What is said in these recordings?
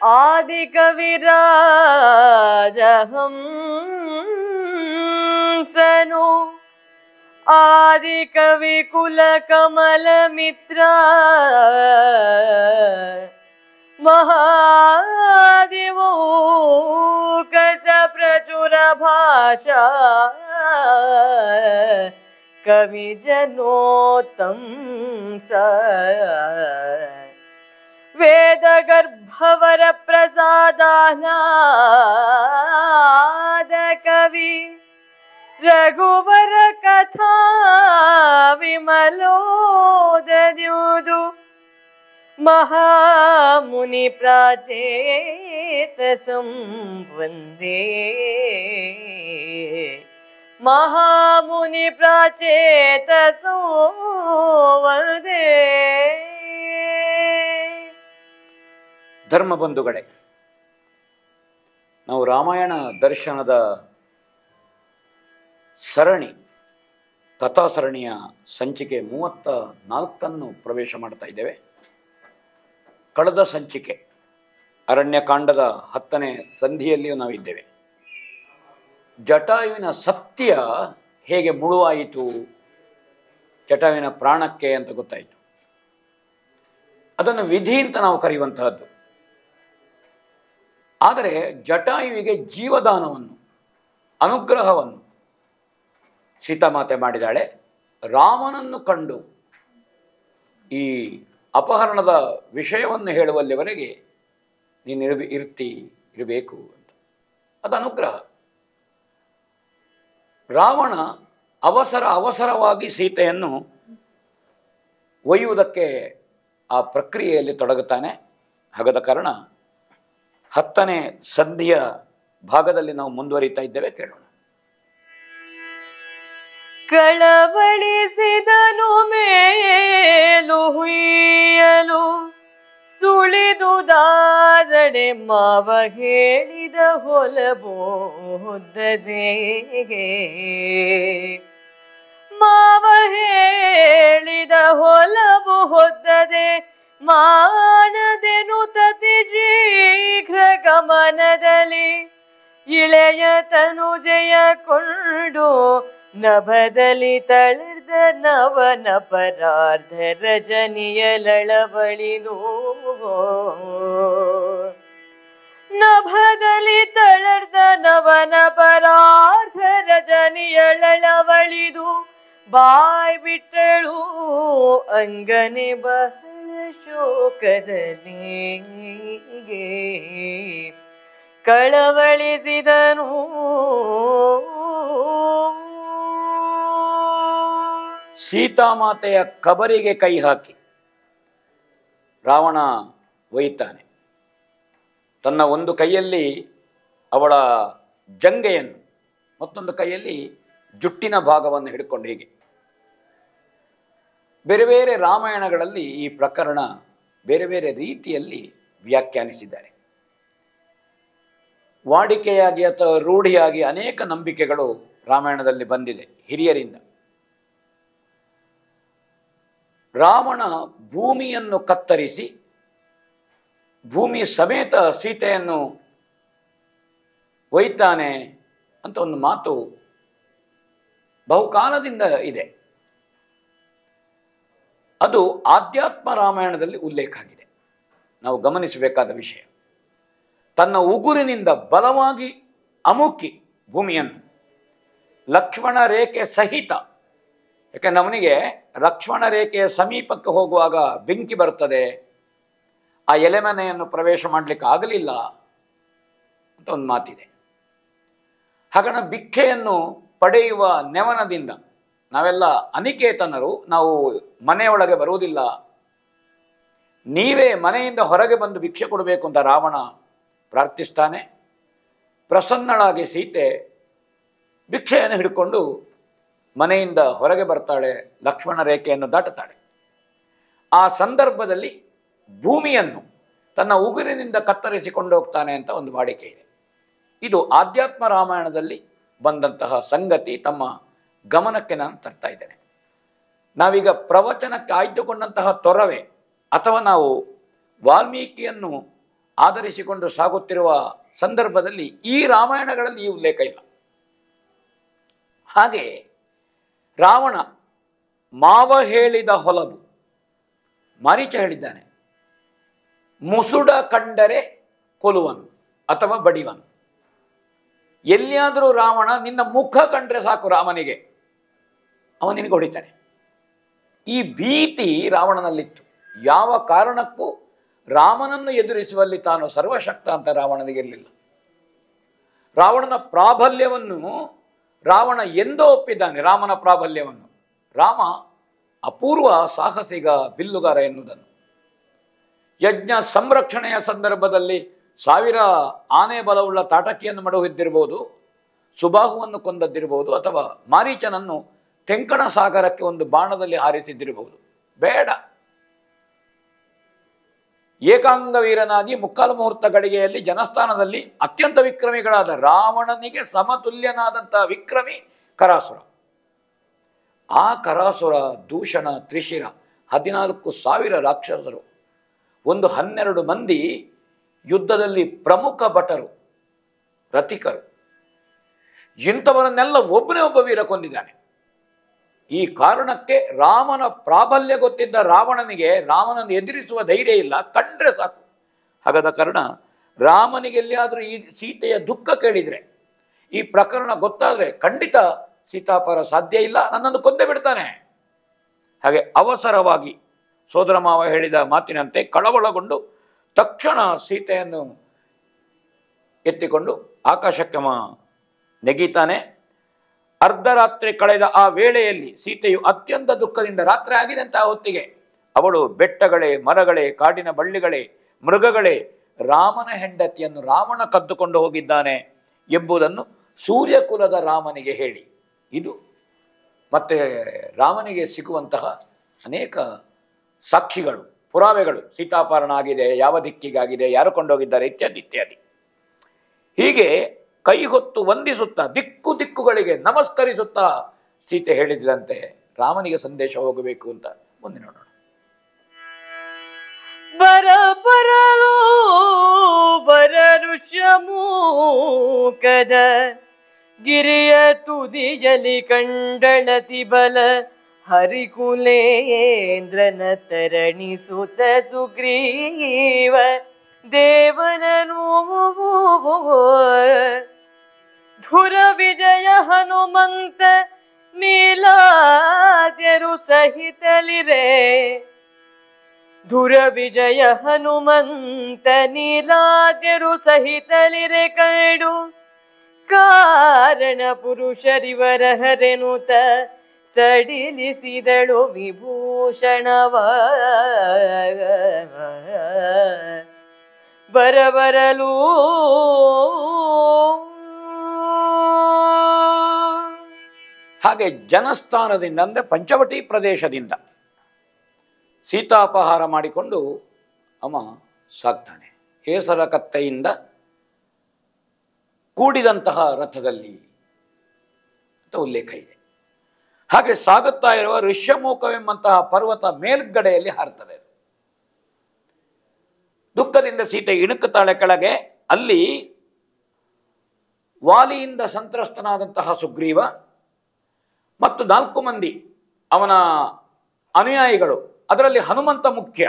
आदिकविराजहंसनु आदिकविकुलकमलमित्र महादिवौकस प्रचुरभाषा कविजनोत्तंस वेदगर्भवरप्रसादाह्लाद कवि रघुवर कथा विमलोदद्युदु महामुनि प्राचेतसं वन्दे महामुनि प्राचेतसो वन्दे. ಧರ್ಮ ಬಂಧುಗಳೇ, ನಾವು ರಾಮಾಯಣ ದರ್ಶನದ ಸರಣಿ ಕಥಾ ಸರಣಿಯ ಸಂಚಿಕೆ 34 ಪ್ರವೇಶ ಮಾಡ್ತಾ ಇದ್ದೇವೆ. ಕಳೆದ ಸಂಚಿಕೆ ಅರಣ್ಯಕಾಂಡದ 10ನೇ ಸಂಧಿಯಲ್ಲಿಯೂ ನಾವಿದ್ದೇವೆ. ಜಟಾಯುವಿನ ಸತ್ಯ ಹೇಗೆ ಮುಳುವಾಯಿತು, ಜಟಾಯುವಿನ ಪ್ರಾಣಕ್ಕೆ ಅಂತ ಗೊತ್ತಾಯಿತು. ಅದನ್ನು ವಿಧಿ ಅಂತ ನಾವು ಕರೆಯುವಂತಹದ್ದು. ಆದರೆ ಜಟಾಯುವಿಗೆ ಜೀವದಾನವನ್ನು, ಅನುಗ್ರಹವನ್ನು ಸೀತಾಮಾತೆ ಮಾಡಿದಾಳೆ. ರಾಮನನ್ನು ಕಂಡು ಈ ಅಪಹರಣದ ವಿಷಯವನ್ನು ಹೇಳುವಲ್ಲಿವರೆಗೆ ನೀನು ಇರಬೇಕು ಅಂತ. ಅದು ಅನುಗ್ರಹ. ರಾವಣ ಅವಸರವಾಗಿ ಸೀತೆಯನ್ನು ಒಯ್ಯುವುದಕ್ಕೆ ಆ ಪ್ರಕ್ರಿಯೆಯಲ್ಲಿ ತೊಡಗುತ್ತಾನೆ. ಹಾಗಾದ ಕಾರಣ 10ನೇ ಸಂಧಿಯ ಭಾಗದಲ್ಲಿ ನಾವು ಮುಂದುವರಿತಾ ಇದ್ದೇವೆ, ಕೇಳೋಣ. ಕಳವಳಿಸಿದನು ಮೇಲು ಹುಯ್ಯಲು ಸುಳಿದುದಾದಡೆ ಮಾವ ಹೇಳಿದ ಹೊಲಬೋದ್ದದೆ ಮಾವ ಹೇಳಿದ ಹೊಲಬು ಹೊದ್ದದೆ ಮಾನದೆನು ತತಿ ಶೀಘ್ರ ಗಮನದಲ್ಲಿ ಇಳೆಯ ತನುಜಯ ಕೊಂಡು ನಭದಲ್ಲಿ ತಳೆದ ನವನ ಪರಾರ್ಧ ರಜನಿಯ ಲಳವಳಿದು ನಭದಲ್ಲಿ ತಳೆದ ನವನ ಪರಾರ್ಧ ರಜನಿಯ ಲಳವಳಿದು ಬಾಯ್ ಬಿಟ್ಟಳು ಅಂಗನೆ ಬಹಳ ಶೋಕದಲ್ಲಿ ಕಳವಳಿಸಿದನು. ಸೀತಾಮಾತೆಯ ಕಬರಿಗೆ ಕೈ ಹಾಕಿ ರಾವಣ ಒಯ್ತಾನೆ. ತನ್ನ ಒಂದು ಕೈಯಲ್ಲಿ ಅವಳ ಜಂಗೆಯನ್ನು, ಮತ್ತೊಂದು ಕೈಯಲ್ಲಿ ಜುಟ್ಟಿನ ಭಾಗವನ್ನು ಹಿಡ್ಕೊಂಡು ಹೀಗೆ. ಬೇರೆ ಬೇರೆ ರಾಮಾಯಣಗಳಲ್ಲಿ ಈ ಪ್ರಕರಣ ಬೇರೆ ಬೇರೆ ರೀತಿಯಲ್ಲಿ ವ್ಯಾಖ್ಯಾನಿಸಿದ್ದಾರೆ. ವಾಡಿಕೆಯಾಗಿ ಅಥವಾ ರೂಢಿಯಾಗಿ ಅನೇಕ ನಂಬಿಕೆಗಳು ರಾಮಾಯಣದಲ್ಲಿ ಬಂದಿದೆ ಹಿರಿಯರಿಂದ. ರಾವಣ ಭೂಮಿಯನ್ನು ಕತ್ತರಿಸಿ ಭೂಮಿ ಸಮೇತ ಸೀತೆಯನ್ನು ಒಯ್ತಾನೆ ಅಂತ ಒಂದು ಮಾತು ಬಹುಕಾಲದಿಂದ ಇದೆ. ಅದು ಆಧ್ಯಾತ್ಮ ರಾಮಾಯಣದಲ್ಲಿ ಉಲ್ಲೇಖ ಆಗಿದೆ. ನಾವು ಗಮನಿಸಬೇಕಾದ ವಿಷಯ, ತನ್ನ ಉಗುರಿನಿಂದ ಬಲವಾಗಿ ಅಮುಕಿ ಭೂಮಿಯನ್ನು ಲಕ್ಷ್ಮಣ ರೇಖೆ ಸಹಿತ, ಯಾಕೆಂದ್ರೆ ಅವನಿಗೆ ಲಕ್ಷ್ಮಣ ರೇಖೆಯ ಸಮೀಪಕ್ಕೆ ಹೋಗುವಾಗ ಬೆಂಕಿ ಬರ್ತದೆ, ಆ ಎಲೆಮನೆಯನ್ನು ಪ್ರವೇಶ ಮಾಡಲಿಕ್ಕೆ ಆಗಲಿಲ್ಲ ಅಂತ ಒಂದು ಮಾತಿದೆ. ಹಾಗಣ ಭಿಕ್ಷೆಯನ್ನು ಪಡೆಯುವ ನೆವನದಿಂದ ನಾವೆಲ್ಲ ಅನಿಕೇತನರು, ನಾವು ಮನೆಯೊಳಗೆ ಬರುವುದಿಲ್ಲ, ನೀವೇ ಮನೆಯಿಂದ ಹೊರಗೆ ಬಂದು ಭಿಕ್ಷೆ ಕೊಡಬೇಕು ಅಂತ ರಾವಣ ಪ್ರಾರ್ಥಿಸ್ತಾನೆ. ಪ್ರಸನ್ನಳಾಗಿ ಸೀತೆ ಭಿಕ್ಷೆಯನ್ನು ಹಿಡ್ಕೊಂಡು ಮನೆಯಿಂದ ಹೊರಗೆ ಬರ್ತಾಳೆ, ಲಕ್ಷ್ಮಣ ರೇಖೆಯನ್ನು ದಾಟುತ್ತಾಳೆ. ಆ ಸಂದರ್ಭದಲ್ಲಿ ಭೂಮಿಯನ್ನು ತನ್ನ ಉಗುರಿನಿಂದ ಕತ್ತರಿಸಿಕೊಂಡು ಹೋಗ್ತಾನೆ ಅಂತ ಒಂದು ವಾಡಿಕೆ ಇದೆ. ಇದು ಆಧ್ಯಾತ್ಮ ರಾಮಾಯಣದಲ್ಲಿ ಬಂದಂತಹ ಸಂಗತಿ ತಮ್ಮ ಗಮನಕ್ಕೆ ನಾನು ತರ್ತಾ ಇದ್ದೇನೆ. ನಾವೀಗ ಪ್ರವಚನಕ್ಕೆ ಆಯ್ದುಕೊಂಡಂತಹ ತೊರವೆ ಅಥವಾ ನಾವು ವಾಲ್ಮೀಕಿಯನ್ನು ಆಧರಿಸಿಕೊಂಡು ಸಾಗುತ್ತಿರುವ ಸಂದರ್ಭದಲ್ಲಿ ಈ ರಾಮಾಯಣಗಳಲ್ಲಿ ಈ ಉಲ್ಲೇಖ ಇಲ್ಲ. ಹಾಗೆ ರಾವಣ ಮಾವ ಹೇಳಿದ ಹೊಲಬು, ಮಾರೀಚ ಹೇಳಿದ್ದಾನೆ, ಮುಸುಡ ಕಂಡರೆ ಕೊಲುವನು ಅಥವಾ ಬಡಿವನು. ಎಲ್ಲಿಯಾದರೂ ರಾವಣ ನಿನ್ನ ಮುಖ ಕಂಡ್ರೆ ಸಾಕು ರಾಮನಿಗೆ, ಅವನು ನಿನಗೆ ಹೊಡಿತಾನೆ. ಈ ಭೀತಿ ರಾವಣನಲ್ಲಿತ್ತು. ಯಾವ ಕಾರಣಕ್ಕೂ ರಾಮನನ್ನು ಎದುರಿಸುವಲ್ಲಿ ತಾನು ಸರ್ವಶಕ್ತ ಅಂತ ರಾವಣನಿಗೆ ಇರಲಿಲ್ಲ. ರಾವಣನ ಪ್ರಾಬಲ್ಯವನ್ನು ರಾವಣ ಎಂದೋ ಒಪ್ಪಿದ್ದಾನೆ, ರಾಮನ ಪ್ರಾಬಲ್ಯವನ್ನು. ರಾಮ ಅಪೂರ್ವ ಸಾಹಸಿಗ ಬಿಲ್ಲುಗಾರ ಎನ್ನುವುದನ್ನು. ಯಜ್ಞ ಸಂರಕ್ಷಣೆಯ ಸಂದರ್ಭದಲ್ಲಿ 1000 ಆನೆ ಬಲವುಳ್ಳ ತಾಟಕಿಯನ್ನು ಮಡುಹಿದ್ದಿರಬಹುದು, ಸುಬಾಹುವನ್ನು ಕೊಂದದ್ದಿರಬಹುದು, ಅಥವಾ ಮಾರೀಚನನ್ನು ತೆಂಕಣ ಸಾಗರಕ್ಕೆ ಒಂದು ಬಾಣದಲ್ಲಿ ಹಾರಿಸಿದ್ದಿರಬಹುದು. ಬೇಡ, ಏಕಾಂಗ ವೀರನಾಗಿ ಮುಕ್ಕಾಲು ಮುಹೂರ್ತ ಗಳಿಗೆಯಲ್ಲಿ ಜನಸ್ಥಾನದಲ್ಲಿ ಅತ್ಯಂತ ವಿಕ್ರಮಿಗಳಾದ ರಾವಣನಿಗೆ ಸಮತುಲ್ಯನಾದಂತಹ ವಿಕ್ರಮಿ ಕರಾಸುರ. ಆ ಕರಾಸುರ, ದೂಷಣ, ತ್ರಿಶಿರ, 14,000 ರಾಕ್ಷಸರು, ಒಂದು 12 ಮಂದಿ ಯುದ್ಧದಲ್ಲಿ ಪ್ರಮುಖ ಭಟರು, ರಥಿಕರು, ಇಂಥವರನ್ನೆಲ್ಲ ಒಬ್ಬನೇ ಒಬ್ಬ ವೀರ ಕೊಂದಿದ್ದಾನೆ. ಈ ಕಾರಣಕ್ಕೆ ರಾಮನ ಪ್ರಾಬಲ್ಯ ಗೊತ್ತಿದ್ದ ರಾವಣನಿಗೆ ರಾಮನನ್ನು ಎದುರಿಸುವ ಧೈರ್ಯ ಇಲ್ಲ, ಕಂಡ್ರೆ ಸಾಕು. ಹಾಗಾದ ಕಾರಣ ರಾಮನಿಗೆ ಎಲ್ಲಿಯಾದರೂ ಈ ಸೀತೆಯ ದುಃಖ ಕೇಳಿದರೆ, ಈ ಪ್ರಕರಣ ಗೊತ್ತಾದರೆ ಖಂಡಿತ ಸೀತಾಪರ ಸಾಧ್ಯ ಇಲ್ಲ, ನನ್ನನ್ನು ಕೊಂದೇ ಬಿಡ್ತಾನೆ. ಹಾಗೆ ಅವಸರವಾಗಿ ಸೋದರ ಮಾವ ಹೇಳಿದ ಮಾತಿನಂತೆ ಕಳವಳಗೊಂಡು ತಕ್ಷಣ ಸೀತೆಯನ್ನು ಎತ್ತಿಕೊಂಡು ಆಕಾಶಕ್ಕೆ ನೆಗೀತಾನೆ. ಅರ್ಧರಾತ್ರಿ ಕಳೆದ ಆ ವೇಳೆಯಲ್ಲಿ ಸೀತೆಯು ಅತ್ಯಂತ ದುಃಖದಿಂದ, ರಾತ್ರಿ ಆಗಿದೆ ಅಂತ ಆ ಹೊತ್ತಿಗೆ, ಅವಳು ಬೆಟ್ಟಗಳೇ, ಮರಗಳೇ, ಕಾಡಿನ ಬಳ್ಳಿಗಳೇ, ಮೃಗಗಳೇ ರಾಮನ ಹೆಂಡತಿಯನ್ನು ರಾವಣ ಕದ್ದುಕೊಂಡು ಹೋಗಿದ್ದಾನೆ ಎಂಬುದನ್ನು ಸೂರ್ಯಕುಲದ ರಾಮನಿಗೆ ಹೇಳಿ, ಇದು ಮತ್ತೆ ರಾಮನಿಗೆ ಸಿಗುವಂತಹ ಅನೇಕ ಸಾಕ್ಷಿಗಳು, ಪುರಾವೆಗಳು, ಸೀತಾಪಹರಣ ಆಗಿದೆ, ಯಾವ ದಿಕ್ಕಿಗಾಗಿದೆ, ಯಾರು ಕೊಂಡೋಗಿದ್ದಾರೆ, ಇತ್ಯಾದಿ ಇತ್ಯಾದಿ. ಹೀಗೆ ಕೈ ಹೊತ್ತು ವಂದಿಸುತ್ತಾ ದಿಕ್ಕು ದಿಕ್ಕುಗಳಿಗೆ ನಮಸ್ಕರಿಸುತ್ತಾ ಸೀತೆ ಹೇಳಿದ್ರಂತೆ ರಾಮನಿಗೆ ಸಂದೇಶ ಹೋಗಬೇಕು ಅಂತ. ಮುಂದೆ ನೋಡೋಣ. ಬರಬರಲು ಬರಋಷ್ಯಮೂಕದ ಗಿರಿಯ ತುದಿಯಲಿ ಕಂಡಳತಿ ಬಲ ಹರಿಕುಲೇಂದ್ರನ ತರಣಿಸುತ್ತ ಸುಗ್ರೀವ ದೇವನನು ಧುರ ವಿಜಯ ಹನುಮಂತ ನೀಲಾದ್ಯರು ಸಹಿತಲಿರೆ. ಧುರ ವಿಜಯ ಹನುಮಂತ ನೀಲಾದ್ಯರು ಸಹಿತಲಿರೆ ಕಂಡು ಕಾರಣ ಪುರುಷರಿವರ ಹರೆನುತ ಸಡಿಲಿಸಿದಳು ವಿಭೂಷಣವ. ಬರಬರಲು ಹಾಗೆ ಜನಸ್ಥಾನದಿಂದ, ಅಂದರೆ ಪಂಚವಟಿ ಪ್ರದೇಶದಿಂದ ಸೀತಾಪಹಾರ ಮಾಡಿಕೊಂಡು ಅವ ಸಾಗ್ತಾನೆ. ಹೇಸರ ಕತ್ತೆಯಿಂದ ಕೂಡಿದಂತಹ ರಥದಲ್ಲಿ ಅಂತ ಉಲ್ಲೇಖ ಇದೆ. ಹಾಗೆ ಸಾಗುತ್ತಾ ಇರುವ ಋಷ್ಯಮೂಕವೆಂಬಂತಹ ಪರ್ವತ ಮೇಲ್ಗಡೆಯಲ್ಲಿ ಹಾರ್ತದೆ. ದುಃಖದಿಂದ ಸೀತೆ ಇಣುಕುತ್ತಾಳೆ ಕೆಳಗೆ. ಅಲ್ಲಿ ವಾಲಿಯಿಂದ ಸಂತ್ರಸ್ತನಾದಂತಹ ಸುಗ್ರೀವ ಮತ್ತು 4 ಮಂದಿ ಅವನ ಅನುಯಾಯಿಗಳು, ಅದರಲ್ಲಿ ಹನುಮಂತ ಮುಖ್ಯ,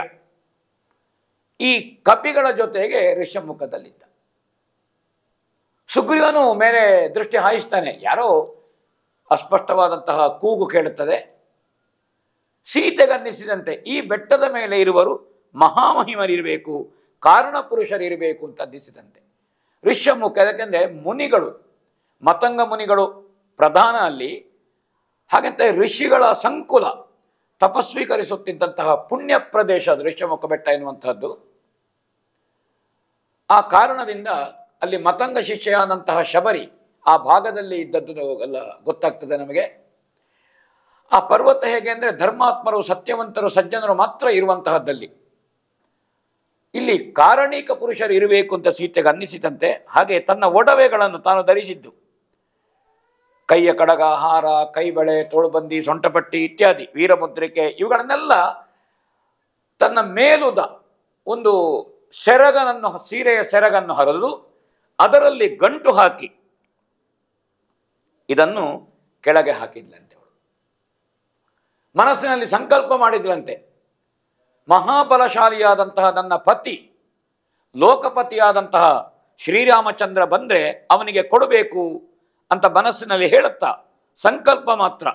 ಈ ಕಪಿಗಳ ಜೊತೆಗೆ ಋಷ್ಯಮುಖದಲ್ಲಿದ್ದ. ಸುಗ್ರೀವನು ಮೇಲೆ ದೃಷ್ಟಿ ಹಾಯಿಸ್ತಾನೆ. ಯಾರೋ ಅಸ್ಪಷ್ಟವಾದಂತಹ ಕೂಗು ಕೇಳುತ್ತದೆ. ಸೀತೆಗನ್ನಿಸಿದಂತೆ ಈ ಬೆಟ್ಟದ ಮೇಲೆ ಇರುವರು ಮಹಾಮಹಿಮರಿರಬೇಕು, ಕಾರಣ ಪುರುಷರಿರಬೇಕು ಅಂತ ಅನ್ನಿಸಿದಂತೆ. ಋಷ್ಯಮುಖ, ಯಾಕೆಂದರೆ ಮುನಿಗಳು, ಮತಂಗ ಮುನಿಗಳು ಪ್ರಧಾನ ಅಲ್ಲಿ. ಹಾಗಂತ ಋಷಿಗಳ ಸಂಕುಲ, ತಪಸ್ವೀಕರಿಸುತ್ತಿದ್ದಂತಹ ಪುಣ್ಯ ಪ್ರದೇಶ ಅದು ಋಷ್ಯಮುಖ ಬೆಟ್ಟ ಎನ್ನುವಂತಹದ್ದು. ಆ ಕಾರಣದಿಂದ ಅಲ್ಲಿ ಮತಂಗ ಶಿಷ್ಯನಾದಂತಹ ಶಬರಿ ಆ ಭಾಗದಲ್ಲಿ ಇದ್ದದ್ದು ಎಲ್ಲ ಗೊತ್ತಾಗ್ತದೆ ನಮಗೆ. ಆ ಪರ್ವತ ಹೇಗೆ ಅಂದರೆ ಧರ್ಮಾತ್ಮರು, ಸತ್ಯವಂತರು, ಸಜ್ಜನರು ಮಾತ್ರ ಇರುವಂತಹದ್ದಲ್ಲಿ. ಇಲ್ಲಿ ಕಾರಣೀಕ ಪುರುಷರು ಇರಬೇಕು ಅಂತ ಸೀತೆಗೆ ಅನ್ನಿಸಿದಂತೆ. ಹಾಗೆ ತನ್ನ ಒಡವೆಗಳನ್ನು ತಾನು ಧರಿಸಿದ್ದು, ಕೈಯ ಕಡಗ, ಹಾರ, ಕೈಬಳೆ, ತೋಳುಬಂದಿ, ಸೊಂಟಪಟ್ಟಿ ಇತ್ಯಾದಿ, ವೀರಮುದ್ರಿಕೆ, ಇವುಗಳನ್ನೆಲ್ಲ ತನ್ನ ಮೇಲುದ ಒಂದು ಸೆರಗನನ್ನು ಸೀರೆಯ ಸೆರಗನ್ನು ಹರಿದು ಅದರಲ್ಲಿ ಗಂಟು ಹಾಕಿ ಇದನ್ನು ಕೆಳಗೆ ಹಾಕಿದ್ಲಂತೆ. ಅವಳು ಮನಸ್ಸಿನಲ್ಲಿ ಸಂಕಲ್ಪ ಮಾಡಿದ್ಲಂತೆ, ಮಹಾಬಲಶಾಲಿಯಾದಂತಹ ನನ್ನ ಪತಿ, ಲೋಕಪತಿಯಾದಂತಹ ಶ್ರೀರಾಮಚಂದ್ರ ಬಂದರೆ ಅವನಿಗೆ ಕೊಡಬೇಕು ಅಂತ ಮನಸ್ಸಿನಲ್ಲಿ ಹೇಳುತ್ತಾ ಸಂಕಲ್ಪ ಮಾತ್ರ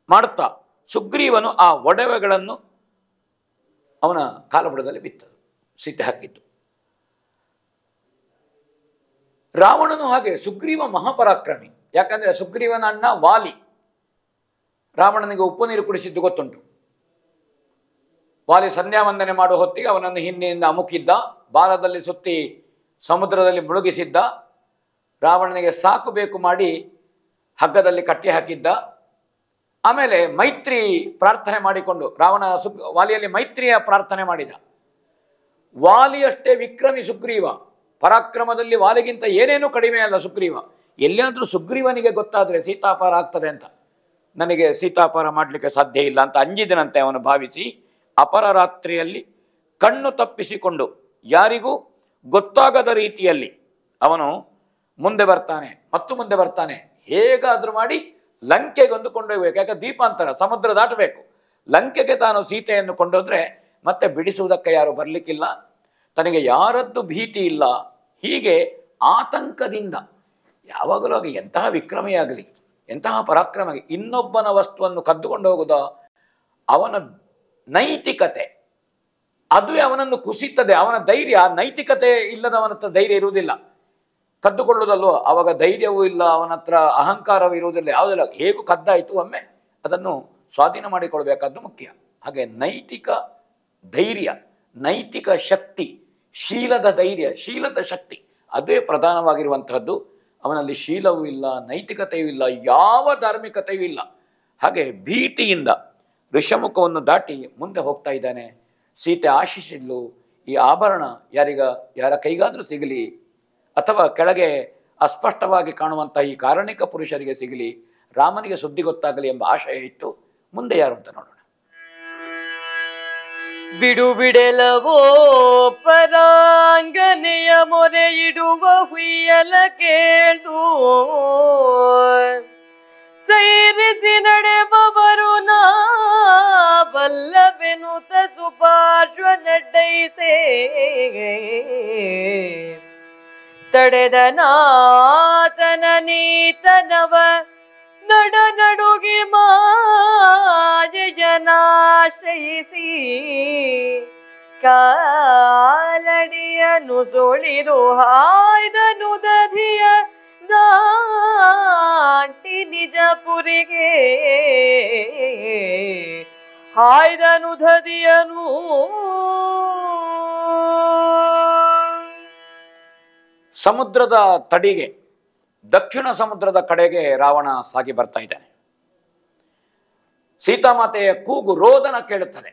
ಮಾಡುತ್ತಾ ಸುಗ್ರೀವನು ಆ ಒಡವೆಗಳನ್ನು ಅವನ ಕಾಲಬುಡದಲ್ಲಿ ಬಿತ್ತದು, ಸಿದ್ಧ ಹಾಕಿದ್ದು. ರಾವಣನು ಹಾಗೆ. ಸುಗ್ರೀವ ಮಹಾಪರಾಕ್ರಮಿ. ಯಾಕಂದರೆ ಸುಗ್ರೀವನ ಅಣ್ಣ ವಾಲಿ ರಾವಣನಿಗೆ ಉಪ್ಪು ನೀರು ಕುಡಿಸಿದ್ದು ಗೊತ್ತುಂಟು. ವಾಲಿ ಸಂಧ್ಯಾ ವಂದನೆ ಮಾಡುವ ಹೊತ್ತಿಗೆ ಅವನನ್ನು ಹಿಂದಿನಿಂದ ಅಮುಕಿದ್ದ, ಬಾಲದಲ್ಲಿ ಸುತ್ತಿ ಸಮುದ್ರದಲ್ಲಿ ಮುಳುಗಿಸಿದ್ದ, ರಾವಣನಿಗೆ ಸಾಕು ಬೇಕು ಮಾಡಿ ಹಗ್ಗದಲ್ಲಿ ಕಟ್ಟಿ ಹಾಕಿದ್ದ. ಆಮೇಲೆ ಮೈತ್ರಿ ಪ್ರಾರ್ಥನೆ ಮಾಡಿಕೊಂಡು ವಾಲಿಯಲ್ಲಿ ಮೈತ್ರಿಯ ಪ್ರಾರ್ಥನೆ ಮಾಡಿದ. ವಾಲಿಯಷ್ಟೇ ವಿಕ್ರಮಿ ಸುಗ್ರೀವ. ಪರಾಕ್ರಮದಲ್ಲಿ ವಾಲಿಗಿಂತ ಏನೇನೂ ಕಡಿಮೆ ಅಲ್ಲ ಸುಗ್ರೀವ. ಎಲ್ಲಿಯಾದರೂ ಸುಗ್ರೀವನಿಗೆ ಗೊತ್ತಾದರೆ ಸೀತಾಪಾರ ಆಗ್ತದೆ ಅಂತ, ನನಗೆ ಸೀತಾಪಾರ ಮಾಡಲಿಕ್ಕೆ ಸಾಧ್ಯ ಇಲ್ಲ ಅಂತ ಅಂಜಿದನಂತೆ ಅವನು ಭಾವಿಸಿ, ಅಪರರಾತ್ರಿಯಲ್ಲಿ ಕಣ್ಣು ತಪ್ಪಿಸಿಕೊಂಡು ಯಾರಿಗೂ ಗೊತ್ತಾಗದ ರೀತಿಯಲ್ಲಿ ಅವನು ಮುಂದೆ ಬರ್ತಾನೆ ಮತ್ತು ಮುಂದೆ ಬರ್ತಾನೆ. ಹೇಗಾದರೂ ಮಾಡಿ ಲಂಕೆಗೊಂದು ಕೊಂಡೊಯ್ಯಬೇಕು. ಯಾಕೆ ದೀಪಾಂತರ, ಸಮುದ್ರ ದಾಟಬೇಕು. ಲಂಕೆಗೆ ತಾನು ಸೀತೆಯನ್ನು ಕೊಂಡೋದ್ರೆ ಮತ್ತೆ ಬಿಡಿಸುವುದಕ್ಕೆ ಯಾರು ಬರಲಿಕ್ಕಿಲ್ಲ, ತನಗೆ ಯಾರದ್ದು ಭೀತಿ ಇಲ್ಲ. ಹೀಗೆ ಆತಂಕದಿಂದ ಯಾವಾಗಲೂ ಆಗಿ ಎಂತಹ ವಿಕ್ರಮಿಯಾಗಲಿ, ಎಂತಹ ಪರಾಕ್ರಮ, ಇನ್ನೊಬ್ಬನ ವಸ್ತುವನ್ನು ಕದ್ದುಕೊಂಡು ಹೋಗುವುದ ಅವನ ನೈತಿಕತೆ, ಅದುವೇ ಅವನನ್ನು ಕುಸಿತದೆ. ಅವನ ಧೈರ್ಯ, ನೈತಿಕತೆ ಇಲ್ಲದವನ ಹತ್ರ ಧೈರ್ಯ ಇರುವುದಿಲ್ಲ. ಕದ್ದುಕೊಳ್ಳುವುದಲ್ವೋ, ಆವಾಗ ಧೈರ್ಯವೂ ಇಲ್ಲ, ಅವನ ಹತ್ರ ಅಹಂಕಾರವೂ ಇರುವುದಿಲ್ಲ, ಯಾವುದಿಲ್ಲ. ಹೇಗೂ ಕದ್ದಾಯಿತು, ಒಮ್ಮೆ ಅದನ್ನು ಸ್ವಾಧೀನ ಮಾಡಿಕೊಳ್ಬೇಕಾದ್ದು ಮುಖ್ಯ. ಹಾಗೆ ನೈತಿಕ ಧೈರ್ಯ, ನೈತಿಕ ಶಕ್ತಿ, ಶೀಲದ ಧೈರ್ಯ, ಶೀಲದ ಶಕ್ತಿ, ಅದೇ ಪ್ರಧಾನವಾಗಿರುವಂತಹದ್ದು. ಅವನಲ್ಲಿ ಶೀಲವೂ ಇಲ್ಲ, ನೈತಿಕತೆಯೂ ಇಲ್ಲ, ಯಾವ ಧಾರ್ಮಿಕತೆಯೂ ಇಲ್ಲ. ಹಾಗೆ ಭೀತಿಯಿಂದ ಋಷಮುಖವನ್ನು ದಾಟಿ ಮುಂದೆ ಹೋಗ್ತಾ ಇದ್ದಾನೆ. ಸೀತೆ ಆಶಿಸಿದ್ಲು, ಈ ಆಭರಣ ಯಾರ ಕೈಗಾದರೂ ಸಿಗಲಿ, ಅಥವಾ ಕೆಳಗೆ ಅಸ್ಪಷ್ಟವಾಗಿ ಕಾಣುವಂಥ ಈ ಕಾರಣಿಕ ಪುರುಷರಿಗೆ ಸಿಗಲಿ, ರಾಮನಿಗೆ ಸುದ್ದಿ ಗೊತ್ತಾಗಲಿ ಎಂಬ ಆಶಯ ಇತ್ತು. ಮುಂದೆ ಯಾರು ಅಂತ ನೋಡೋಣ. ಬಿಡು ಬಿಡೆಲವೋ ಪರಾಂಗನೆಯ ಮೊರೆ ಇಡುವ ಹುಯ್ಯಲ ಕೇಳು, ಸೈರಿಸಿ ನಡೆಬವರು ನಾ ಬಲ್ಲವೆನುತ ಸುಪಾರ್ಶ್ವ ನಡ್ಡೈಸೆ, ತಡೆದ ನಾತನ ನೀತನವ ನಡ ನಡುಗಿ ಮಾಯಜನಾಶ್ರಯಿಸಿ, ಕಾಲಡಿಯನು ಸುಳಿದು ಹಾಯ್ದನು ದಧಿಯ ದಾಟಿ ನಿಜಪುರಿಗೆ, ಹಾಯ್ದನು ದಧಿಯನು. ಸಮುದ್ರದ ತಡಿಗೆ, ದಕ್ಷಿಣ ಸಮುದ್ರದ ಕಡೆಗೆ ರಾವಣ ಸಾಗಿ ಬರ್ತಾ ಇದ್ದಾನೆ. ಸೀತಾಮಾತೆಯ ಕೂಗು, ರೋದನ ಕೇಳುತ್ತದೆ.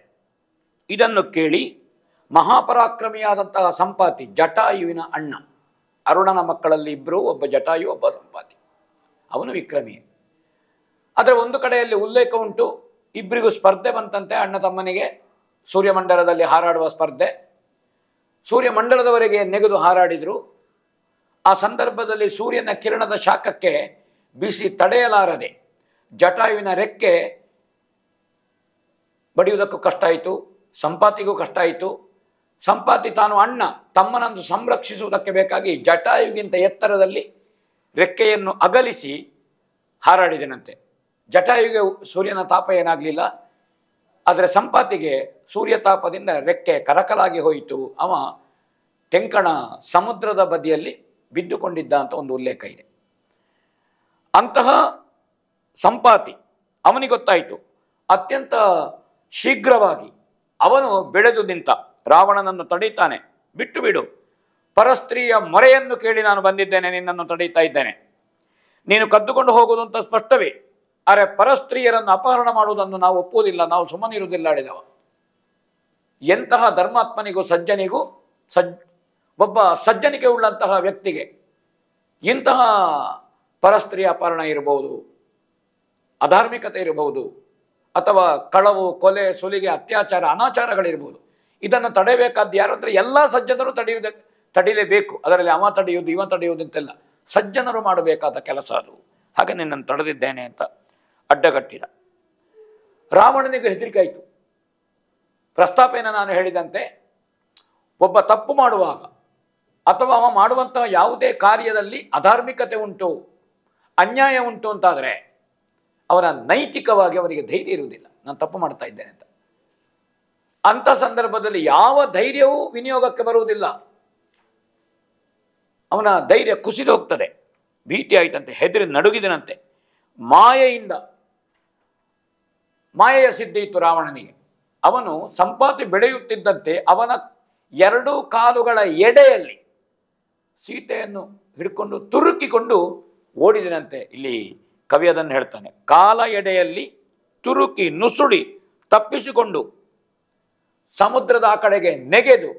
ಇದನ್ನು ಕೇಳಿ ಮಹಾಪರಾಕ್ರಮಿಯಾದಂತಹ ಸಂಪಾತಿ, ಜಟಾಯುವಿನ ಅಣ್ಣ, ಅರುಣನ ಮಕ್ಕಳಲ್ಲಿ ಇಬ್ಬರು, ಒಬ್ಬ ಜಟಾಯು, ಒಬ್ಬ ಸಂಪಾತಿ, ಅವನು ವಿಕ್ರಮಿ. ಆದರೆ ಒಂದು ಕಡೆಯಲ್ಲಿ ಉಲ್ಲೇಖ ಉಂಟು, ಇಬ್ಬರಿಗೂ ಸ್ಪರ್ಧೆ ಬಂತಂತೆ, ಅಣ್ಣ ತಮ್ಮನಿಗೆ ಸೂರ್ಯಮಂಡಲದಲ್ಲಿ ಹಾರಾಡುವ ಸ್ಪರ್ಧೆ. ಸೂರ್ಯಮಂಡಲದವರೆಗೆ ನೆಗೆದು ಹಾರಾಡಿದರು. ಆ ಸಂದರ್ಭದಲ್ಲಿ ಸೂರ್ಯನ ಕಿರಣದ ಶಾಖಕ್ಕೆ ಬಿಸಿ ತಡೆಯಲಾರದೆ ಜಟಾಯುವಿನ ರೆಕ್ಕೆ ಬಡಿಯುವುದಕ್ಕೂ ಕಷ್ಟ ಆಯಿತು, ಸಂಪಾತಿಗೂ ಕಷ್ಟ ಆಯಿತು. ಸಂಪಾತಿ ತಾನು ಅಣ್ಣ ತಮ್ಮನನ್ನು ಸಂರಕ್ಷಿಸುವುದಕ್ಕೆ ಬೇಕಾಗಿ ಜಟಾಯುಗಿಂತ ಎತ್ತರದಲ್ಲಿ ರೆಕ್ಕೆಯನ್ನು ಅಗಲಿಸಿ ಹಾರಾಡಿದನಂತೆ. ಜಟಾಯುಗೆ ಸೂರ್ಯನ ತಾಪ ಏನಾಗಲಿಲ್ಲ, ಆದರೆ ಸಂಪಾತಿಗೆ ಸೂರ್ಯ ತಾಪದಿಂದ ರೆಕ್ಕೆ ಕರಕಲಾಗಿ ಹೋಯಿತು. ಅವ ತೆಂಕಣ ಸಮುದ್ರದ ಬದಿಯಲ್ಲಿ ಬಿದ್ದುಕೊಂಡಿದ್ದ ಅಂತ ಒಂದು ಉಲ್ಲೇಖ ಇದೆ. ಅಂತಹ ಸಂಪಾತಿ, ಅವನಿಗೆ ಗೊತ್ತಾಯಿತು. ಅತ್ಯಂತ ಶೀಘ್ರವಾಗಿ ಅವನು ಬೆಳೆದು ನಿಂತ, ರಾವಣನನ್ನು ತಡೀತಾನೆ. ಬಿಟ್ಟು ಬಿಡು, ಪರಸ್ತ್ರೀಯ ಮೊರೆಯನ್ನು ಕೇಳಿ ನಾನು ಬಂದಿದ್ದೇನೆ, ನಿನ್ನನ್ನು ತಡೀತಾ ಇದ್ದೇನೆ. ನೀನು ಕದ್ದುಕೊಂಡು ಹೋಗುವುದು ಅಂತ ಸ್ಪಷ್ಟವೇ, ಆದರೆ ಪರಸ್ತ್ರೀಯರನ್ನು ಅಪಹರಣ ಮಾಡುವುದನ್ನು ನಾವು ಒಪ್ಪುವುದಿಲ್ಲ, ನಾವು ಸುಮ್ಮನಿರುವುದಿಲ್ಲ ಆಡಿದವ. ಎಂತಹ ಧರ್ಮಾತ್ಮನಿಗೂ ಸಜ್ಜನಿಗೂ ಒಬ್ಬ ಸಜ್ಜನಿಕೆ ಉಳ್ಳಂತಹ ವ್ಯಕ್ತಿಗೆ ಇಂತಹ ಪರಸ್ತ್ರೀ ಅಪಹರಣ ಇರಬಹುದು, ಅಧಾರ್ಮಿಕತೆ ಇರಬಹುದು, ಅಥವಾ ಕಳವು, ಕೊಲೆ, ಸುಲಿಗೆ, ಅತ್ಯಾಚಾರ, ಅನಾಚಾರಗಳಿರ್ಬೋದು. ಇದನ್ನು ತಡೆಯಬೇಕಾದ್ದು ಯಾರು ಅಂದರೆ ಎಲ್ಲ ಸಜ್ಜನರು ತಡೆಯಲೇಬೇಕು. ಅದರಲ್ಲಿ ಅವ ತಡೆಯುವುದು ಇವ ತಡೆಯುವುದು ಅಂತೆಲ್ಲ ಸಜ್ಜನರು ಮಾಡಬೇಕಾದ ಕೆಲಸ ಅದು. ಹಾಗೆ ನಿನ್ನನ್ನು ತಡೆದಿದ್ದೇನೆ ಅಂತ ಅಡ್ಡಗಟ್ಟಿದ. ರಾವಣನಿಗೆ ಹೆದರಿಕೆ ಆಯಿತು. ಪ್ರಸ್ತಾಪೇನ ನಾನು ಹೇಳಿದಂತೆ, ಒಬ್ಬ ತಪ್ಪು ಮಾಡುವಾಗ ಅಥವಾ ಅವ ಮಾಡುವಂತಹ ಯಾವುದೇ ಕಾರ್ಯದಲ್ಲಿ ಅಧಾರ್ಮಿಕತೆ ಉಂಟು, ಅನ್ಯಾಯ ಉಂಟು ಅಂತಾದರೆ ಅವನ ನೈತಿಕವಾಗಿ ಅವರಿಗೆ ಧೈರ್ಯ ಇರುವುದಿಲ್ಲ, ನಾನು ತಪ್ಪು ಮಾಡ್ತಾ ಇದ್ದೇನೆ ಅಂತ. ಅಂಥ ಸಂದರ್ಭದಲ್ಲಿ ಯಾವ ಧೈರ್ಯವೂ ವಿನಿಯೋಗಕ್ಕೆ ಬರುವುದಿಲ್ಲ. ಅವನ ಧೈರ್ಯ ಕುಸಿದು ಹೋಗ್ತದೆ. ಭೀತಿ ಆಯಿತಂತೆ, ಹೆದರಿ ನಡುಗಿದನಂತೆ. ಮಾಯೆಯ ಸಿದ್ಧಿ ಇತ್ತು ರಾವಣನಿಗೆ. ಅವನು ಸಂಪಾತಿ ಬೆಳೆಯುತ್ತಿದ್ದಂತೆ ಅವನ 2 ಕಾಲುಗಳ ಎಡೆಯಲ್ಲಿ ಸೀತೆಯನ್ನು ಹಿಡ್ಕೊಂಡು ತುರುಕಿಕೊಂಡು ಓಡಿದನಂತೆ. ಇಲ್ಲಿ ಕವಿ ಅದನ್ನು ಹೇಳ್ತಾನೆ, ಕಾಲ ಎಡೆಯಲ್ಲಿ ತುರುಕಿ ನುಸುಳಿ ತಪ್ಪಿಸಿಕೊಂಡು ಸಮುದ್ರದ ಆ ಕಡೆಗೆ ನೆಗೆದು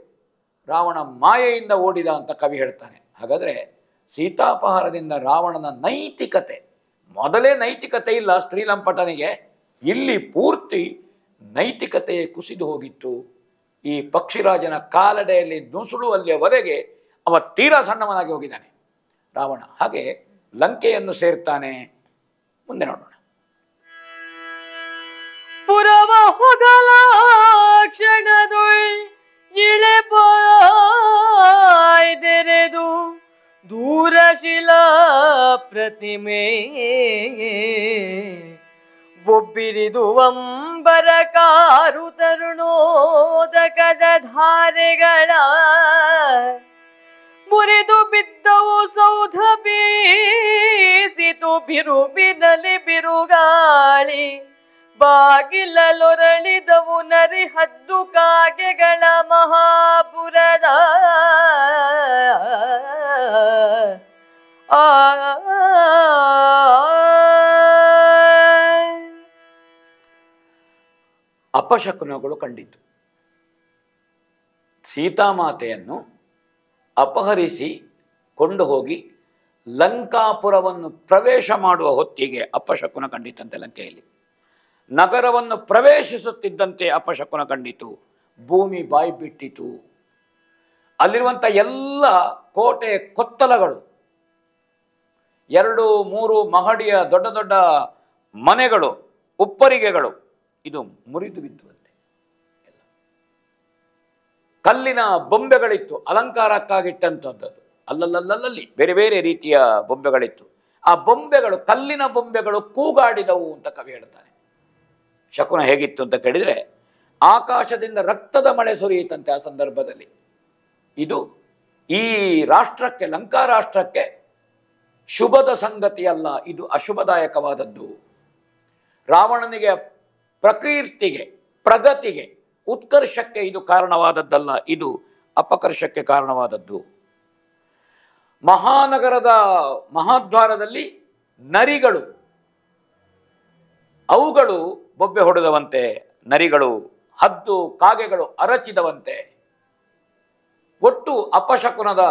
ರಾವಣ ಮಾಯೆಯಿಂದ ಓಡಿದ ಅಂತ ಕವಿ ಹೇಳ್ತಾನೆ. ಹಾಗಾದರೆ ಸೀತಾಪಹಾರದಿಂದ ರಾವಣನ ನೈತಿಕತೆ, ಮೊದಲೇ ನೈತಿಕತೆ ಇಲ್ಲ ಸ್ತ್ರೀಲಂಪಟನಿಗೆ, ಇಲ್ಲಿ ಪೂರ್ತಿ ನೈತಿಕತೆಯೇ ಕುಸಿದು ಹೋಗಿತ್ತು. ಈ ಪಕ್ಷಿರಾಜನ ಕಾಲಡೆಯಲ್ಲಿ ನುಸುಳುವಲ್ಲಿಯವರೆಗೆ ಅವ ತೀರಾ ಸಣ್ಣವನಾಗಿ ಹೋಗಿದ್ದಾನೆ ರಾವಣ. ಹಾಗೆ ಲಂಕೆಯನ್ನು ಸೇರ್ತಾನೆ. ಮುಂದೆ ನೋಡೋಣ. ಪುರವ ಹೊಗಲ ಕ್ಷಣದೊಳ್ ಇಳೆಪಾಯ್ದೆರೆದು ದೂರಶಿಲಾ ಪ್ರತಿಮೆ ಒಬ್ಬಿರಿದು ಅಂಬರ ಕಾರು ತರುಣೋದಕದ ಧಾರೆಗಳ ಮುರಿದು ಬಿದ್ದವು ಸೌಧ ಬೀಸಿತು ಬಿರುಬಿನಲ್ಲಿ ಬಿರುಗಾಳಿ ಬಾಗಿಲಲೊರಳಿದವು ನರಿ ಹದ್ದು ಕಾಗೆಗಳ ಮಹಾಪುರದ ಅಪಶಕುನಗಳು ಕಂಡಿತು. ಸೀತಾಮಾತೆಯನ್ನು ಅಪಹರಿಸಿ ಕೊಂಡು ಹೋಗಿ ಲಂಕಾಪುರವನ್ನು ಪ್ರವೇಶ ಮಾಡುವ ಹೊತ್ತಿಗೆ ಅಪಶಕುನ ಕಂಡಿತಂತೆ. ಲಂಕೆಯಲ್ಲಿ ನಗರವನ್ನು ಪ್ರವೇಶಿಸುತ್ತಿದ್ದಂತೆ ಅಪಶಕುನ ಕಂಡಿತು. ಭೂಮಿ ಬಾಯಿ ಬಿಟ್ಟಿತು. ಅಲ್ಲಿರುವಂಥ ಎಲ್ಲ ಕೋಟೆ ಕೊತ್ತಲಗಳು, 2-3 ಮಹಡಿಯ ದೊಡ್ಡ ದೊಡ್ಡ ಮನೆಗಳು, ಉಪ್ಪರಿಗೆಗಳು ಇದು ಮುರಿದು ಬಿದ್ದುವಂತೆ. ಕಲ್ಲಿನ ಬೊಂಬೆಗಳಿತ್ತು, ಅಲಂಕಾರಕ್ಕಾಗಿಟ್ಟಂಥದ್ದು. ಅಲ್ಲಲ್ಲಿ ಬೇರೆ ಬೇರೆ ರೀತಿಯ ಬೊಂಬೆಗಳಿತ್ತು. ಆ ಬೊಂಬೆಗಳು, ಕಲ್ಲಿನ ಬೊಂಬೆಗಳು ಕೂಗಾಡಿದವು ಅಂತ ಕವಿ ಹೇಳ್ತಾನೆ. ಶಕುನ ಹೇಗಿತ್ತು ಅಂತ ಕೇಳಿದರೆ, ಆಕಾಶದಿಂದ ರಕ್ತದ ಮಳೆ ಸುರಿಯಿತಂತೆ ಆ ಸಂದರ್ಭದಲ್ಲಿ. ಇದು ಈ ರಾಷ್ಟ್ರಕ್ಕೆ, ಲಂಕಾ ರಾಷ್ಟ್ರಕ್ಕೆ ಶುಭದ ಸಂಗತಿಯಲ್ಲ, ಇದು ಅಶುಭದಾಯಕವಾದದ್ದು. ರಾವಣನಿಗೆ ಪ್ರಕೀರ್ತಿಗೆ, ಪ್ರಗತಿಗೆ, ಉತ್ಕರ್ಷಕ್ಕೆ ಇದು ಕಾರಣವಾದದ್ದಲ್ಲ, ಇದು ಅಪಕರ್ಷಕ್ಕೆ ಕಾರಣವಾದದ್ದು. ಮಹಾನಗರದ ಮಹಾದ್ವಾರದಲ್ಲಿ ನರಿಗಳು, ಅವುಗಳು ಬೊಬ್ಬೆ ಹೊಡೆದವಂತೆ. ನರಿಗಳು, ಹದ್ದು, ಕಾಗೆಗಳು ಅರಚಿದವಂತೆ. ಒಟ್ಟು ಅಪಶಕುನದ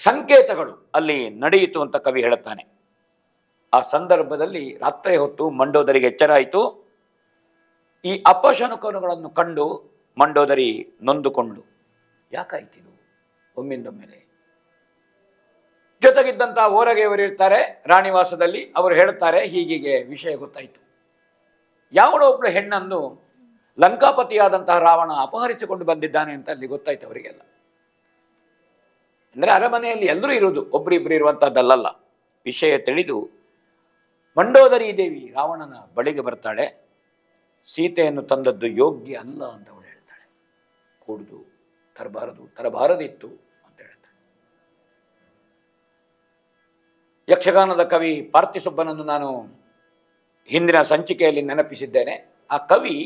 ಸಂಕೇತಗಳು ಅಲ್ಲಿ ನಡೆಯಿತು ಅಂತ ಕವಿ ಹೇಳುತ್ತಾನೆ. ಆ ಸಂದರ್ಭದಲ್ಲಿ ರಾತ್ರಿ ಹೊತ್ತು ಮಂಡೋದರಿಗೆ ಎಚ್ಚರ ಆಯಿತು. ಈ ಅಪಶಕುನಗಳನ್ನು ಕಂಡು ಮಂಡೋದರಿ ನೊಂದುಕೊಂಡು, ಯಾಕಾಯ್ತಿದು ಒಮ್ಮಿಂದೊಮ್ಮೆಲೆ. ಜೊತೆಗಿದ್ದಂಥ ಓರಗೆಯವರು ಇರ್ತಾರೆ ರಾಣಿವಾಸದಲ್ಲಿ, ಅವರು ಹೇಳ್ತಾರೆ, ಹೀಗೀಗೆ ವಿಷಯ ಗೊತ್ತಾಯಿತು. ಯಾವಳೋ ಒಬ್ಬಳು ಹೆಣ್ಣನ್ನು ಲಂಕಾಪತಿಯಾದಂತಹ ರಾವಣ ಅಪಹರಿಸಿಕೊಂಡು ಬಂದಿದ್ದಾನೆ ಅಂತ ಅಲ್ಲಿ ಗೊತ್ತಾಯ್ತು ಅವರಿಗೆಲ್ಲ. ಅಂದರೆ ಅರಮನೆಯಲ್ಲಿ ಎಲ್ಲರೂ ಇರುವುದು, ಒಬ್ಬರಿಬ್ಬರು ಇರುವಂಥದ್ದಲ್ಲ. ವಿಷಯ ತಿಳಿದು ಮಂಡೋದರಿ ದೇವಿ ರಾವಣನ ಬಳಿಗೆ ಬರ್ತಾಳೆ. ಸೀತೆಯನ್ನು ತಂದದ್ದು ಯೋಗ್ಯ ಅಲ್ಲ ಅಂತ ಅವಳು ಹೇಳ್ತಾಳೆ. ಕೂಡುದು ತರಬಾರದಿತ್ತು ಅಂತ ಹೇಳ್ತಾಳೆ. ಯಕ್ಷಗಾನದ ಕವಿ ಪಾರ್ಥಿಸುಬ್ಬನನ್ನು ನಾನು ಹಿಂದಿನ ಸಂಚಿಕೆಯಲ್ಲಿ ನೆನಪಿಸಿದ್ದೇನೆ. ಆ ಕವಿ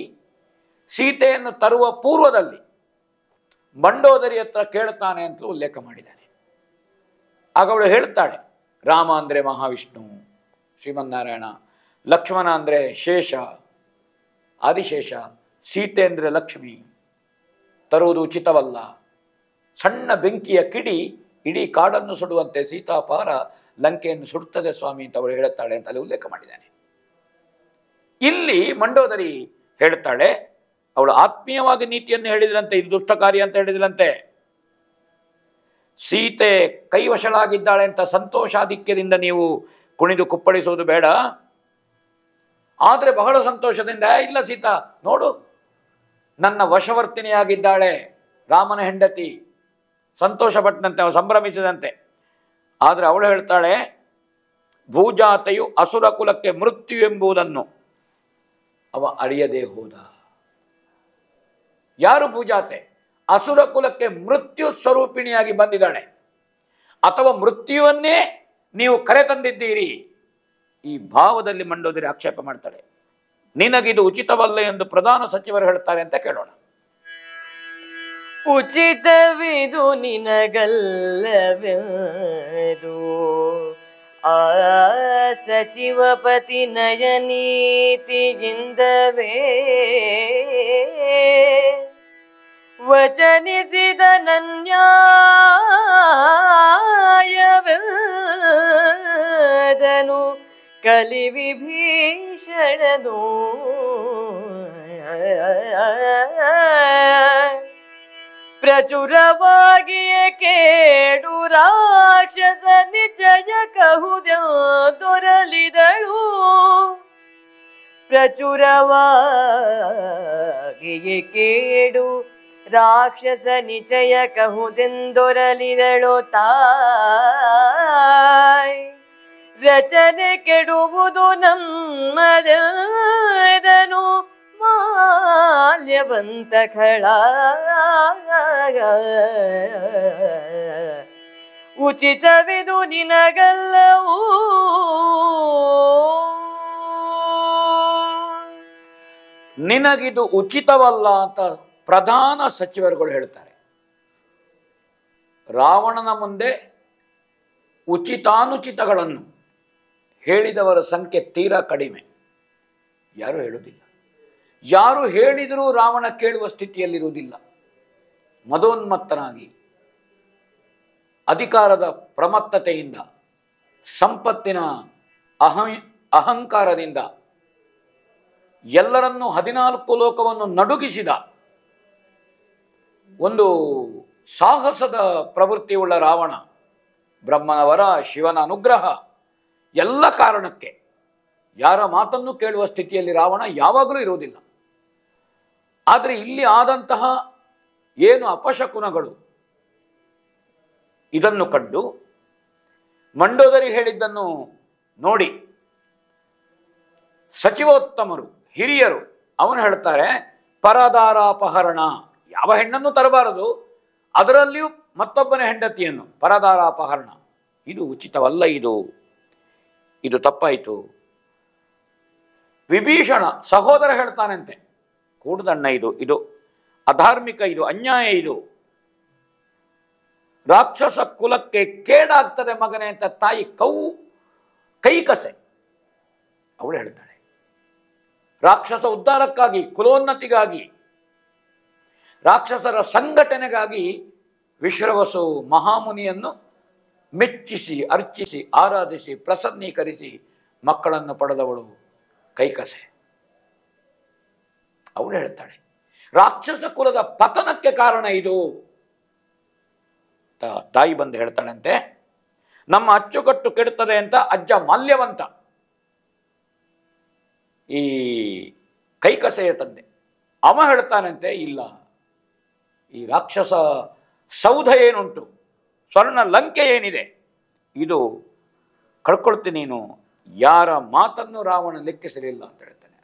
ಸೀತೆಯನ್ನು ತರುವ ಪೂರ್ವದಲ್ಲಿ ಮಂಡೋದರಿ ಹತ್ರ ಕೇಳ್ತಾನೆ ಅಂತ ಉಲ್ಲೇಖ ಮಾಡಿದ್ದಾನೆ. ಆಗ ಅವಳು ಹೇಳ್ತಾಳೆ, ರಾಮ ಅಂದರೆ ಮಹಾವಿಷ್ಣು ಶ್ರೀಮನ್ನಾರಾಯಣ, ಲಕ್ಷ್ಮಣ ಅಂದರೆ ಶೇಷ ಆದಿಶೇಷ, ಸೀತೆ ಅಂದರೆ ಲಕ್ಷ್ಮಿ, ತರುವುದು ಉಚಿತವಲ್ಲ, ಸಣ್ಣ ಬೆಂಕಿಯ ಕಿಡಿ ಇಡೀ ಕಾಡನ್ನು ಸುಡುವಂತೆ ಸೀತಾಪಹಾರ ಲಂಕೆಯನ್ನು ಸುಡುತ್ತದೆ ಸ್ವಾಮಿ ಅಂತ ಅವಳು ಹೇಳುತ್ತಾಳೆ ಅಂತ ಅಲ್ಲಿ ಉಲ್ಲೇಖ ಮಾಡಿದ್ದಾನೆ. ಇಲ್ಲಿ ಮಂಡೋದರಿ ಹೇಳ್ತಾಳೆ, ಅವಳು ಆತ್ಮೀಯವಾಗಿ ನೀತಿಯನ್ನು ಹೇಳಿದ್ರಂತೆ, ಇದು ದುಷ್ಟ ಕಾರ್ಯ ಅಂತ ಹೇಳಿದ್ರಂತೆ. ಸೀತೆ ಕೈವಶಳಾಗಿದ್ದಾಳೆ ಅಂತ ಸಂತೋಷಾಧಿಕ್ಯದಿಂದ ನೀವು ಕುಣಿದು ಕುಪ್ಪಳಿಸುವುದು ಬೇಡ. ಆದರೆ ಬಹಳ ಸಂತೋಷದಿಂದ, ಇಲ್ಲ ಸೀತಾ ನೋಡು, ನನ್ನ ವಶವರ್ತಿನಿಯಾಗಿದ್ದಾಳೆ, ರಾಮನ ಹೆಂಡತಿ, ಸಂತೋಷಪಟ್ಟಂತೆ, ಅವನು ಸಂಭ್ರಮಿಸಿದಂತೆ. ಆದರೆ ಅವಳು ಹೇಳ್ತಾಳೆ, ಭೂಜಾತೆಯು ಅಸುರ ಕುಲಕ್ಕೆ ಮೃತ್ಯು ಎಂಬುದನ್ನು ಅವ ಅರಿಯದೇ ಹೋದ. ಯಾರು ಭೂಜಾತೆ? ಅಸುರ ಕುಲಕ್ಕೆ ಮೃತ್ಯು ಸ್ವರೂಪಿಣಿಯಾಗಿ ಬಂದಿದ್ದಾಳೆ, ಅಥವಾ ಮೃತ್ಯುವನ್ನೇ ನೀವು ಕರೆತಂದಿದ್ದೀರಿ. ಈ ಭಾವದಲ್ಲಿ ಮಂಡೋದರಿ ಆಕ್ಷೇಪ ಮಾಡ್ತಾಳೆ. ನಿನಗಿದು ಉಚಿತವಲ್ಲ ಎಂದು ಪ್ರಧಾನ ಸಚಿವರು ಹೇಳ್ತಾರೆ ಅಂತ ಕೇಳೋಣ. ಉಚಿತವಿದು ನಿನಗಲ್ಲವೆಂದು ಆ ಸಚಿವಪತಿ ನಯನೀತಿಯಿಂದವೇ ವಚನಿಸಿದ ನನ್ಯಾಯವೆಂದನು ಕಲಿವಿಭೀಷಣನು. ಪ್ರಚುರವಾಗಿಯೇ ಕೇಡು ರಾಕ್ಷಸ ನಿಜಯ ಕಹುದೊರಲಿದಳು. ಪ್ರಚುರವಾಗಿಯೇ ಕೇಡು ರಾಕ್ಷಸ ನಿಚಯ ಕಹುದೆಂದೊರಲಿದಳು ತಾಯ್. ರಚನೆ ಕೆಡುವುದು ನಮ್ಮದನು ಮಾಲ್ಯವಂತ ಖಳ. ಉಚಿತವಿದು ನಿನಗಲ್ಲವೂ ನಿನಗಿದು ಉಚಿತವಲ್ಲ ಅಂತ ಪ್ರಧಾನ ಸಚಿವರುಗಳು ಹೇಳ್ತಾರೆ. ರಾವಣನ ಮುಂದೆ ಉಚಿತಾನುಚಿತಗಳನ್ನು ಹೇಳಿದವರ ಸಂಖ್ಯೆ ತೀರಾ ಕಡಿಮೆ. ಯಾರು ಹೇಳುವುದಿಲ್ಲ. ಯಾರು ಹೇಳಿದರೂ ರಾವಣ ಕೇಳುವ ಸ್ಥಿತಿಯಲ್ಲಿರುವುದಿಲ್ಲ. ಮದೋನ್ಮತ್ತನಾಗಿ, ಅಧಿಕಾರದ ಪ್ರಮತ್ತತೆಯಿಂದ, ಸಂಪತ್ತಿನ ಅಹಂಕಾರದಿಂದ ಎಲ್ಲರನ್ನೂ 14 ಲೋಕವನ್ನು ನಡುಗಿಸಿದ ಒಂದು ಸಾಹಸದ ಪ್ರವೃತ್ತಿಯುಳ್ಳ ರಾವಣ, ಬ್ರಹ್ಮನ ವರ, ಶಿವನ ಅನುಗ್ರಹ ಎಲ್ಲ ಕಾರಣಕ್ಕೆ ಯಾರ ಮಾತನ್ನು ಕೇಳುವ ಸ್ಥಿತಿಯಲ್ಲಿ ರಾವಣ ಯಾವಾಗಲೂ ಇರುವುದಿಲ್ಲ. ಆದರೆ ಇಲ್ಲಿ ಆದಂತಹ ಏನು ಅಪಶಕುನಗಳು ಇದನ್ನು ಕಂಡು ಮಂಡೋದರಿ ಹೇಳಿದ್ದನ್ನು ನೋಡಿ ಸಚಿವೋತ್ತಮರು, ಹಿರಿಯರು ಅವನು ಹೇಳ್ತಾರೆ, ಪರದಾರಾಪಹರಣ, ಯಾವ ಹೆಣ್ಣನ್ನು ತರಬಾರದು, ಅದರಲ್ಲಿಯೂ ಮತ್ತೊಬ್ಬನ ಹೆಂಡತಿಯನ್ನು ಪರದಾರಾಪಹರಣ, ಇದು ಉಚಿತವಲ್ಲ, ಇದು ತಪ್ಪಾಯಿತು. ವಿಭೀಷಣ ಸಹೋದರ ಹೇಳ್ತಾನಂತೆ, ಕೂಡುದಣ್ಣ, ಇದು ಅಧಾರ್ಮಿಕ, ಇದು ಅನ್ಯಾಯ, ಇದು ರಾಕ್ಷಸ ಕುಲಕ್ಕೆ ಕೇಡಾಗ್ತದೆ ಮಗನೇ ಅಂತ ತಾಯಿ ಕೈಕಸೆ ಅವಳು ಹೇಳ್ತಾಳೆ. ರಾಕ್ಷಸ ಉದ್ಧಾರಕ್ಕಾಗಿ, ಕುಲೋನ್ನತಿಗಾಗಿ, ರಾಕ್ಷಸರ ಸಂಘಟನೆಗಾಗಿ ವಿಶ್ರವಸು ಮಹಾಮುನಿಯನ್ನು ಮೆಚ್ಚಿಸಿ, ಅರ್ಚಿಸಿ, ಆರಾಧಿಸಿ, ಪ್ರಸನ್ನೀಕರಿಸಿ ಮಕ್ಕಳನ್ನು ಪಡೆದವಳು ಕೈಕಸೆ. ಅವಳು ಹೇಳ್ತಾಳೆ, ರಾಕ್ಷಸ ಕುಲದ ಪತನಕ್ಕೆ ಕಾರಣ ಇದು. ತಾಯಿ ಬಂದು ಹೇಳ್ತಾಳಂತೆ, ನಮ್ಮ ಅಚ್ಚುಕಟ್ಟು ಕೆಡುತ್ತದೆ ಅಂತ ಅಜ್ಜ ಮಾಲ್ಯವಂತ, ಈ ಕೈಕಸೆಯ ತಂದೆ, ಅವ ಹೇಳ್ತಾನಂತೆ, ಇಲ್ಲ, ಈ ರಾಕ್ಷಸ ಸೌಧ ಏನುಂಟು, ಸ್ವರ್ಣ ಲಂಕೆ ಏನಿದೆ, ಇದು ಕಳ್ಕೊಳ್ತೀನಿ. ನೀನು ಯಾರ ಮಾತನ್ನು ರಾವಣ ಲೆಕ್ಕಿಸಲಿಲ್ಲ ಅಂತ ಹೇಳ್ತಾನೆ.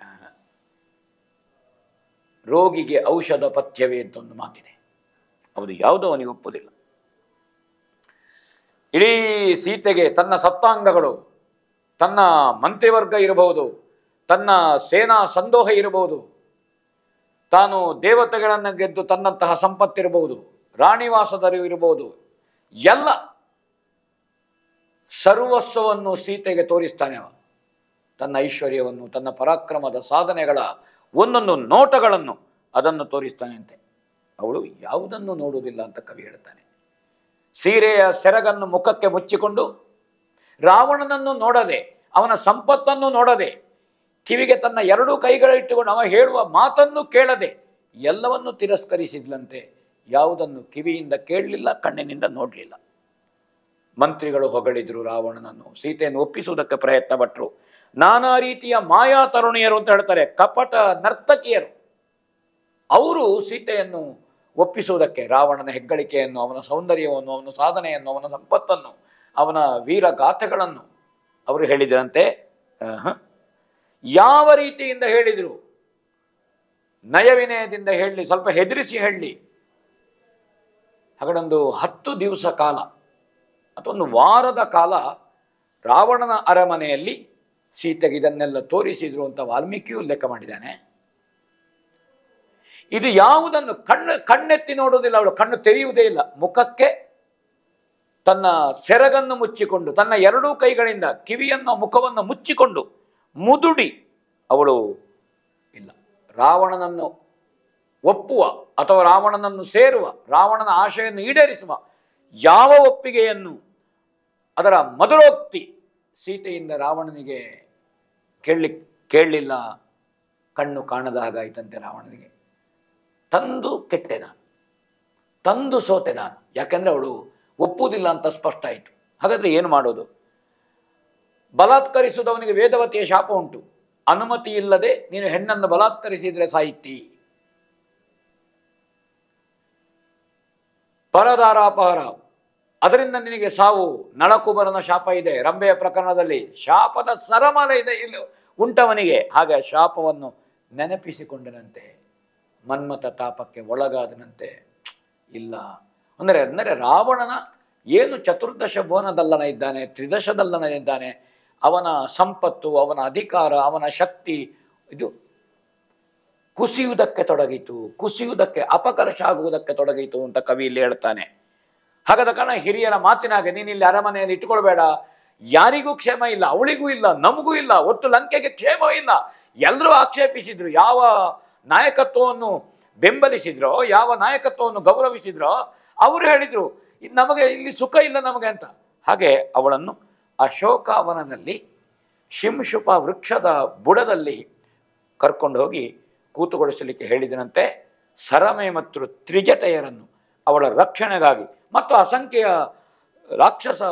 ರೋಗಿಗೆ ಔಷಧ ಪಥ್ಯವೇ ಅಂತ ಒಂದು ಮಾತಿದೆ, ಅದು ಯಾವುದೋ ಅವನಿಗೆ ಒಪ್ಪುವುದಿಲ್ಲ. ಇಡೀ ಸೀತೆಗೆ ತನ್ನ ಸಪ್ತಾಂಗಗಳು, ತನ್ನ ಮಂತ್ರಿವರ್ಗ ಇರಬಹುದು, ತನ್ನ ಸೇನಾ ಸಂದೋಹ ಇರಬಹುದು, ತಾನು ದೇವತೆಗಳನ್ನು ಗೆದ್ದು ತನ್ನಂತಹ ಸಂಪತ್ತಿರಬಹುದು, ರಾಣಿವಾಸದರು ಇರಬಹುದು, ಎಲ್ಲ ಸರ್ವಸ್ವವನ್ನು ಸೀತೆಗೆ ತೋರಿಸ್ತಾನೆ ಅವ. ತನ್ನ ಐಶ್ವರ್ಯವನ್ನು, ತನ್ನ ಪರಾಕ್ರಮದ ಸಾಧನೆಗಳ ಒಂದೊಂದು ನೋಟಗಳನ್ನು ಅದನ್ನು ತೋರಿಸ್ತಾನೆಂತೆ. ಅವಳು ಯಾವುದನ್ನು ನೋಡುವುದಿಲ್ಲ ಅಂತ ಕವಿ ಹೇಳ್ತಾನೆ. ಸೀರೆಯ ಸೆರಗನ್ನು ಮುಖಕ್ಕೆ ಮುಚ್ಚಿಕೊಂಡು, ರಾವಣನನ್ನು ನೋಡದೆ, ಅವನ ಸಂಪತ್ತನ್ನು ನೋಡದೆ, ಕಿವಿಗೆ ತನ್ನ 2 ಕೈಗಳಿಟ್ಟುಕೊಂಡು ಅವ ಹೇಳುವ ಮಾತನ್ನು ಕೇಳದೆ ಎಲ್ಲವನ್ನು ತಿರಸ್ಕರಿಸಿದ್ಲಂತೆ. ಯಾವುದನ್ನು ಕಿವಿಯಿಂದ ಕೇಳಲಿಲ್ಲ, ಕಣ್ಣಿನಿಂದ ನೋಡಲಿಲ್ಲ. ಮಂತ್ರಿಗಳು ಹೊಗಳಿದ್ರು ರಾವಣನನ್ನು, ಸೀತೆಯನ್ನು ಒಪ್ಪಿಸುವುದಕ್ಕೆ ಪ್ರಯತ್ನ ಪಟ್ಟರು. ನಾನಾ ರೀತಿಯ ಮಾಯಾ ತರುಣಿಯರು ಅಂತ ಹೇಳ್ತಾರೆ, ಕಪಟ ನರ್ತಕಿಯರು. ಅವರು ಸೀತೆಯನ್ನು ಒಪ್ಪಿಸುವುದಕ್ಕೆ ರಾವಣನ ಹೆಗ್ಗಳಿಕೆಯನ್ನು, ಅವನ ಸೌಂದರ್ಯವನ್ನು, ಅವನ ಸಾಧನೆಯನ್ನು, ಅವನ ಸಂಪತ್ತನ್ನು, ಅವನ ವೀರಗಾಥೆಗಳನ್ನು ಅವರು ಹೇಳಿದ್ರಂತೆ. ಯಾವ ರೀತಿಯಿಂದ ಹೇಳಿದರು? ನಯವಿನಯದಿಂದ ಹೇಳಲಿ, ಸ್ವಲ್ಪ ಹೆದರಿಸಿ ಹೇಳಲಿ. ಹಾಗಡೊಂದು 10 ದಿವಸ ಕಾಲ ಅಥವಾ 1 ವಾರದ ಕಾಲ ರಾವಣನ ಅರಮನೆಯಲ್ಲಿ ಸೀತೆಗೆ ಇದನ್ನೆಲ್ಲ ತೋರಿಸಿದ್ರು ಅಂತ ವಾಲ್ಮೀಕಿ ಉಲ್ಲೇಖ ಮಾಡಿದ್ದಾನೆ. ಇದು ಯಾವುದನ್ನು ಕಣ್ಣೆತ್ತಿ ನೋಡುವುದಿಲ್ಲ, ಅವಳು ಕಣ್ಣು ತೆರೆಯುವುದೇ ಇಲ್ಲ. ಮುಖಕ್ಕೆ ತನ್ನ ಸೆರಗನ್ನು ಮುಚ್ಚಿಕೊಂಡು, ತನ್ನ 2 ಕೈಗಳಿಂದ ಕಿವಿಯನ್ನು ಮುಖವನ್ನು ಮುಚ್ಚಿಕೊಂಡು ಮುದುಡಿ ಅವಳು ಇಲ್ಲ. ರಾವಣನನ್ನು ಒಪ್ಪುವ ಅಥವಾ ರಾವಣನನ್ನು ಸೇರುವ, ರಾವಣನ ಆಶೆಯನ್ನು ಈಡೇರಿಸುವ ಯಾವ ಒಪ್ಪಿಗೆಯನ್ನು, ಅದರ ಮಧುರೋಕ್ತಿ ಸೀತೆಯಿಂದ ರಾವಣನಿಗೆ ಕೇಳಲಿಲ್ಲ. ಕಣ್ಣು ಕಾಣದ ಹಾಗಾಯಿತಂತೆ ರಾವಣನಿಗೆ. ತಂದು ಕೆಟ್ಟೆ ನಾನು, ತಂದು ಸೋತೆ ನಾನು. ಯಾಕೆಂದರೆ ಅವಳು ಒಪ್ಪುವುದಿಲ್ಲ ಅಂತ ಸ್ಪಷ್ಟ ಆಯಿತು. ಹಾಗಾದರೆ ಏನು ಮಾಡೋದು? ಬಲಾತ್ಕರಿಸುವುದವನಿಗೆ ವೇದವತಿಯ ಶಾಪ ಉಂಟು. ಅನುಮತಿ ಇಲ್ಲದೆ ನೀನು ಹೆಣ್ಣನ್ನು ಬಲಾತ್ಕರಿಸಿದರೆ ಸಾಹಿತಿ. ಪರದಾರಾಪಹರ, ಅದರಿಂದ ನಿನಗೆ ಸಾವು. ನಳಕುಬರನ ಶಾಪ ಇದೆ ರಂಭೆಯ ಪ್ರಕರಣದಲ್ಲಿ, ಶಾಪದ ಸರಮಾಲೆ ಇದೆ ಇಲ್ಲಿ ಉಂಟವನಿಗೆ. ಹಾಗೆ ಶಾಪವನ್ನು ನೆನಪಿಸಿಕೊಂಡನಂತೆ, ಮನ್ಮಥ ತಾಪಕ್ಕೆ ಒಳಗಾದನಂತೆ. ಇಲ್ಲ ಅಂದರೆ ರಾವಣನ ಏನು ಚತುರ್ದಶ ಭುವನದಲ್ಲನ ಇದ್ದಾನೆ, ತ್ರಿದಶದಲ್ಲನ ಇದ್ದಾನೆ, ಅವನ ಸಂಪತ್ತು, ಅವನ ಅಧಿಕಾರ, ಅವನ ಶಕ್ತಿ ಇದು ಕುಸಿಯುವುದಕ್ಕೆ ತೊಡಗಿತು, ಕುಸಿಯುವುದಕ್ಕೆ ಅಪಕರ್ಷ ಆಗುವುದಕ್ಕೆ ತೊಡಗಿತು ಅಂತ ಕವಿ ಇಲ್ಲಿ ಹೇಳ್ತಾನೆ. ಹಾಗಾದ ಕಾರಣ ಹಿರಿಯರ ಮಾತಿನಾಗೆ ನೀನು ಇಲ್ಲಿ ಅರಮನೆಯಲ್ಲಿ ಇಟ್ಕೊಳ್ಬೇಡ. ಯಾರಿಗೂ ಕ್ಷೇಮ ಇಲ್ಲ, ಅವಳಿಗೂ ಇಲ್ಲ, ನಮಗೂ ಇಲ್ಲ, ಒಟ್ಟು ಲಂಕೆಗೆ ಕ್ಷೇಮ ಇಲ್ಲ. ಎಲ್ಲರೂ ಆಕ್ಷೇಪಿಸಿದ್ರು. ಯಾವ ನಾಯಕತ್ವವನ್ನು ಬೆಂಬಲಿಸಿದ್ರೋ, ಯಾವ ನಾಯಕತ್ವವನ್ನು ಗೌರವಿಸಿದ್ರೋ ಅವರು ಹೇಳಿದರು ನಮಗೆ ಇಲ್ಲಿ ಸುಖ ಇಲ್ಲ ನಮಗೆ ಅಂತ. ಹಾಗೆ ಅವಳನ್ನು ಅಶೋಕವನದಲ್ಲಿ ಶಿಂಶುಪ ವೃಕ್ಷದ ಬುಡದಲ್ಲಿ ಕರ್ಕೊಂಡು ಹೋಗಿ ಕೂತುಗೊಳಿಸಲಿಕ್ಕೆ ಹೇಳಿದನಂತೆ. ಸರಮೆ ಮತ್ತು ತ್ರಿಜಟೆಯರನ್ನು ಅವಳ ರಕ್ಷಣೆಗಾಗಿ ಮತ್ತು ಅಸಂಖ್ಯ ರಾಕ್ಷಸ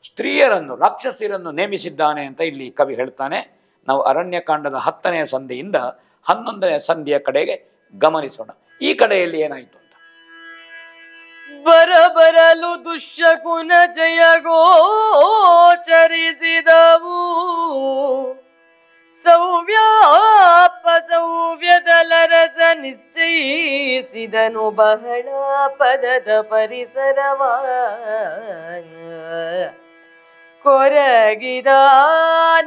ಸ್ತ್ರೀಯರನ್ನು, ರಾಕ್ಷಸಿಯರನ್ನು ನೇಮಿಸಿದ್ದಾನೆ ಅಂತ ಇಲ್ಲಿ ಕವಿ ಹೇಳ್ತಾನೆ. ನಾವು ಅರಣ್ಯಕಾಂಡದ 10ನೇ ಸಂಧಿಯಿಂದ 11ನೇ ಸಂಧಿಯ ಕಡೆಗೆ ಗಮನಿಸೋಣ. ಈ ಕಡೆಯಲ್ಲಿ ಏನಾಯಿತು ಅಂತ. ಬರಬರಲು ದುಶ್ಶಕುನ ಜಯ ಗೋಚರಿಸಿದವು, ಸೌವ್ಯಾಪ ಸೌವ್ಯದಲರಸ ನಿಶ್ಚಯಿಸಿದನು ಬಹಳ ಪದದ ಪರಿಸರವ. ಕೊರಗಿದ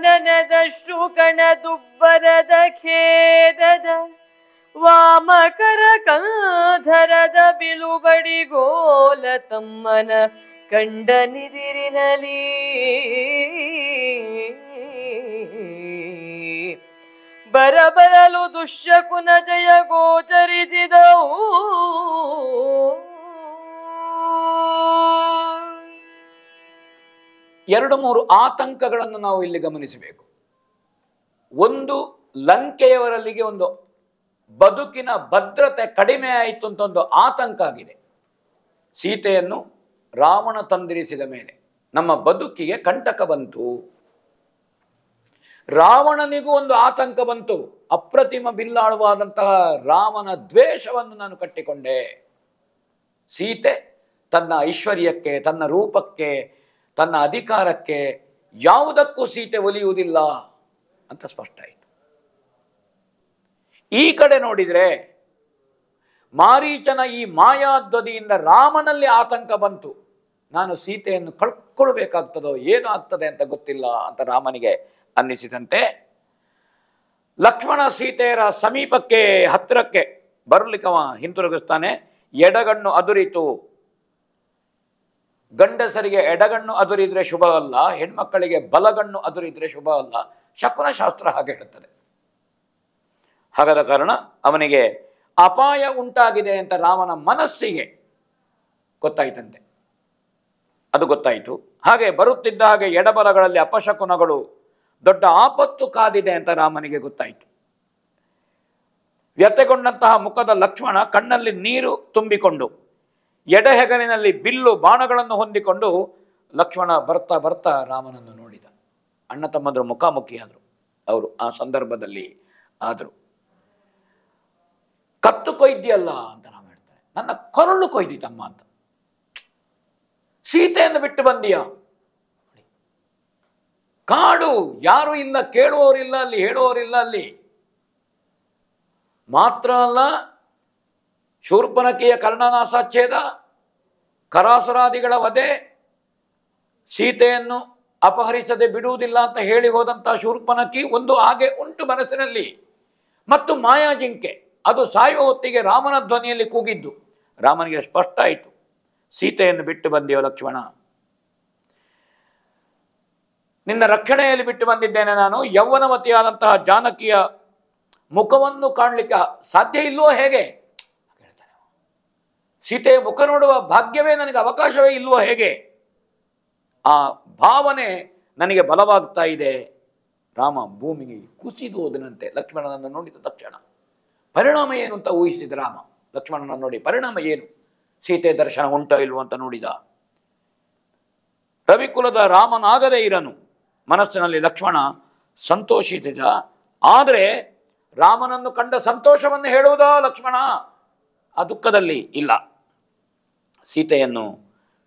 ನನದಷ್ಟು ಕಣದುಬ್ಬರದ ಖೇದದ ವಾಮಕರ ಕಂಧರದ ಬಿಲುಬಡಿಗೋಲ ತಮ್ಮನ ಕಂಡ ನಿದಿರಿನಲಿ. ಬರಬರಲು ದುಶ್ಶಕುನ ಜಯ ಗೋಚರಿಸಿದವು, ಎರಡು ಮೂರು ಆತಂಕಗಳನ್ನು ನಾವು ಇಲ್ಲಿ ಗಮನಿಸಬೇಕು. ಒಂದು, ಲಂಕೆಯವರಲ್ಲಿಗೆ ಒಂದು ಬದುಕಿನ ಭದ್ರತೆ ಕಡಿಮೆ ಆಯಿತು ಅಂತ ಒಂದು ಆತಂಕ ಆಗಿದೆ. ಸೀತೆಯನ್ನು ರಾವಣ ತಂದಿರಿಸಿದ ಮೇಲೆ ನಮ್ಮ ಬದುಕಿಗೆ ಕಂಟಕ ಬಂತು. ರಾವಣನಿಗೂ ಒಂದು ಆತಂಕ ಬಂತು. ಅಪ್ರತಿಮ ಬಿಲ್ಲಾಳುವಾದಂತಹ ರಾಮನ ದ್ವೇಷವನ್ನು ನಾನು ಕಟ್ಟಿಕೊಂಡೆ. ಸೀತೆ ತನ್ನ ಐಶ್ವರ್ಯಕ್ಕೆ, ತನ್ನ ರೂಪಕ್ಕೆ, ತನ್ನ ಅಧಿಕಾರಕ್ಕೆ ಯಾವುದಕ್ಕೂ ಸೀತೆ ಒಲಿಯುವುದಿಲ್ಲ ಅಂತ ಸ್ಪಷ್ಟ ಆಯಿತು. ಈ ಕಡೆ ನೋಡಿದರೆ ಮಾರೀಚನ ಈ ಮಾಯಾಧ್ವದಿಯಿಂದ ರಾಮನಲ್ಲಿ ಆತಂಕ ಬಂತು. ನಾನು ಸೀತೆಯನ್ನು ಕಳ್ಕೊಳ್ಬೇಕಾಗ್ತದೋ ಏನು ಆಗ್ತದೆ ಅಂತ ಗೊತ್ತಿಲ್ಲ ಅಂತ ರಾಮನಿಗೆ ಅನ್ನಿಸಿದಂತೆ ಲಕ್ಷ್ಮಣ ಸೀತೆಯರ ಸಮೀಪಕ್ಕೆ ಹತ್ತಿರಕ್ಕೆ ಬರಲಿಕ್ಕವ ಹಿಂತಿರುಗಿಸ್ತಾನೆ. ಎಡಗಣ್ಣು ಅದುರಿತು. ಗಂಡಸರಿಗೆ ಎಡಗಣ್ಣು ಅದುರಿದ್ರೆ ಶುಭ ಅಲ್ಲ, ಹೆಣ್ಮಕ್ಕಳಿಗೆ ಬಲಗಣ್ಣು ಅದುರಿದ್ರೆ ಶುಭ ಅಲ್ಲ. ಶಕುನ ಶಾಸ್ತ್ರ ಹಾಗೆ ಹೇಳುತ್ತದೆ. ಹಾಗಾದ ಕಾರಣ ಅವನಿಗೆ ಅಪಾಯ ಉಂಟಾಗಿದೆ ಅಂತ ರಾಮನ ಮನಸ್ಸಿಗೆ ಗೊತ್ತಾಯ್ತಂತೆ. ಅದು ಗೊತ್ತಾಯಿತು. ಹಾಗೆ ಬರುತ್ತಿದ್ದ ಹಾಗೆ ಎಡಬಲಗಳಲ್ಲಿ ಅಪಶಕುನಗಳು, ದೊಡ್ಡ ಆಪತ್ತು ಕಾದಿದೆ ಅಂತ ರಾಮನಿಗೆ ಗೊತ್ತಾಯಿತು. ವ್ಯಥೆಗೊಂಡಂತಹ ಮುಖದ ಲಕ್ಷ್ಮಣ ಕಣ್ಣಲ್ಲಿ ನೀರು ತುಂಬಿಕೊಂಡು ಎಡಹೆಗಲಿನಲ್ಲಿ ಬಿಲ್ಲು ಬಾಣಗಳನ್ನು ಹೊಂದಿಕೊಂಡು ಲಕ್ಷ್ಮಣ ಬರ್ತಾ ಬರ್ತಾ ರಾಮನನ್ನು ನೋಡಿದ. ಅಣ್ಣ ತಮ್ಮಂದರು ಮುಖಾಮುಖಿಯಾದರು. ಅವರು ಆ ಸಂದರ್ಭದಲ್ಲಿ ಆದರು. ಕತ್ತು ಕೊಯ್ದಿಯಲ್ಲ ಅಂತ ರಾಮ ಹೇಳ್ತಾರೆ. ನನ್ನ ಕೊರಳು ಕೊಯ್ದಿತಮ್ಮ ಅಂತ. ಸೀತೆಯನ್ನು ಬಿಟ್ಟು ಬಂದೀಯ? ಕಾಡು, ಯಾರು ಇಲ್ಲ, ಕೇಳುವವರಿಲ್ಲ ಅಲ್ಲಿ, ಹೇಳುವವರಿಲ್ಲ ಅಲ್ಲಿ. ಮಾತ್ರ ಅಲ್ಲ, ಶೂರ್ಪನಖಿಯ ಕರ್ಣನಾಸಾಚ್ಛೇದ, ಕರಾಸುರಾದಿಗಳ ವಧೆ, ಸೀತೆಯನ್ನು ಅಪಹರಿಸದೆ ಬಿಡುವುದಿಲ್ಲ ಅಂತ ಹೇಳಿ ಹೋದಂತಹ ಶೂರ್ಪನಖಿ ಒಂದು ಹಾಗೆ ಉಂಟು ಮನಸ್ಸಿನಲ್ಲಿ. ಮತ್ತು ಮಾಯಾಜಿಂಕೆ, ಅದು ಸಾಯುವ ಹೊತ್ತಿಗೆ ರಾಮನ ಧ್ವನಿಯಲ್ಲಿ ಕೂಗಿದ್ದು. ರಾಮನಿಗೆ ಸ್ಪಷ್ಟ ಆಯಿತು, ಸೀತೆಯನ್ನು ಬಿಟ್ಟು ಬಂದೆಯೋ ಲಕ್ಷ್ಮಣ, ನಿನ್ನ ರಕ್ಷಣೆಯಲ್ಲಿ ಬಿಟ್ಟು ಬಂದಿದ್ದೇನೆ ನಾನು. ಯೌವನವತಿಯಾದಂತಹ ಜಾನಕಿಯ ಮುಖವನ್ನು ಕಾಣಲಿಕ್ಕೆ ಸಾಧ್ಯ ಇಲ್ವೋ ಹೇಗೆ ಹೇಳ್ತಾನೆ. ಸೀತೆಯ ಮುಖ ನೋಡುವ ಭಾಗ್ಯವೇ ನನಗೆ ಅವಕಾಶವೇ ಇಲ್ವೋ ಹೇಗೆ? ಆ ಭಾವನೆ ನನಗೆ ಬಲವಾಗ್ತಾ ಇದೆ. ರಾಮ ಭೂಮಿಗೆ ಕುಸಿದು ಹೋದನಂತೆ ಲಕ್ಷ್ಮಣನನ್ನು ನೋಡಿದ ತಕ್ಷಣ. ಪರಿಣಾಮ ಏನು ಅಂತ ಊಹಿಸಿದ ರಾಮ. ಲಕ್ಷ್ಮಣನನ್ನು ನೋಡಿ ಪರಿಣಾಮ ಏನು, ಸೀತೆ ದರ್ಶನ ಉಂಟೋ ಇಲ್ವೋ ಅಂತ ನೋಡಿದ. ರವಿಕುಲದ ರಾಮನಾಗದೇ ಇರನು ಮನಸ್ಸಿನಲ್ಲಿ ಲಕ್ಷ್ಮಣ ಸಂತೋಷಿಸಿದ. ಆದರೆ ರಾಮನನ್ನು ಕಂಡ ಸಂತೋಷವನ್ನು ಹೇಳುವುದಾ ಲಕ್ಷ್ಮಣ? ಆ ದುಃಖದಲ್ಲಿ ಇಲ್ಲ. ಸೀತೆಯನ್ನು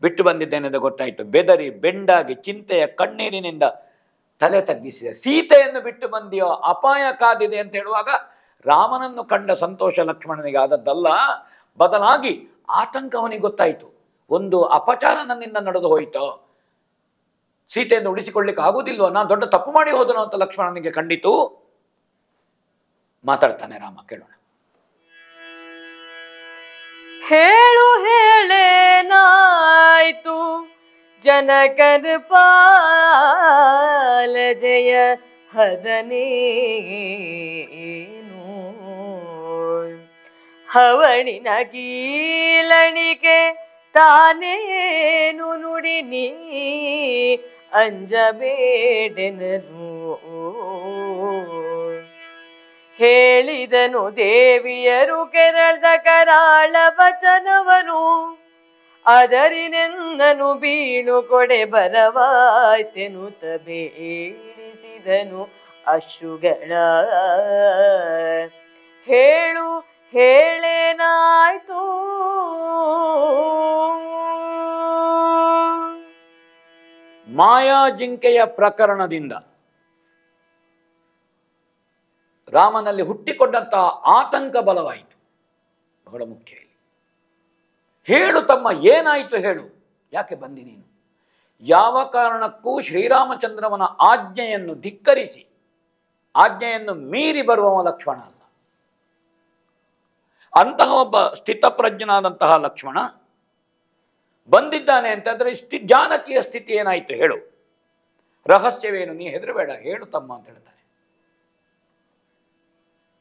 ಬಿಟ್ಟು ಬಂದಿದ್ದೇನೆಂದು ಗೊತ್ತಾಯಿತು. ಬೆದರಿ ಬೆಂಡಾಗಿ ಚಿಂತೆಯ ಕಣ್ಣೀರಿನಿಂದ ತಲೆ ತಗ್ಗಿಸಿದೆ. ಸೀತೆಯನ್ನು ಬಿಟ್ಟು ಬಂದಿಯೋ, ಅಪಾಯ ಕಾದಿದೆ ಅಂತ ಹೇಳುವಾಗ ರಾಮನನ್ನು ಕಂಡ ಸಂತೋಷ ಲಕ್ಷ್ಮಣನಿಗೆ ಆದದ್ದಲ್ಲ, ಬದಲಾಗಿ ಆತಂಕ ಅವನಿಗೆ ಗೊತ್ತಾಯಿತು. ಒಂದು ಅಪಚಾರ ನನ್ನಿಂದ ನಡೆದು ಹೋಯಿತೋ, ಸೀತೆಯನ್ನು ಉಳಿಸಿಕೊಳ್ಳಿಕ್ಕೆ ಆಗುವುದಿಲ್ವೋ, ನಾನು ದೊಡ್ಡ ತಪ್ಪು ಮಾಡಿ ಹೋದನು ಅಂತ ಲಕ್ಷ್ಮಣನಿಗೆ ಕಂಡಿತು. ಮಾತಾಡ್ತಾನೆ ರಾಮ, ಕೇಳೋಣ. ಹೇಳು ಹೇಳೇನಾಯ್ತು ಜನಕನ ಪಾಲ ಜಯ ಹದನೇನು ಹವಣಿನ ಕೀಲಣಿಕೆ ತಾನೇನು ನುಡಿ ನೀ ಅಂಜಬೇಡೆನನು ಹೇಳಿದನು ದೇವಿಯರು ಕೆರಳ್ದ ಕರಾಳ ವಚನವನು ಅದರಿನೆಂದನು ಬೀಳು ಕೊಡೆ ಬರವಾಯ್ತೆನುತ ಬೇಡಿಸಿದನು ಅಶ್ರುಗಳ ಹೇಳು ಹೇಳೇನಾಯ್ತು ಮಾಯಾಜಿಂಕೆಯ ಪ್ರಕರಣದಿಂದ ರಾಮನಲ್ಲಿ ಹುಟ್ಟಿಕೊಂಡಂತಹ ಆತಂಕ ಬಲವಾಯಿತು. ಬಹಳ ಮುಖ್ಯ ಇಲ್ಲಿ. ಹೇಳು ತಮ್ಮ, ಏನಾಯಿತು ಹೇಳು, ಯಾಕೆ ಬಂದಿ ನೀನು? ಯಾವ ಕಾರಣಕ್ಕೂ ಶ್ರೀರಾಮಚಂದ್ರವನ ಆಜ್ಞೆಯನ್ನು ಧಿಕ್ಕರಿಸಿ ಆಜ್ಞೆಯನ್ನು ಮೀರಿ ಬರುವವ ಲಕ್ಷ್ಮಣ ಅಲ್ಲ. ಅಂತಹ ಒಬ್ಬ ಸ್ಥಿತಪ್ರಜ್ಞನಾದಂತಹ ಲಕ್ಷ್ಮಣ ಬಂದಿದ್ದಾನೆ ಅಂತಂದ್ರೆ ಜಾನಕಿಯ ಸ್ಥಿತಿ ಏನಾಯಿತು ಹೇಳು, ರಹಸ್ಯವೇನು, ನೀ ಹೆದರಬೇಡ, ಹೇಳು ತಮ್ಮ ಅಂತ ಹೇಳ್ತಾನೆ.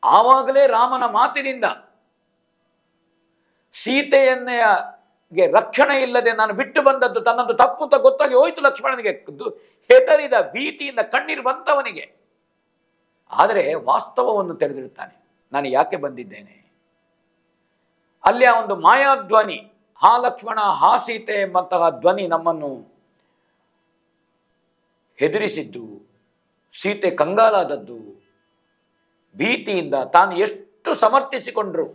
ಆವಾಗಲೇ ರಾಮನ ಮಾತಿನಿಂದ ಸೀತೆಯನ್ನೇ ರಕ್ಷಣೆ ಇಲ್ಲದೆ ನಾನು ಬಿಟ್ಟು ಬಂದದ್ದು ತನ್ನದು ತಪ್ಪು ಅಂತ ಗೊತ್ತಾಗಿ ಹೋಯ್ತು ಲಕ್ಷ್ಮಣನಿಗೆ. ಹೆದರಿದ, ಭೀತಿಯಿಂದ ಕಣ್ಣೀರು ಬಂತವನಿಗೆ. ಆದರೆ ವಾಸ್ತವವನ್ನು ತೆರೆದಿರುತ್ತಾನೆ. ನಾನು ಯಾಕೆ ಬಂದಿದ್ದೇನೆ? ಅಲ್ಲಿ ಆ ಒಂದು ಮಾಯಾಧ್ವನಿ, ಹಾ ಲಕ್ಷ್ಮಣ ಹಾ ಸೀತೆ ಎಂಬಂತಹ ಧ್ವನಿ ನಮ್ಮನ್ನು ಹೆದರಿಸಿದ್ದು, ಸೀತೆ ಕಂಗಾಲಾದದ್ದು, ಭೀತಿಯಿಂದ ತಾನು ಎಷ್ಟು ಸಮರ್ಥಿಸಿಕೊಂಡ್ರು,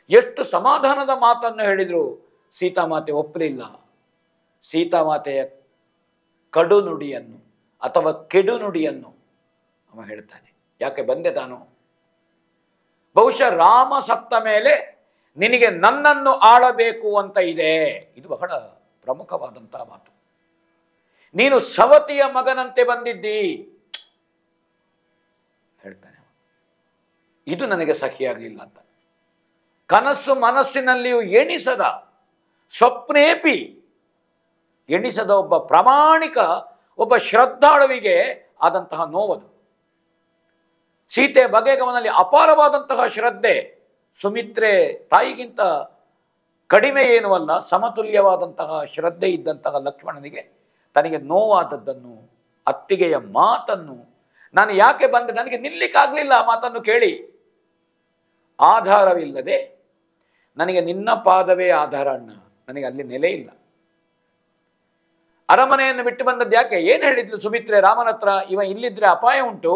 ಎಷ್ಟು ಸಮಾಧಾನದ ಮಾತನ್ನು ಹೇಳಿದ್ರು, ಸೀತಾಮಾತೆ ಒಪ್ಪಲಿಲ್ಲ. ಸೀತಾಮಾತೆಯ ಕಡು ನುಡಿಯನ್ನು ಅಥವಾ ಕೆಡು ನುಡಿಯನ್ನು ಅವ ಹೇಳ್ತಾನೆ. ಯಾಕೆ ಬಂದೆ ತಾನು? ಬಹುಶಃ ರಾಮ ಸತ್ತ ಮೇಲೆ ನಿನಗೆ ನನ್ನನ್ನು ಆಳಬೇಕು ಅಂತ ಇದೆ. ಇದು ಬಹಳ ಪ್ರಮುಖವಾದಂತಹ ಮಾತು. ನೀನು ಸವತಿಯ ಮಗನಂತೆ ಬಂದಿದ್ದಿ ಹೇಳ್ತಾನೆ. ಇದು ನನಗೆ ಸಹಿಯಾಗಲಿಲ್ಲ ಅಂತ. ಕನಸು ಮನಸ್ಸಿನಲ್ಲಿಯೂ ಎಣಿಸದ, ಸ್ವಪ್ನೇಪಿ ಎಣಿಸದ ಒಬ್ಬ ಪ್ರಾಮಾಣಿಕ, ಒಬ್ಬ ಶ್ರದ್ಧಾಳುವಿಗೆ ಆದಂತಹ ನೋವದು. ಸೀತೆ ಬಗೆಗೆ ಅವನಲ್ಲಿ ಅಪಾರವಾದಂತಹ ಶ್ರದ್ಧೆ. ಸುಮಿತ್ರೆ ತಾಯಿಗಿಂತ ಕಡಿಮೆ ಏನೂ ಅಲ್ಲ, ಸಮತುಲ್ಯವಾದಂತಹ ಶ್ರದ್ಧೆ ಇದ್ದಂತಹ ಲಕ್ಷ್ಮಣನಿಗೆ ತನಗೆ ನೋವಾದದ್ದನ್ನು, ಅತ್ತಿಗೆಯ ಮಾತನ್ನು, ನಾನು ಯಾಕೆ ಬಂದೆ, ನನಗೆ ನಿಲ್ಲಿಕ್ಕಾಗಲಿಲ್ಲ ಆ ಮಾತನ್ನು ಕೇಳಿ. ಆಧಾರವಿಲ್ಲದೆ ನನಗೆ ನಿನ್ನ ಪಾದವೇ ಆಧಾರ ಅಣ್ಣ, ನನಗೆ ಅಲ್ಲಿ ನೆಲೆ ಇಲ್ಲ. ಅರಮನೆಯನ್ನು ಬಿಟ್ಟು ಬಂದದ್ದು ಯಾಕೆ? ಏನು ಹೇಳಿದ್ಲು ಸುಮಿತ್ರೆ ರಾಮನ ಹತ್ರ? ಇವ ಇಲ್ಲಿದ್ರೆ ಅಪಾಯ ಉಂಟು,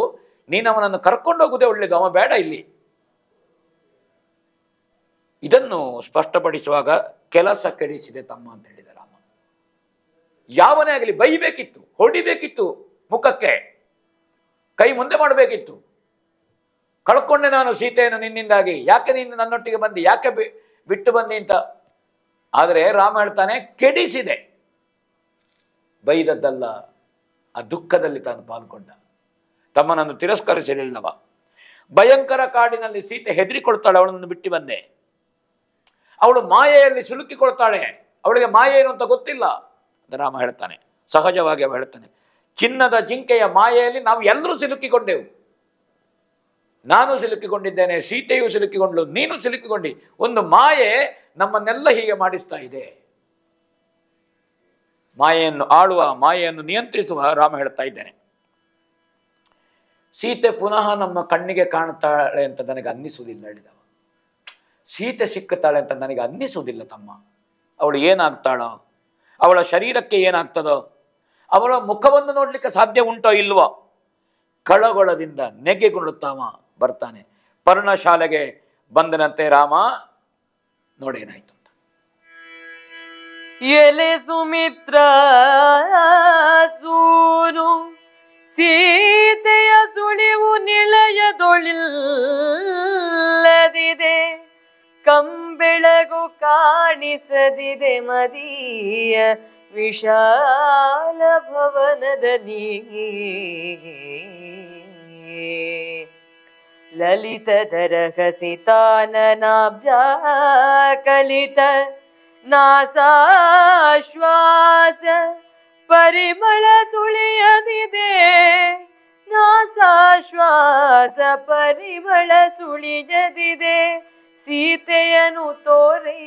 ನೀನು ಅವನನ್ನು ಕರ್ಕೊಂಡೋಗುವುದೇ ಒಳ್ಳೇದು, ಅವ ಬೇಡ ಇಲ್ಲಿ. ಇದನ್ನು ಸ್ಪಷ್ಟಪಡಿಸುವಾಗ ಕೆಲಸ ಕೆಡಿಸಿದೆ ತಮ್ಮ ಅಂತ ಹೇಳಿದ ರಾಮ. ಯಾವನೇ ಆಗಲಿ ಬೈಬೇಕಿತ್ತು, ಹೊಡಿಬೇಕಿತ್ತು, ಮುಖಕ್ಕೆ ಕೈ ಮುಂದೆ ಮಾಡಬೇಕಿತ್ತು. ಕಳ್ಕೊಂಡೆ ನಾನು ಸೀತೆಯನ್ನು ನಿನ್ನಿಂದಾಗಿ, ಯಾಕೆ ನೀನು ನನ್ನೊಟ್ಟಿಗೆ ಬಂದಿ, ಯಾಕೆ ಬಿಟ್ಟು ಬಂದಿ ಅಂತ. ಆದರೆ ರಾಮ ಹೇಳ್ತಾನೆ ಕೆಡಿಸಿದೆ, ಬೈದದ್ದಲ್ಲ, ಆ ದುಃಖದಲ್ಲಿ ತಾನು ಪಾಲ್ಗೊಂಡ. ತಮ್ಮನನ್ನು ತಿರಸ್ಕರಿಸಲಿಲ್ಲವ. ಭಯಂಕರ ಕಾಡಿನಲ್ಲಿ ಸೀತೆ ಹೆದರಿಕೊಳ್ತಾಳೆ, ಅವಳನ್ನು ಬಿಟ್ಟು ಬಂದೆ. ಅವಳು ಮಾಯೆಯಲ್ಲಿ ಸಿಲುಕಿಕೊಳ್ತಾಳೆ, ಅವಳಿಗೆ ಮಾಯೆ ಏನು ಅಂತ ಗೊತ್ತಿಲ್ಲ ಅಂತ ರಾಮ ಹೇಳ್ತಾನೆ. ಸಹಜವಾಗಿ ಅವ ಹೇಳ್ತಾನೆ, ಚಿನ್ನದ ಜಿಂಕೆಯ ಮಾಯೆಯಲ್ಲಿ ನಾವು ಎಲ್ಲರೂ ಸಿಲುಕಿಕೊಂಡೆವು. ನಾನು ಸಿಲುಕಿಕೊಂಡಿದ್ದೇನೆ, ಸೀತೆಯು ಸಿಲುಕಿಕೊಂಡ್ಲು, ನೀನು ಸಿಲುಕಿಕೊಂಡಿ. ಒಂದು ಮಾಯೆ ನಮ್ಮನ್ನೆಲ್ಲ ಹೀಗೆ ಮಾಡಿಸ್ತಾ ಇದೆ. ಮಾಯೆಯನ್ನು ಆಳುವ, ಮಾಯೆಯನ್ನು ನಿಯಂತ್ರಿಸುವ ರಾಮ ಹೇಳ್ತಾ ಇದ್ದೇನೆ. ಸೀತೆ ಪುನಃ ನಮ್ಮ ಕಣ್ಣಿಗೆ ಕಾಣುತ್ತಾಳೆ ಅಂತ ನನಗೆ ಅನ್ನಿಸುವುದಿಲ್ಲ ಹೇಳಿದವ. ಸೀತೆ ಸಿಕ್ಕುತ್ತಾಳೆ ಅಂತ ನನಗೆ ಅನ್ನಿಸುವುದಿಲ್ಲ ತಮ್ಮ. ಅವಳು ಏನಾಗ್ತಾಳೋ, ಅವಳ ಶರೀರಕ್ಕೆ ಏನಾಗ್ತದೋ, ಅವಳ ಮುಖವನ್ನು ನೋಡಲಿಕ್ಕೆ ಸಾಧ್ಯ ಉಂಟೋ ಇಲ್ವೋ, ಕಳಗೊಳದಿಂದ ನೆಗೆಗೊಳ್ಳುತ್ತಾವ ಬರ್ತಾನೆ. ಪರ್ಣಶಾಲೆಗೆ ಬಂದನಂತೆ ರಾಮ. ನೋಡೇನಾಯ್ತು ಅಂತ. ಎಲೆ ಸುಮಿತ್ರ ಸೂನು ಸೀತೆಯ ಸುಳಿವು ನಿಳಯದೊಳಿಲ್ಲದಿದೆ, ಕಂಬೆಳಗು ಕಾಣಿಸದಿದೆ ಮದೀಯ ವಿಶಾಲ ಭವನದಲ್ಲಿ. ಲಲಿತಧರ ಹಸಿತಾನನಾಬ್ಜ ಕಲಿತ ನಾಸಾಶ್ವಾಸ ಪರಿಮಳ ಸುಳಿಯದಿದೆ, ನಾಸಾಶ್ವಾಸ ಪರಿಮಳ ಸುಳಿಯದಿದೆ. ಸೀತೆಯನು ತೋರೈ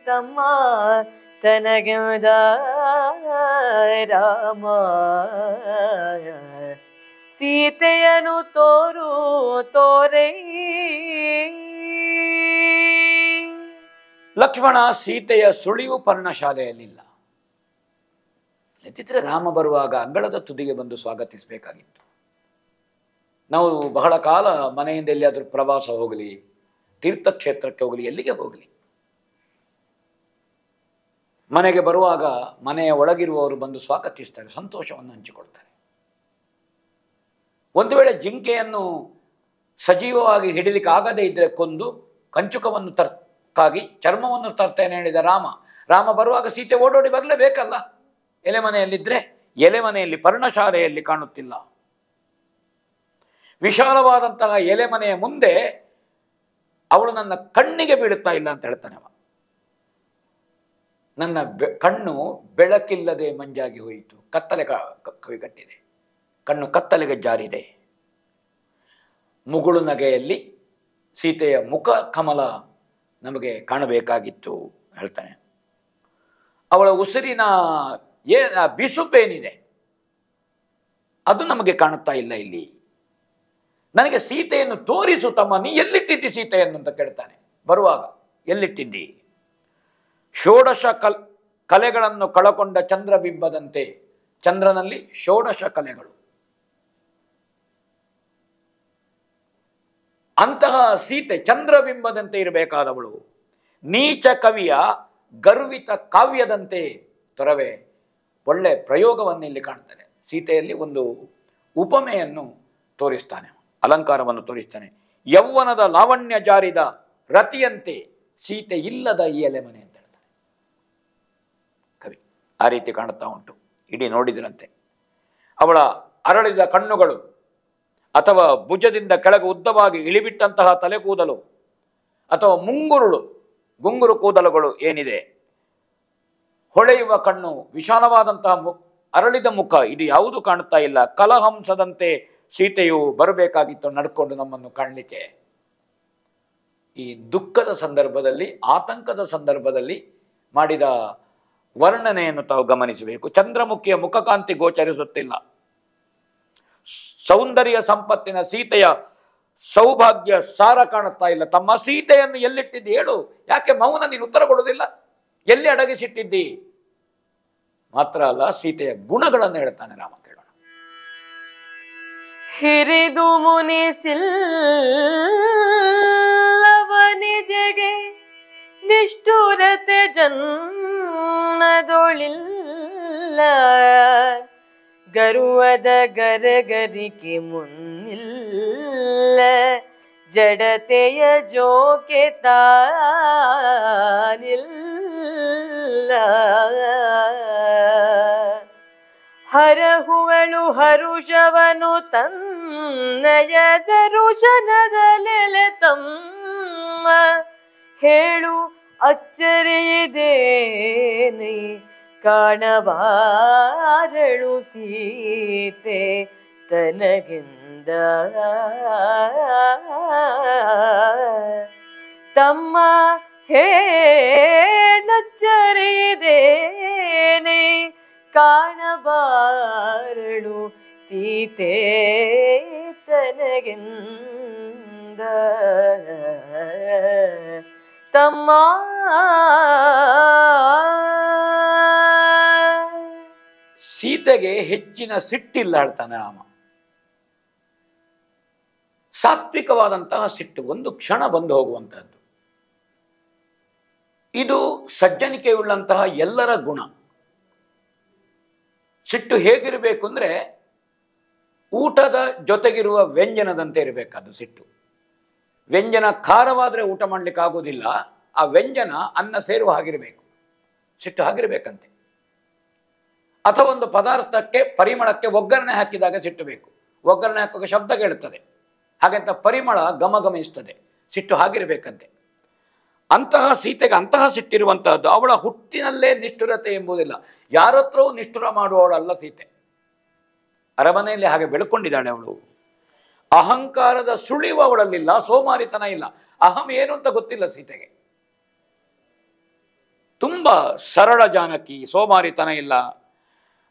ತಮ್ಮ ತನಗದ ರಾಮ, ಸೀತೆಯನು ತೋರೈ. ಲಕ್ಷ್ಮಣ ಸೀತೆಯ ಸುಳಿವು ಪರ್ಣಶಾಲೆಯಲ್ಲಿಲ್ಲ. ಇಲ್ಲದಿದ್ದರೆ ರಾಮ ಬರುವಾಗ ಅಂಗಳದ ತುದಿಗೆ ಬಂದು ಸ್ವಾಗತಿಸಬೇಕಾಗಿತ್ತು. ನಾವು ಬಹಳ ಕಾಲ ಮನೆಯಿಂದ ಎಲ್ಲಿಯಾದರೂ ಪ್ರವಾಸ ಹೋಗಲಿ, ತೀರ್ಥಕ್ಷೇತ್ರಕ್ಕೆ ಹೋಗಲಿ, ಎಲ್ಲಿಗೆ ಹೋಗಲಿ, ಮನೆಗೆ ಬರುವಾಗ ಮನೆಯ ಒಳಗಿರುವವರು ಬಂದು ಸ್ವಾಗತಿಸ್ತಾರೆ, ಸಂತೋಷವನ್ನು ಹಂಚಿಕೊಳ್ತಾರೆ. ಒಂದು ವೇಳೆ ಜಿಂಕೆಯನ್ನು ಸಜೀವವಾಗಿ ಹಿಡಿಲಿಕ್ಕೆ ಆಗದೇ ಇದ್ದರೆ ಕೊಂದು ಕಂಚುಕವನ್ನು ತರ್ಕಾಗಿ ಚರ್ಮವನ್ನು ತರ್ತೇನೆ ಹೇಳಿದ ರಾಮ. ರಾಮ ಬರುವಾಗ ಸೀತೆ ಓಡೋಡಿ ಬರಲೇಬೇಕಲ್ಲ. ಎಲೆಮನೆಯಲ್ಲಿದ್ದರೆ ಎಲೆಮನೆಯಲ್ಲಿ ಪರ್ಣಶಾಲೆಯಲ್ಲಿ ಕಾಣುತ್ತಿಲ್ಲ. ವಿಶಾಲವಾದಂತಹ ಎಲೆಮನೆಯ ಮುಂದೆ ಅವಳು ನನ್ನ ಕಣ್ಣಿಗೆ ಬೀಳುತ್ತಾ ಇಲ್ಲ ಅಂತ ಹೇಳ್ತಾನೆ ಅವ. ನನ್ನ ಕಣ್ಣು ಬೆಳಕಿಲ್ಲದೆ ಮಂಜಾಗಿ ಹೋಯಿತು, ಕತ್ತಲೆ ಕವಿಗಟ್ಟಿದೆ, ಕಣ್ಣು ಕತ್ತಲೆಗೆ ಜಾರಿದೆ. ಮುಗುಳು ನಗೆಯಲ್ಲಿ ಸೀತೆಯ ಮುಖ ಕಮಲ ನಮಗೆ ಕಾಣಬೇಕಾಗಿತ್ತು ಹೇಳ್ತಾನೆ. ಅವಳ ಉಸಿರಿನ ಬಿಸುಪೇನಿದೆ ಅದು ನಮಗೆ ಕಾಣುತ್ತಾ ಇಲ್ಲ ಇಲ್ಲಿ. ನನಗೆ ಸೀತೆಯನ್ನು ತೋರಿಸು ತಮ್ಮ, ನೀ ಎಲ್ಲಿಟ್ಟಿದ್ದಿ ಸೀತೆಯನ್ನು ಅಂತ ಕೇಳ್ತಾನೆ. ಬರುವಾಗ ಎಲ್ಲಿಟ್ಟಿದ್ದಿ? ಷೋಡಶ ಕಲೆಗಳನ್ನು ಕಳಕೊಂಡ ಚಂದ್ರಬಿಂಬದಂತೆ, ಚಂದ್ರನಲ್ಲಿ ಷೋಡಶ ಕಲೆಗಳು, ಅಂತಹ ಸೀತೆ ಚಂದ್ರಬಿಂಬದಂತೆ ಇರಬೇಕಾದವಳು ನೀಚ ಕವಿಯ ಗರ್ವಿತ ಕಾವ್ಯದಂತೆ ತೊರವೆ. ಒಳ್ಳೆ ಪ್ರಯೋಗವನ್ನು ಇಲ್ಲಿ ಕಾಣ್ತಾನೆ. ಸೀತೆಯಲ್ಲಿ ಒಂದು ಉಪಮೆಯನ್ನು ತೋರಿಸ್ತಾನೆ, ಅಲಂಕಾರವನ್ನು ತೋರಿಸ್ತಾನೆ. ಯೌವನದ ಲಾವಣ್ಯ ಜಾರಿದ ರತಿಯಂತೆ ಸೀತೆ ಇಲ್ಲದ ಈ ಎಲೆಮನೆ ಅಂತ ಹೇಳ್ತಾನೆ ಕವಿ. ಆ ರೀತಿ ಕಾಣುತ್ತಾ ಉಂಟು. ಇಡೀ ನೋಡಿದ್ರಂತೆ ಅವಳ ಅರಳಿದ ಕಣ್ಣುಗಳು, ಅಥವಾ ಭುಜದಿಂದ ಕೆಳಗೆ ಉದ್ದವಾಗಿ ಇಳಿಬಿಟ್ಟಂತಹ ತಲೆ ಕೂದಲು, ಅಥವಾ ಗುಂಗುರು ಕೂದಲುಗಳು ಏನಿದೆ, ಹೊಳೆಯುವ ಕಣ್ಣು, ವಿಶಾಲವಾದಂತಹ ಅರಳಿದ ಮುಖ, ಇದು ಯಾವುದು ಕಾಣುತ್ತಾ ಇಲ್ಲ. ಕಲಹಂಸದಂತೆ ಸೀತೆಯು ಬರಬೇಕಾಗಿತ್ತು ನಡ್ಕೊಂಡು ನಮ್ಮನ್ನು ಕಾಣಲಿಕ್ಕೆ. ಈ ದುಃಖದ ಸಂದರ್ಭದಲ್ಲಿ, ಆತಂಕದ ಸಂದರ್ಭದಲ್ಲಿ ಮಾಡಿದ ವರ್ಣನೆಯನ್ನು ತಾವು ಗಮನಿಸಬೇಕು. ಚಂದ್ರಮುಖಿಯ ಮುಖಕಾಂತಿ ಗೋಚರಿಸುತ್ತಿಲ್ಲ. ಸೌಂದರ್ಯ ಸಂಪತ್ತಿನ ಸೀತೆಯ ಸೌಭಾಗ್ಯ ಸಾರ ಕಾಣುತ್ತಾ ಇಲ್ಲ. ತಮ್ಮ ಸೀತೆಯನ್ನು ಎಲ್ಲಿಟ್ಟಿದ್ದಿ ಹೇಳು, ಯಾಕೆ ಮೌನ, ನೀನು ಉತ್ತರ ಕೊಡೋದಿಲ್ಲ, ಎಲ್ಲಿ ಅಡಗಿಸಿಟ್ಟಿದ್ದಿ? ಮಾತ್ರ ಅಲ್ಲ, ಸೀತೆಯ ಗುಣಗಳನ್ನು ಹೇಳ್ತಾನೆ ರಾಮ, ಕೇಳೋಣ. ಹಿರಿದು ಮುನಿಸಿಲ್ಲವನಿಜೆಗೆ ನಿಷ್ಠುರತೆ ಜನ್ಮದೊಳಿಲ್ಲ, ಗರುವದ ಗರಗರಿಕೆ ಮುನ್ನಿಲ್ಲ, ಜಡತೆಯ ಜೋಕೆ ತಾನಿಲ್ಲ. ಹರಹುವಳು ಹರುಷವನು ತನ್ನಯ ದರುಶನದಲೆಲೆ ತಮ್ಮ, ಹೇಳು ಅಚ್ಚರಿಯಿದೇನೆ ಕಾಣಬಾರಳು ಸೀತೆ ತನಗಿಂದ. ತಮ್ಮ ಹೇಳಚ್ಚರಿಯಿದೇನೆ ಕಾಣಬಾರಳು ಸೀತೆ ತನಗಿಂದ. ತಮ್ಮ ಸೀತೆಗೆ ಹೆಚ್ಚಿನ ಸಿಟ್ಟಿಲ್ಲ ಹೇಳ್ತಾನೆ ರಾಮ. ಸಾತ್ವಿಕವಾದಂತಹ ಸಿಟ್ಟು, ಒಂದು ಕ್ಷಣ ಬಂದು ಹೋಗುವಂತಹದ್ದು. ಇದು ಸಜ್ಜನಿಕೆಯುಳ್ಳಂತಹ ಎಲ್ಲರ ಗುಣ. ಸಿಟ್ಟು ಹೇಗಿರಬೇಕು ಅಂದರೆ ಊಟದ ಜೊತೆಗಿರುವ ವ್ಯಂಜನದಂತೆ ಇರಬೇಕಾದ್ದು ಸಿಟ್ಟು. ವ್ಯಂಜನ ಖಾರವಾದರೆ ಊಟ ಮಾಡಲಿಕ್ಕೆ ಆಗೋದಿಲ್ಲ, ಆ ವ್ಯಂಜನ ಅನ್ನ ಸೇರುವ ಹಾಗಿರಬೇಕು, ಸಿಟ್ಟು ಹಾಗಿರಬೇಕಂತೆ. ಅಥವಾ ಒಂದು ಪದಾರ್ಥಕ್ಕೆ ಪರಿಮಳಕ್ಕೆ ಒಗ್ಗರಣೆ ಹಾಕಿದಾಗ ಸಿಟ್ಟು ಬೇಕು, ಒಗ್ಗರಣೆ ಹಾಕುವಾಗ ಶಬ್ದ ಕೇಳುತ್ತದೆ, ಹಾಗಂತ ಪರಿಮಳ ಗಮಗಮಿಸ್ತದೆ, ಸಿಟ್ಟು ಹಾಗಿರಬೇಕಂತೆ. ಅಂತಹ ಸೀತೆಗೆ ಅಂತಹ ಸಿಟ್ಟಿರುವಂತಹದ್ದು. ಅವಳ ಹುಟ್ಟಿನಲ್ಲೇ ನಿಷ್ಠುರತೆ ಎಂಬುದಿಲ್ಲ, ಯಾರತ್ರವೂ ನಿಷ್ಠುರ ಮಾಡುವವಳಲ್ಲ ಸೀತೆ. ಅರಮನೆಯಲ್ಲಿ ಹಾಗೆ ಬೆಳ್ಕೊಂಡಿದ್ದಾಳೆ ಅವಳು. ಅಹಂಕಾರದ ಸುಳಿವು ಅವಳಲ್ಲಿಲ್ಲ, ಸೋಮಾರಿತನ ಇಲ್ಲ. ಅಹಂ ಏನು ಅಂತ ಗೊತ್ತಿಲ್ಲ ಸೀತೆಗೆ. ತುಂಬ ಸರಳ ಜಾನಕಿ, ಸೋಮಾರಿತನ ಇಲ್ಲ.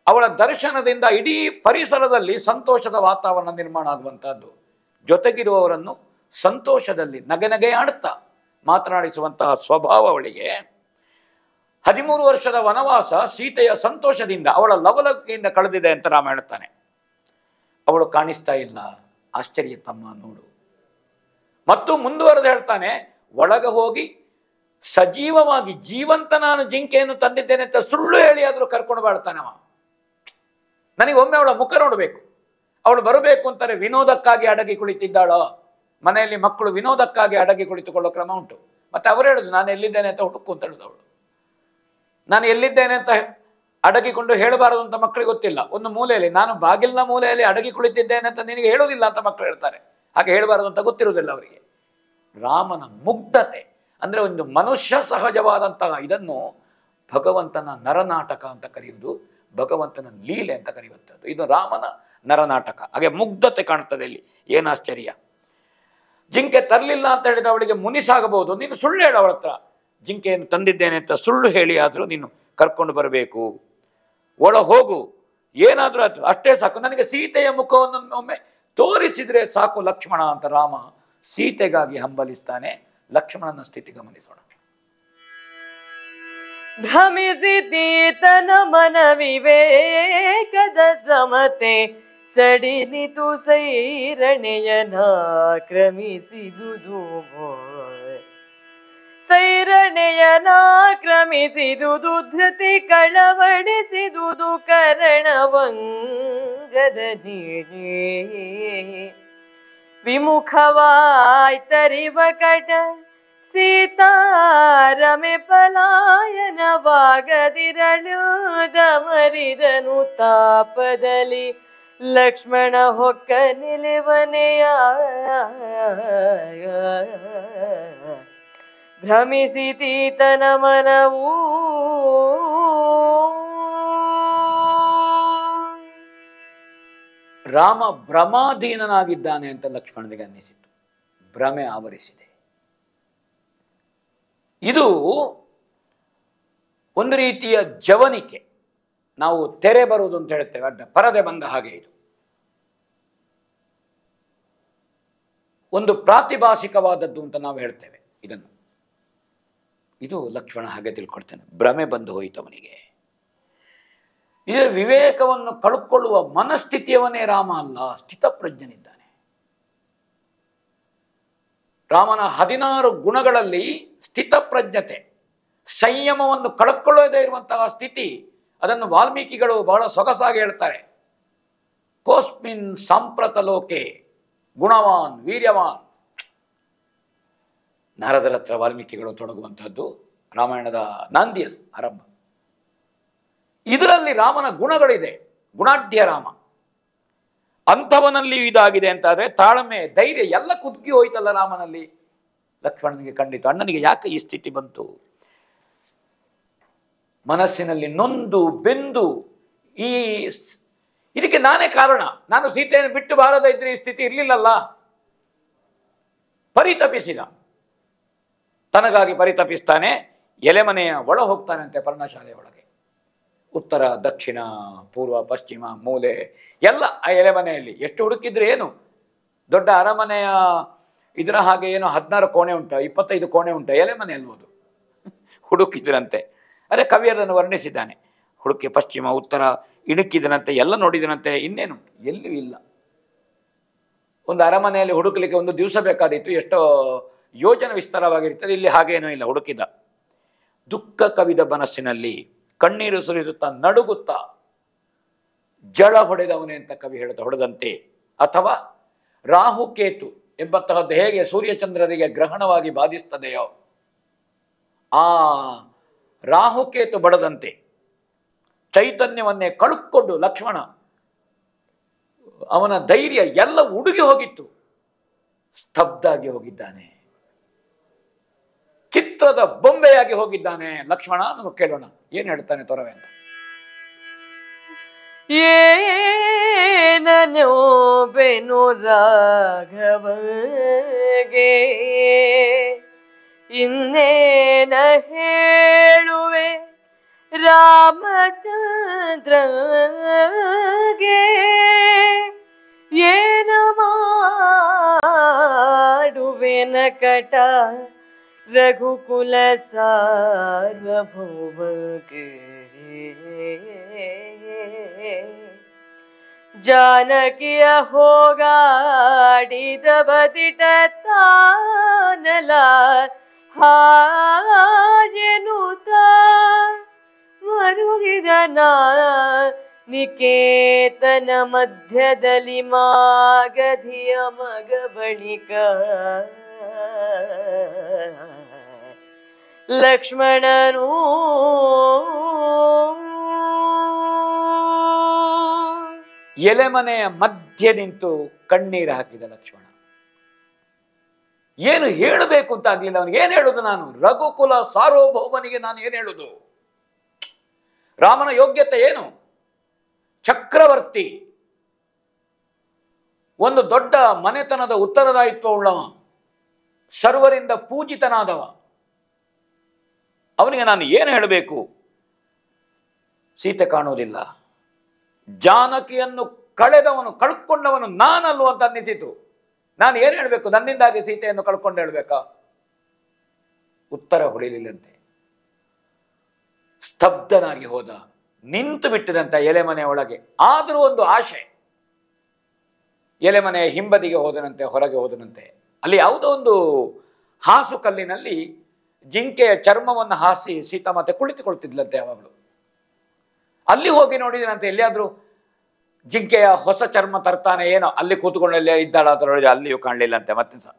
ಅವಳ ದರ್ಶನದಿಂದ ಇಡೀ ಪರಿಸರದಲ್ಲಿ ಸಂತೋಷದ ವಾತಾವರಣ ನಿರ್ಮಾಣ ಆಗುವಂತಹದ್ದು. ಜೊತೆಗಿರುವವರನ್ನು ಸಂತೋಷದಲ್ಲಿ ನಗೆನಗೆಯಾಡುತ್ತಾ ಮಾತನಾಡಿಸುವಂತಹ ಸ್ವಭಾವ ಅವಳಿಗೆ. 13 ವರ್ಷದ ವನವಾಸ ಸೀತೆಯ ಸಂತೋಷದಿಂದ, ಅವಳ ಲವಲವಿಕೆಯಿಂದ ಕಳೆದಿದೆ ಅಂತ ರಾಮ ಹೇಳ್ತಾನೆ. ಅವಳು ಕಾಣಿಸ್ತಾ ಇಲ್ಲ, ಆಶ್ಚರ್ಯ ತಮ್ಮ ನೋಡು. ಮತ್ತು ಮುಂದುವರೆದು ಹೇಳ್ತಾನೆ, ಒಳಗೆ ಹೋಗಿ ಸಜೀವವಾಗಿ ಜೀವಂತ ನಾನು ಜಿಂಕೆಯನ್ನು ತಂದಿದ್ದೇನೆ ಅಂತ ಸುಳ್ಳು ಹೇಳಿ ಆದರೂ ಕರ್ಕೊಂಡು ಬಾಳ್ತಾನೆ ಅವ. ನನಗೊಮ್ಮೆ ಅವಳ ಮುಖ ನೋಡಬೇಕು. ಅವಳು ಬರಬೇಕು ಅಂತಾರೆ ವಿನೋದಕ್ಕಾಗಿ ಅಡಗಿ ಕುಳಿತಿದ್ದಾಳೋ? ಮನೆಯಲ್ಲಿ ಮಕ್ಕಳು ವಿನೋದಕ್ಕಾಗಿ ಅಡಗಿ ಕುಳಿತುಕೊಳ್ಳೋ ಕ್ರಮ ಉಂಟು. ಮತ್ತೆ ಅವರು ಹೇಳುದು ನಾನು ಎಲ್ಲಿದ್ದೇನೆ ಅಂತ ಹುಡುಕು ಅಂತ ಹೇಳುದು. ಅವಳು ನಾನು ಎಲ್ಲಿದ್ದೇನೆ ಅಂತ ಅಡಗಿಕೊಂಡು ಹೇಳಬಾರದು ಅಂತ ಮಕ್ಕಳಿಗೆ ಗೊತ್ತಿಲ್ಲ. ಒಂದು ಮೂಲೆಯಲ್ಲಿ, ನಾನು ಬಾಗಿಲಿನ ಮೂಲೆಯಲ್ಲಿ ಅಡಗಿ ಕುಳಿತಿದ್ದೇನೆ ಅಂತ ನಿನಗೆ ಹೇಳೋದಿಲ್ಲ ಅಂತ ಮಕ್ಕಳು ಹೇಳ್ತಾರೆ. ಹಾಗೆ ಹೇಳಬಾರದು ಅಂತ ಗೊತ್ತಿರುವುದಿಲ್ಲ ಅವರಿಗೆ. ರಾಮನ ಮುಗ್ಧತೆ ಅಂದರೆ ಒಂದು ಮನುಷ್ಯ ಸಹಜವಾದಂತಹ ಇದನ್ನು ಭಗವಂತನ ನರನಾಟಕ ಅಂತ ಕರೆಯುವುದು, ಭಗವಂತನ ಲೀಲೆ ಅಂತ ಕರೆಯುವಂಥದ್ದು. ಇದು ರಾಮನ ನರನಾಟಕ. ಹಾಗೆ ಮುಗ್ಧತೆ ಕಾಣ್ತದೆ ಇಲ್ಲಿ. ಏನು ಆಶ್ಚರ್ಯ! ಜಿಂಕೆ ತರಲಿಲ್ಲ ಅಂತ ಹೇಳಿದ ಅವಳಿಗೆ ಮುನಿಸಾಗಬಹುದು. ನೀನು ಸುಳ್ಳು ಹೇಳು ಅವಳ ಹತ್ರ, ಜಿಂಕೆಯನ್ನು ತಂದಿದ್ದೇನೆ ಅಂತ ಸುಳ್ಳು ಹೇಳಿ ಆದರೂ ನೀನು ಕರ್ಕೊಂಡು ಬರಬೇಕು. ಒಳ ಹೋಗು, ಏನಾದರೂ ಅದು ಅಷ್ಟೇ ಸಾಕು, ನನಗೆ ಸೀತೆಯ ಮುಖವನ್ನು ಒಮ್ಮೆ ತೋರಿಸಿದರೆ ಸಾಕು ಲಕ್ಷ್ಮಣ ಅಂತ ರಾಮ ಸೀತೆಗಾಗಿ ಹಂಬಲಿಸ್ತಾನೆ. ಲಕ್ಷ್ಮಣನ ಸ್ಥಿತಿ ಗಮನಿಸೋಣ. ಭ್ರಮಿಸಿದೀತನ ಮನ ವಿವೇಕದ ಸಮತೆ ಸಡಿಲಿತು ಸೈರಣೆಯನ ಕ್ರಮಿಸಿದುದು. ಸೈರಣೆಯನ ಕ್ರಮಿಸಿದುದು ಧೃತಿ ಕಳವಡಿಸಿದುದು ಕರಣವಂಗದ ನೀಡಿ ವಿಮುಖವಾಯ್ತರಿವ ಕಟ ಸೀತಾರಮೆ ಪಲಾಯನವಾಗದಿರಳುದ ಮರಿದನು ತಾಪದಲ್ಲಿ ಲಕ್ಷ್ಮಣ ಹೊಕ್ಕ ನಿಲುವನೆಯ. ಭ್ರಮಿಸಿತೀತನ ಮನವೂ ರಾಮ ಭ್ರಮಾಧೀನನಾಗಿದ್ದಾನೆ ಅಂತ ಲಕ್ಷ್ಮಣನಿಗೆ ಅನ್ನಿಸಿತು. ಭ್ರಮೆ ಆವರಿಸಿದೆ. ಇದು ಒಂದು ರೀತಿಯ ಜವನಿಕೆ. ನಾವು ತೆರೆ ಬರುವುದು ಅಂತ ಹೇಳ್ತೇವೆ, ಅಡ್ಡ ಪರದೆ ಬಂದ ಹಾಗೆ ಇದು. ಒಂದು ಪ್ರಾತಿಭಾಸಿಕವಾದದ್ದು ಅಂತ ನಾವು ಹೇಳ್ತೇವೆ ಇದನ್ನು. ಇದು ಲಕ್ಷ್ಮಣ ಹಾಗೆ ತಿಳ್ಕೊಳ್ತಾನೆ. ಭ್ರಮೆ ಬಂದು ಹೋಯಿತು ಅವನಿಗೆ. ಇದರ ವಿವೇಕವನ್ನು ಕಳ್ಕೊಳ್ಳುವ ಮನಸ್ಥಿತಿಯವನೇ ರಾಮ ಅಲ್ಲ, ಸ್ಥಿತಪ್ರಜ್ಞನಿದ್ದಾನೆ. ರಾಮನ 16 ಗುಣಗಳಲ್ಲಿ ಸ್ಥಿತಪ್ರಜ್ಞತೆ, ಸಂಯಮವನ್ನು ಕಳ್ಕೊಳ್ಳೋದೇ ಇರುವಂತಹ ಸ್ಥಿತಿ, ಅದನ್ನು ವಾಲ್ಮೀಕಿಗಳು ಬಹಳ ಸೊಗಸಾಗಿ ಹೇಳ್ತಾರೆ. ಕೋಸ್ಮಿನ್ ಸಾಂಪ್ರತ ಲೋಕೆ ಗುಣವಾನ್ ವೀರ್ಯವಾನ್. ನಾರದರ ಹತ್ರ ವಾಲ್ಮೀಕಿಗಳು ತೊಡಗುವಂತಹದ್ದು ರಾಮಾಯಣದ ನಾಂದಿ, ಅದು ಆರಂಭ. ಇದರಲ್ಲಿ ರಾಮನ ಗುಣಗಳಿದೆ, ಗುಣಾಢ್ಯ ರಾಮ. ಅಂಥವನಲ್ಲಿ ಇದಾಗಿದೆ ಅಂತಾದರೆ ತಾಳ್ಮೆ, ಧೈರ್ಯ ಎಲ್ಲ ಕುಗ್ಗಿ ಹೋಯ್ತಲ್ಲ ರಾಮನಲ್ಲಿ. ಲಕ್ಷ್ಮಣನಿಗೆ ಖಂಡಿತ ಅಣ್ಣನಿಗೆ ಯಾಕೆ ಈ ಸ್ಥಿತಿ ಬಂತು? ಮನಸ್ಸಿನಲ್ಲಿ ನೊಂದು ಬೆಂದು ಇದಕ್ಕೆ ನಾನೇ ಕಾರಣ, ನಾನು ಸೀತೆಯನ್ನು ಬಿಟ್ಟು ಬಾರದ ಇದ್ರೆ ಈ ಸ್ಥಿತಿ ಇರಲಿಲ್ಲಲ್ಲ. ಪರಿತಪಿಸಿದ, ತನಗಾಗಿ ಪರಿತಪಿಸ್ತಾನೆ. ಎಲೆಮನೆಯ ಒಳ ಹೋಗ್ತಾನಂತೆ, ಪರ್ಣಶಾಲೆ ಒಳಗೆ. ಉತ್ತರ, ದಕ್ಷಿಣ, ಪೂರ್ವ, ಪಶ್ಚಿಮ, ಮೂಲೆ ಎಲ್ಲ ಆ ಎಲೆಮನೆಯಲ್ಲಿ. ಎಷ್ಟು ಹುಡುಕಿದ್ರೆ ಏನು, ದೊಡ್ಡ ಅರಮನೆಯ ಇದರ ಹಾಗೆ ಏನು 16 ಕೋಣೆ ಉಂಟ, 25 ಕೋಣೆ ಉಂಟ, ಎಲೆಮನೆ ಅಲ್ಬೋದು. ಹುಡುಕಿದ್ರಂತೆ. ಅರೆ ಕವಿಯರನ್ನು ವರ್ಣಿಸಿದ್ದಾನೆ. ಹುಡುಕಿ ಪಶ್ಚಿಮ ಉತ್ತರ ಇಣುಕಿದನಂತೆ, ಎಲ್ಲ ನೋಡಿದನಂತೆ, ಇನ್ನೇನು ಎಲ್ಲೂ ಇಲ್ಲ. ಒಂದು ಅರಮನೆಯಲ್ಲಿ ಹುಡುಕಲಿಕ್ಕೆ ಒಂದು ದಿವಸ ಬೇಕಾದಿತ್ತು, ಎಷ್ಟೋ ಯೋಜನೆ ವಿಸ್ತಾರವಾಗಿರ್ತದೆ. ಇಲ್ಲಿ ಹಾಗೇನೂ ಇಲ್ಲ. ಹುಡುಕಿದ, ದುಃಖ ಕವಿದ ಮನಸ್ಸಿನಲ್ಲಿ ಕಣ್ಣೀರು ಸುರಿಸುತ್ತಾ ನಡುಗುತ್ತಾ ಜಳ ಹೊಡೆದವನೇ ಅಂತ ಕವಿ ಹೊಡೆದಂತೆ. ಅಥವಾ ರಾಹುಕೇತು ಎಂಬಂತಹದ್ದು ಹೇಗೆ ಸೂರ್ಯಚಂದ್ರರಿಗೆ ಗ್ರಹಣವಾಗಿ ಬಾಧಿಸ್ತದೆಯೋ ಆ ರಾಹುಕೇತು ಬಡದಂತೆ ಚೈತನ್ಯವನ್ನೇ ಕಳುಕೊಂಡು ಲಕ್ಷ್ಮಣ, ಅವನ ಧೈರ್ಯ ಎಲ್ಲ ಉಡುಗಿ ಹೋಗಿತ್ತು, ಸ್ತಬ್ಧಾಗಿ ಹೋಗಿದ್ದಾನೆ. ಚಿತ್ರದ ಬೊಂಬೆಯಾಗಿ ಹೋಗಿದ್ದಾನೆ ಲಕ್ಷ್ಮಣ. ನಾವು ಕೇಳೋಣ ಏನ್ ಹೇಳ್ತಾನೆ ತೊರವೆ ಅಂತ. ಏನೋ ಬೆನು ರಾಘವಗೆ ಇನ್ನೇನ ಹೇಳುವೆ ರಾಮಚಂದ್ರಗೆ, ಏನ ಮಾಡುವೆನ ಕಟ ರಘುಕುಲ ಸಾರ್ವಭೌಮಕ್ಕೆ. ಜಾನಕಿಯ ಹೋಗಾಡಿದ ಬದಿಟ ತಾನಲ ಹಾಯನುತ ಮರುಗಿದನ ನಿಕೇತನ ಮಧ್ಯದಲ್ಲಿ ಮಾಗಧಿಯ ಮಗ ಬಳಿಕ. ಲಕ್ಷ್ಮಣನು ಎಲೆಮನೆಯ ಮಧ್ಯೆ ನಿಂತು ಕಣ್ಣೀರು ಹಾಕಿದ ಲಕ್ಷ್ಮಣ. ಏನು ಹೇಳಬೇಕು ಅಂತ ಆಗ್ಲಿಲ್ಲ ಅವನಿಗೆ. ಏನು ಹೇಳುದು ನಾನು? ರಘುಕುಲ ಸಾರ್ವಭೌಮನಿಗೆ ನಾನು ಏನು ಹೇಳುದು? ರಾಮನ ಯೋಗ್ಯತೆ ಏನು? ಚಕ್ರವರ್ತಿ, ಒಂದು ದೊಡ್ಡ ಮನೆತನದ ಉತ್ತರದಾಯಿತ್ವ ಉಳ್ಳವ, ಸರ್ವರಿಂದ ಪೂಜಿತನಾದವ. ಅವನಿಗೆ ನಾನು ಏನು ಹೇಳಬೇಕು? ಸೀತೆ ಕಾಣುವುದಿಲ್ಲ. ಜಾನಕಿಯನ್ನು ಕಳೆದವನು, ಕಳ್ಕೊಂಡವನು ನಾನಲ್ವ ಅಂತ ಅನ್ನಿಸಿತು. ನಾನು ಏನು ಹೇಳಬೇಕು? ನನ್ನಿಂದಾಗಿ ಸೀತೆಯನ್ನು ಕಳ್ಕೊಂಡು ಹೇಳ್ಬೇಕಾ? ಉತ್ತರ ಹೊಡಿಲಿಲ್ಲಂತೆ. ಸ್ತಬ್ಧನಾಗಿ ಹೋದ, ನಿಂತು ಬಿಟ್ಟಿದಂತ ಎಲೆಮನೆ ಒಳಗೆ. ಆದರೂ ಒಂದು ಆಶೆ. ಎಲೆಮನೆಯ ಹಿಂಬದಿಗೆ ಹೋದನಂತೆ, ಹೊರಗೆ ಹೋದನಂತೆ. ಅಲ್ಲಿ ಯಾವುದೋ ಒಂದು ಹಾಸು ಕಲ್ಲಿನಲ್ಲಿ ಜಿಂಕೆಯ ಚರ್ಮವನ್ನು ಹಾಸಿ ಸೀತಾಮಾತೆ ಕುಳಿತುಕೊಳ್ತಿದ್ಲಂತೆ ಯಾವಾಗಲೂ. ಅಲ್ಲಿ ಹೋಗಿ ನೋಡಿದನಂತೆ, ಎಲ್ಲಿಯಾದ್ರೂ ಜಿಂಕೆಯ ಹೊಸ ಚರ್ಮ ತರ್ತಾನೆ ಏನೋ, ಅಲ್ಲಿ ಕೂತ್ಕೊಂಡಲ್ಲೇ ಇದ್ದಾಳ ಅದರೊಳಗೆ, ಅಲ್ಲಿಯೂ ಕಾಣಲಿಲ್ಲಂತೆ. ಮತ್ತೆ ಸಹ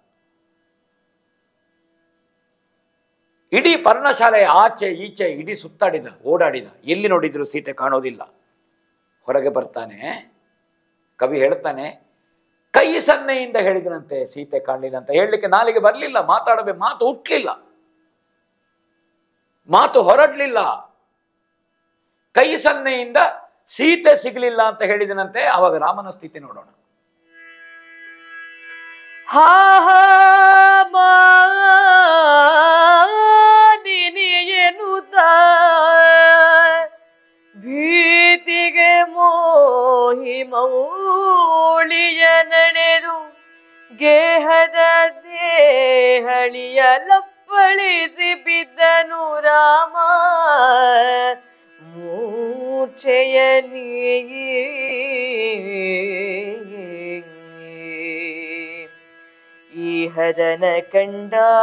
ಇಡೀ ಪರ್ಣಶಾಲೆಯ ಆಚೆ ಈಚೆ ಇಡೀ ಸುತ್ತಾಡಿದ, ಓಡಾಡಿದ, ಎಲ್ಲಿ ನೋಡಿದ್ರು ಸೀತೆ ಕಾಣೋದಿಲ್ಲ. ಹೊರಗೆ ಬರ್ತಾನೆ, ಕವಿ ಹೇಳ್ತಾನೆ, ಕೈ ಸನ್ನೆಯಿಂದ ಹೇಳಿದನಂತೆ ಸೀತೆ ಕಾಣಲಿಲ್ಲ ಅಂತ. ಹೇಳಲಿಕ್ಕೆ ನಾಲಿಗೆ ಬರಲಿಲ್ಲ, ಮಾತು ಹುಟ್ಟಲಿಲ್ಲ, ಮಾತು ಹೊರಡ್ಲಿಲ್ಲ. ಕೈ ಸನ್ನೆಯಿಂದ ಸೀತೆ ಸಿಗಲಿಲ್ಲ ಅಂತ ಹೇಳಿದನಂತೆ. ಆವಾಗ ರಾಮನ ಸ್ಥಿತಿ ನೋಡೋಣ. ಎನ್ನುತ್ತ ಭೀತಿಗೆ ಮೋಹಿ ಮೌಳಿಯ ನಡೆದು ಗೇಹದ ಜಳಿಯಲಪ್ಪಳಿಸಿ ಬಿದ್ದನು ರಾಮ ಮೂರ್ಛೆಯಲಿ. ಈ ಹರನ ಕಂಡಾಕ್ಷಣದೊಡು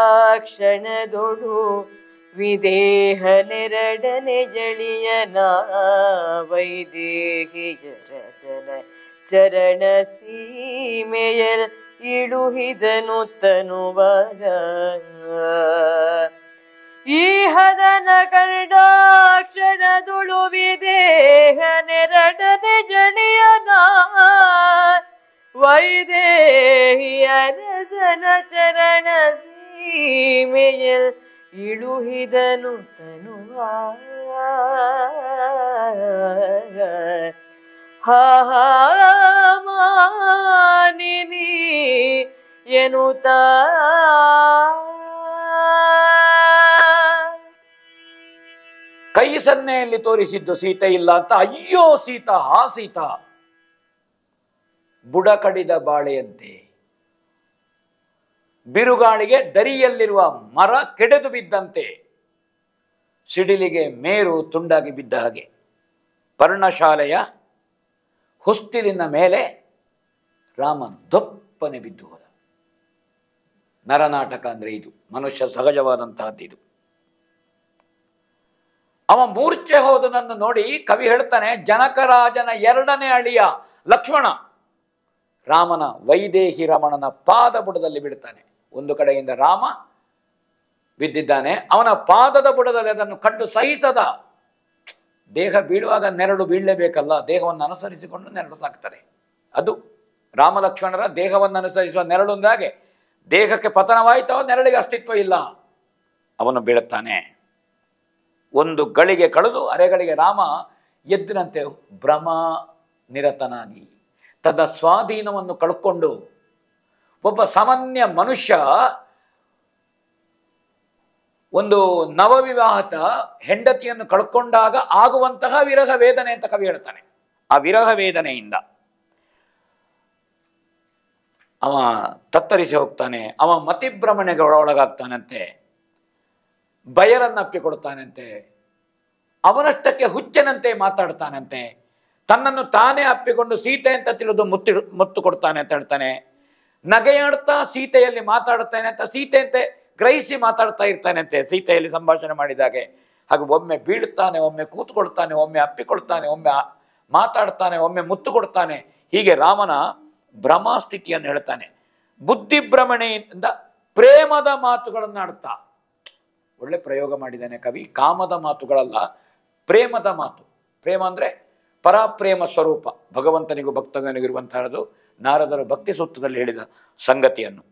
ವಿದೇಹ ನೆರಡನೆ ಜಳಿಯನ ವೈದೇಹಿಯ ರಸನ ಚರಣ ಸೀಮೆಯಲ್ ಇಳುಹಿದನು ತನುವರ. ಈ ಹದನ ಕಂಡಾಕ್ಷಣದೊಳು ವಿದೇಹ ನೆರಡನೆ ಜಳಿಯನ ವೈದೇಹಿಯ ರಸನ ಚರಣ ಸೀಮೆಯಲ್ ಇಳುಹಿದನು ತನುವಾರ. ಮಾನಿನಿ ಎನ್ನುತ್ತ ಕೈ ಸನ್ನೆಯಲ್ಲಿ ತೋರಿಸಿದ್ದು ಸೀತೆ ಇಲ್ಲ ಅಂತ. ಅಯ್ಯೋ ಸೀತಾ, ಆ ಸೀತಾ ಬುಡ ಕಡಿದ ಬಾಳೆಯಂತೆ, ಬಿರುಗಾಳಿಗೆ ದರಿಯಲ್ಲಿರುವ ಮರ ಕೆಡೆದು ಬಿದ್ದಂತೆ, ಸಿಡಿಲಿಗೆ ಮೇರು ತುಂಡಾಗಿ ಬಿದ್ದ ಹಾಗೆ. ಪರ್ಣಶಾಲೆಯ ಹೊಸ್ತಿಲಿನ ಮೇಲೆ ರಾಮ ದೊಪ್ಪನೆ ಬಿದ್ದು ಹೋದ. ನರನಾಟಕ ಅಂದರೆ ಇದು, ಮನುಷ್ಯ ಸಹಜವಾದಂತಹದ್ದು ಇದು. ಅವ ಮೂರ್ಛೆ ಹೋದನನ್ನು ನೋಡಿ ಕವಿ ಹೇಳ್ತಾನೆ, ಜನಕರಾಜನ ಎರಡನೇ ಅಳಿಯ ಲಕ್ಷ್ಮಣ ರಾಮನ ವೈದೇಹಿ ರಮಣನ ಪಾದ ಬುಡದಲ್ಲಿ ಬಿಡ್ತಾನೆ. ಒಂದು ಕಡೆಯಿಂದ ರಾಮ ಬಿದ್ದಿದ್ದಾನೆ, ಅವನ ಪಾದದ ಬುಡದಲ್ಲಿ ಅದನ್ನು ಕಂಡು ಸಹಿಸದ. ದೇಹ ಬೀಳುವಾಗ ನೆರಳು ಬೀಳಲೇಬೇಕಲ್ಲ, ದೇಹವನ್ನು ಅನುಸರಿಸಿಕೊಂಡು ನೆರಳು ಸಾಕ್ತಾರೆ. ಅದು ರಾಮ ಲಕ್ಷ್ಮಣರ ದೇಹವನ್ನು ಅನುಸರಿಸುವ ನೆರಳು ಅಂದಾಗೆ. ದೇಹಕ್ಕೆ ಪತನವಾಯಿತೋ ನೆರಳಿಗೆ ಅಸ್ತಿತ್ವ ಇಲ್ಲ, ಅವನು ಬೀಳುತ್ತಾನೆ. ಒಂದು ಗಳಿಗೆ ಕಳೆದು ಅರೆಗಳಿಗೆ ರಾಮ ಎದ್ದಿನಂತೆ ಭ್ರಮ ನಿರತನಾಗಿ ತನ್ನ ಸ್ವಾಧೀನವನ್ನು ಕಳ್ಕೊಂಡು. ಒಬ್ಬ ಸಾಮಾನ್ಯ ಮನುಷ್ಯ ಒಂದು ನವವಿವಾಹಿತ ಹೆಂಡತಿಯನ್ನು ಕಳ್ಕೊಂಡಾಗ ಆಗುವಂತಹ ವಿರಹ ವೇದನೆ ಅಂತ ಕವಿ ಹೇಳ್ತಾನೆ. ಆ ವಿರಹ ವೇದನೆಯಿಂದ ಅವ ತತ್ತರಿಸಿ ಹೋಗ್ತಾನೆ. ಅವ ಮತಿಭ್ರಮಣೆಗೆ ಒಳಗಾಗ್ತಾನಂತೆ, ಬಯರನ್ನಪ್ಪಿಕೊಡ್ತಾನಂತೆ, ಅವನಷ್ಟಕ್ಕೆ ಹುಚ್ಚನಂತೆ ಮಾತಾಡ್ತಾನಂತೆ, ತನ್ನನ್ನು ತಾನೇ ಅಪ್ಪಿಕೊಂಡು ಸೀತೆ ಅಂತ ತಿಳಿದು ಮುತ್ತು ಕೊಡ್ತಾನೆ ಅಂತ ಹೇಳ್ತಾನೆ. ನಗೆಯಾಡ್ತಾ ಸೀತೆಯಲ್ಲಿ ಮಾತಾಡ್ತಾನೆ ಅಂತ ಸೀತೆಯಂತೆ ಗ್ರಹಿಸಿ ಮಾತಾಡ್ತಾ ಇರ್ತಾನೆ ಅಂತೆ ಸೀತೆಯಲ್ಲಿ ಸಂಭಾಷಣೆ ಮಾಡಿದಾಗೆ. ಹಾಗೆ ಒಮ್ಮೆ ಬೀಳುತ್ತಾನೆ, ಒಮ್ಮೆ ಕೂತ್ಕೊಳ್ತಾನೆ, ಒಮ್ಮೆ ಅಪ್ಪಿಕೊಳ್ತಾನೆ, ಒಮ್ಮೆ ಮಾತಾಡ್ತಾನೆ, ಒಮ್ಮೆ ಮುತ್ತು ಕೊಡ್ತಾನೆ. ಹೀಗೆ ರಾಮನ ಭ್ರಮಾಸ್ಥಿತಿಯನ್ನು ಹೇಳ್ತಾನೆ. ಬುದ್ಧಿಭ್ರಮಣೆಯಿಂದ ಪ್ರೇಮದ ಮಾತುಗಳನ್ನು ಆಡ್ತಾ, ಒಳ್ಳೆ ಪ್ರಯೋಗ ಮಾಡಿದ್ದಾನೆ ಕವಿ. ಕಾಮದ ಮಾತುಗಳಲ್ಲ, ಪ್ರೇಮದ ಮಾತು. ಪ್ರೇಮ ಅಂದರೆ ಪರಾಪ್ರೇಮ ಸ್ವರೂಪ, ಭಗವಂತನಿಗೂ ಭಕ್ತನಿಗಿರುವಂತಹದ್ದು. ನಾರದರು ಭಕ್ತಿ ಸೂತ್ರದಲ್ಲಿ ಹೇಳಿದ ಸಂಗತಿಯನ್ನು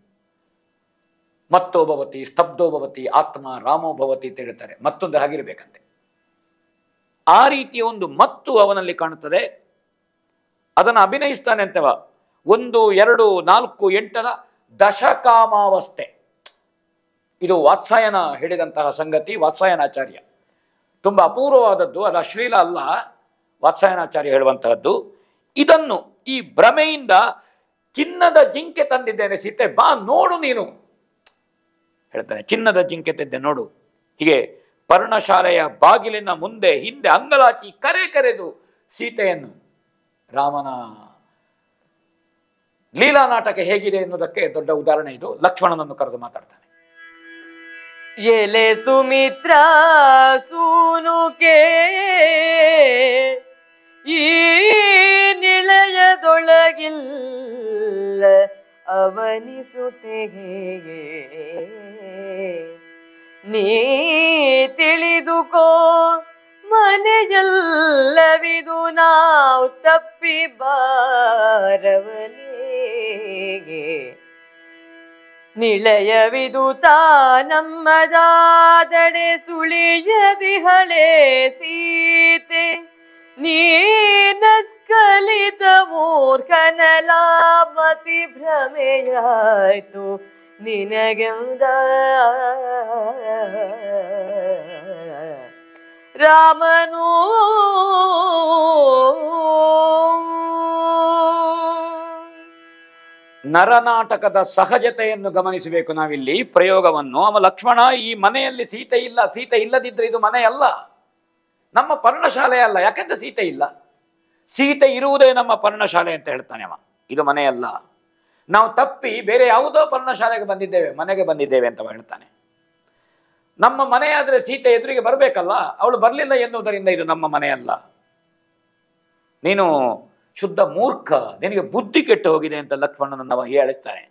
ಮತ್ತೋ ಭವತಿ ಸ್ತಬ್ಧೋ ಭವತಿ ಆತ್ಮ ರಾಮೋ ಭವತಿ ಅಂತ ಹೇಳ್ತಾರೆ. ಮತ್ತೊಂದು ಹಾಗಿರಬೇಕಂತೆ. ಆ ರೀತಿಯ ಒಂದು ಮತ್ತು ಅವನಲ್ಲಿ ಕಾಣುತ್ತದೆ. ಅದನ್ನು ಅಭಿನಯಿಸ್ತಾನೆ ಅಂತವ. 1, 2, 4, 8 ದಶಕಾಮಾವಸ್ಥೆ. ಇದು ವಾತ್ಸಾಯನ ಹೇಳಿದಂತಹ ಸಂಗತಿ. ವಾತ್ಸಾಯನಾಚಾರ್ಯ ತುಂಬ ಅಪೂರ್ವವಾದದ್ದು, ಅದು ಅಶ್ಲೀಲ ಅಲ್ಲ, ವಾತ್ಸಾಯನಾಚಾರ್ಯ ಹೇಳುವಂತಹದ್ದು. ಇದನ್ನು ಈ ಭ್ರಮೆಯಿಂದ ಚಿನ್ನದ ಜಿಂಕೆ ತಂದಿದ್ದೇನೆ ಸೀತೆ, ಬಾ ನೋಡು ನೀನು ಹೇಳ್ತಾನೆ. ಚಿನ್ನದ ಜಿಂಕೆ ತಂದೆ ನೋಡು. ಹೀಗೆ ಪರ್ಣಶಾಲೆಯ ಬಾಗಿಲಿನ ಮುಂದೆ ಹಿಂದೆ ಅಂಗಲಾಚಿ ಕರೆದು ಸೀತೆಯನ್ನು, ರಾಮನ ಲೀಲಾ ನಾಟಕ ಹೇಗಿದೆ ಎನ್ನುವುದಕ್ಕೆ ದೊಡ್ಡ ಉದಾಹರಣೆ ಇದು. ಲಕ್ಷ್ಮಣನನ್ನು ಕರೆದು ಮಾತಾಡ್ತಾನೆ. ಎಲೆ ಸುಮಿತ್ರ ಸೂನುಕೆ ಈ ನಿಳಯದೊಳಗಿಲ್ಲ ಅವನಿಸುತ್ತೆಗೆ ನೀ ತಿಳಿದುಕೋ ಮನೆಯಲ್ಲವಿದು ನಾವು ತಪ್ಪಿ ಬಾರವನೇಗೆ ನಿಳಯವಿದು ತಾ ನಮ್ಮದಾದಡೆ ಸುಳಿಯದಿಹಳೆ ಸೀತೆ ನೀನ ಕಲಿತ ಮೂರ್ಖನಲ ಮತಿ ಭ್ರಮೆಯಾಯ್ತು ನಿನಗೆಂದ ರಾಮನು ನರನಾಟಕದ ಸಹಜತೆಯನ್ನು ಗಮನಿಸಬೇಕು ನಾವಿಲ್ಲಿ ಪ್ರಯೋಗವನ್ನು. ಲಕ್ಷ್ಮಣ, ಈ ಮನೆಯಲ್ಲಿ ಸೀತೆ ಇಲ್ಲ, ಸೀತೆ ಇಲ್ಲದಿದ್ದರೆ ಇದು ಮನೆ ಅಲ್ಲ, ನಮ್ಮ ಪರ್ಣಶಾಲೆ ಅಲ್ಲ. ಯಾಕೆಂದ್ರೆ ಸೀತೆ ಇಲ್ಲ, ಸೀತೆ ಇರುವುದೇ ನಮ್ಮ ಪರ್ಣಶಾಲೆ ಅಂತ ಹೇಳ್ತಾನೆ ಅವ. ಇದು ಮನೆಯಲ್ಲ, ನಾವು ತಪ್ಪಿ ಬೇರೆ ಯಾವುದೋ ಪರ್ಣಶಾಲೆಗೆ ಬಂದಿದ್ದೇವೆ, ಮನೆಗೆ ಬಂದಿದ್ದೇವೆ ಅಂತ ಹೇಳ್ತಾನೆ. ನಮ್ಮ ಮನೆಯಾದರೆ ಸೀತೆ ಎದುರಿಗೆ ಬರಬೇಕಲ್ಲ, ಅವಳು ಬರಲಿಲ್ಲ ಎನ್ನುವುದರಿಂದ ಇದು ನಮ್ಮ ಮನೆಯಲ್ಲ. ನೀನು ಶುದ್ಧ ಮೂರ್ಖ, ನಿನಗೆ ಬುದ್ಧಿ ಕೆಟ್ಟು ಹೋಗಿದೆ ಅಂತ ಲಕ್ಷ್ಮಣನನ್ನು ಹೇಳಿಸ್ತಾನೆ.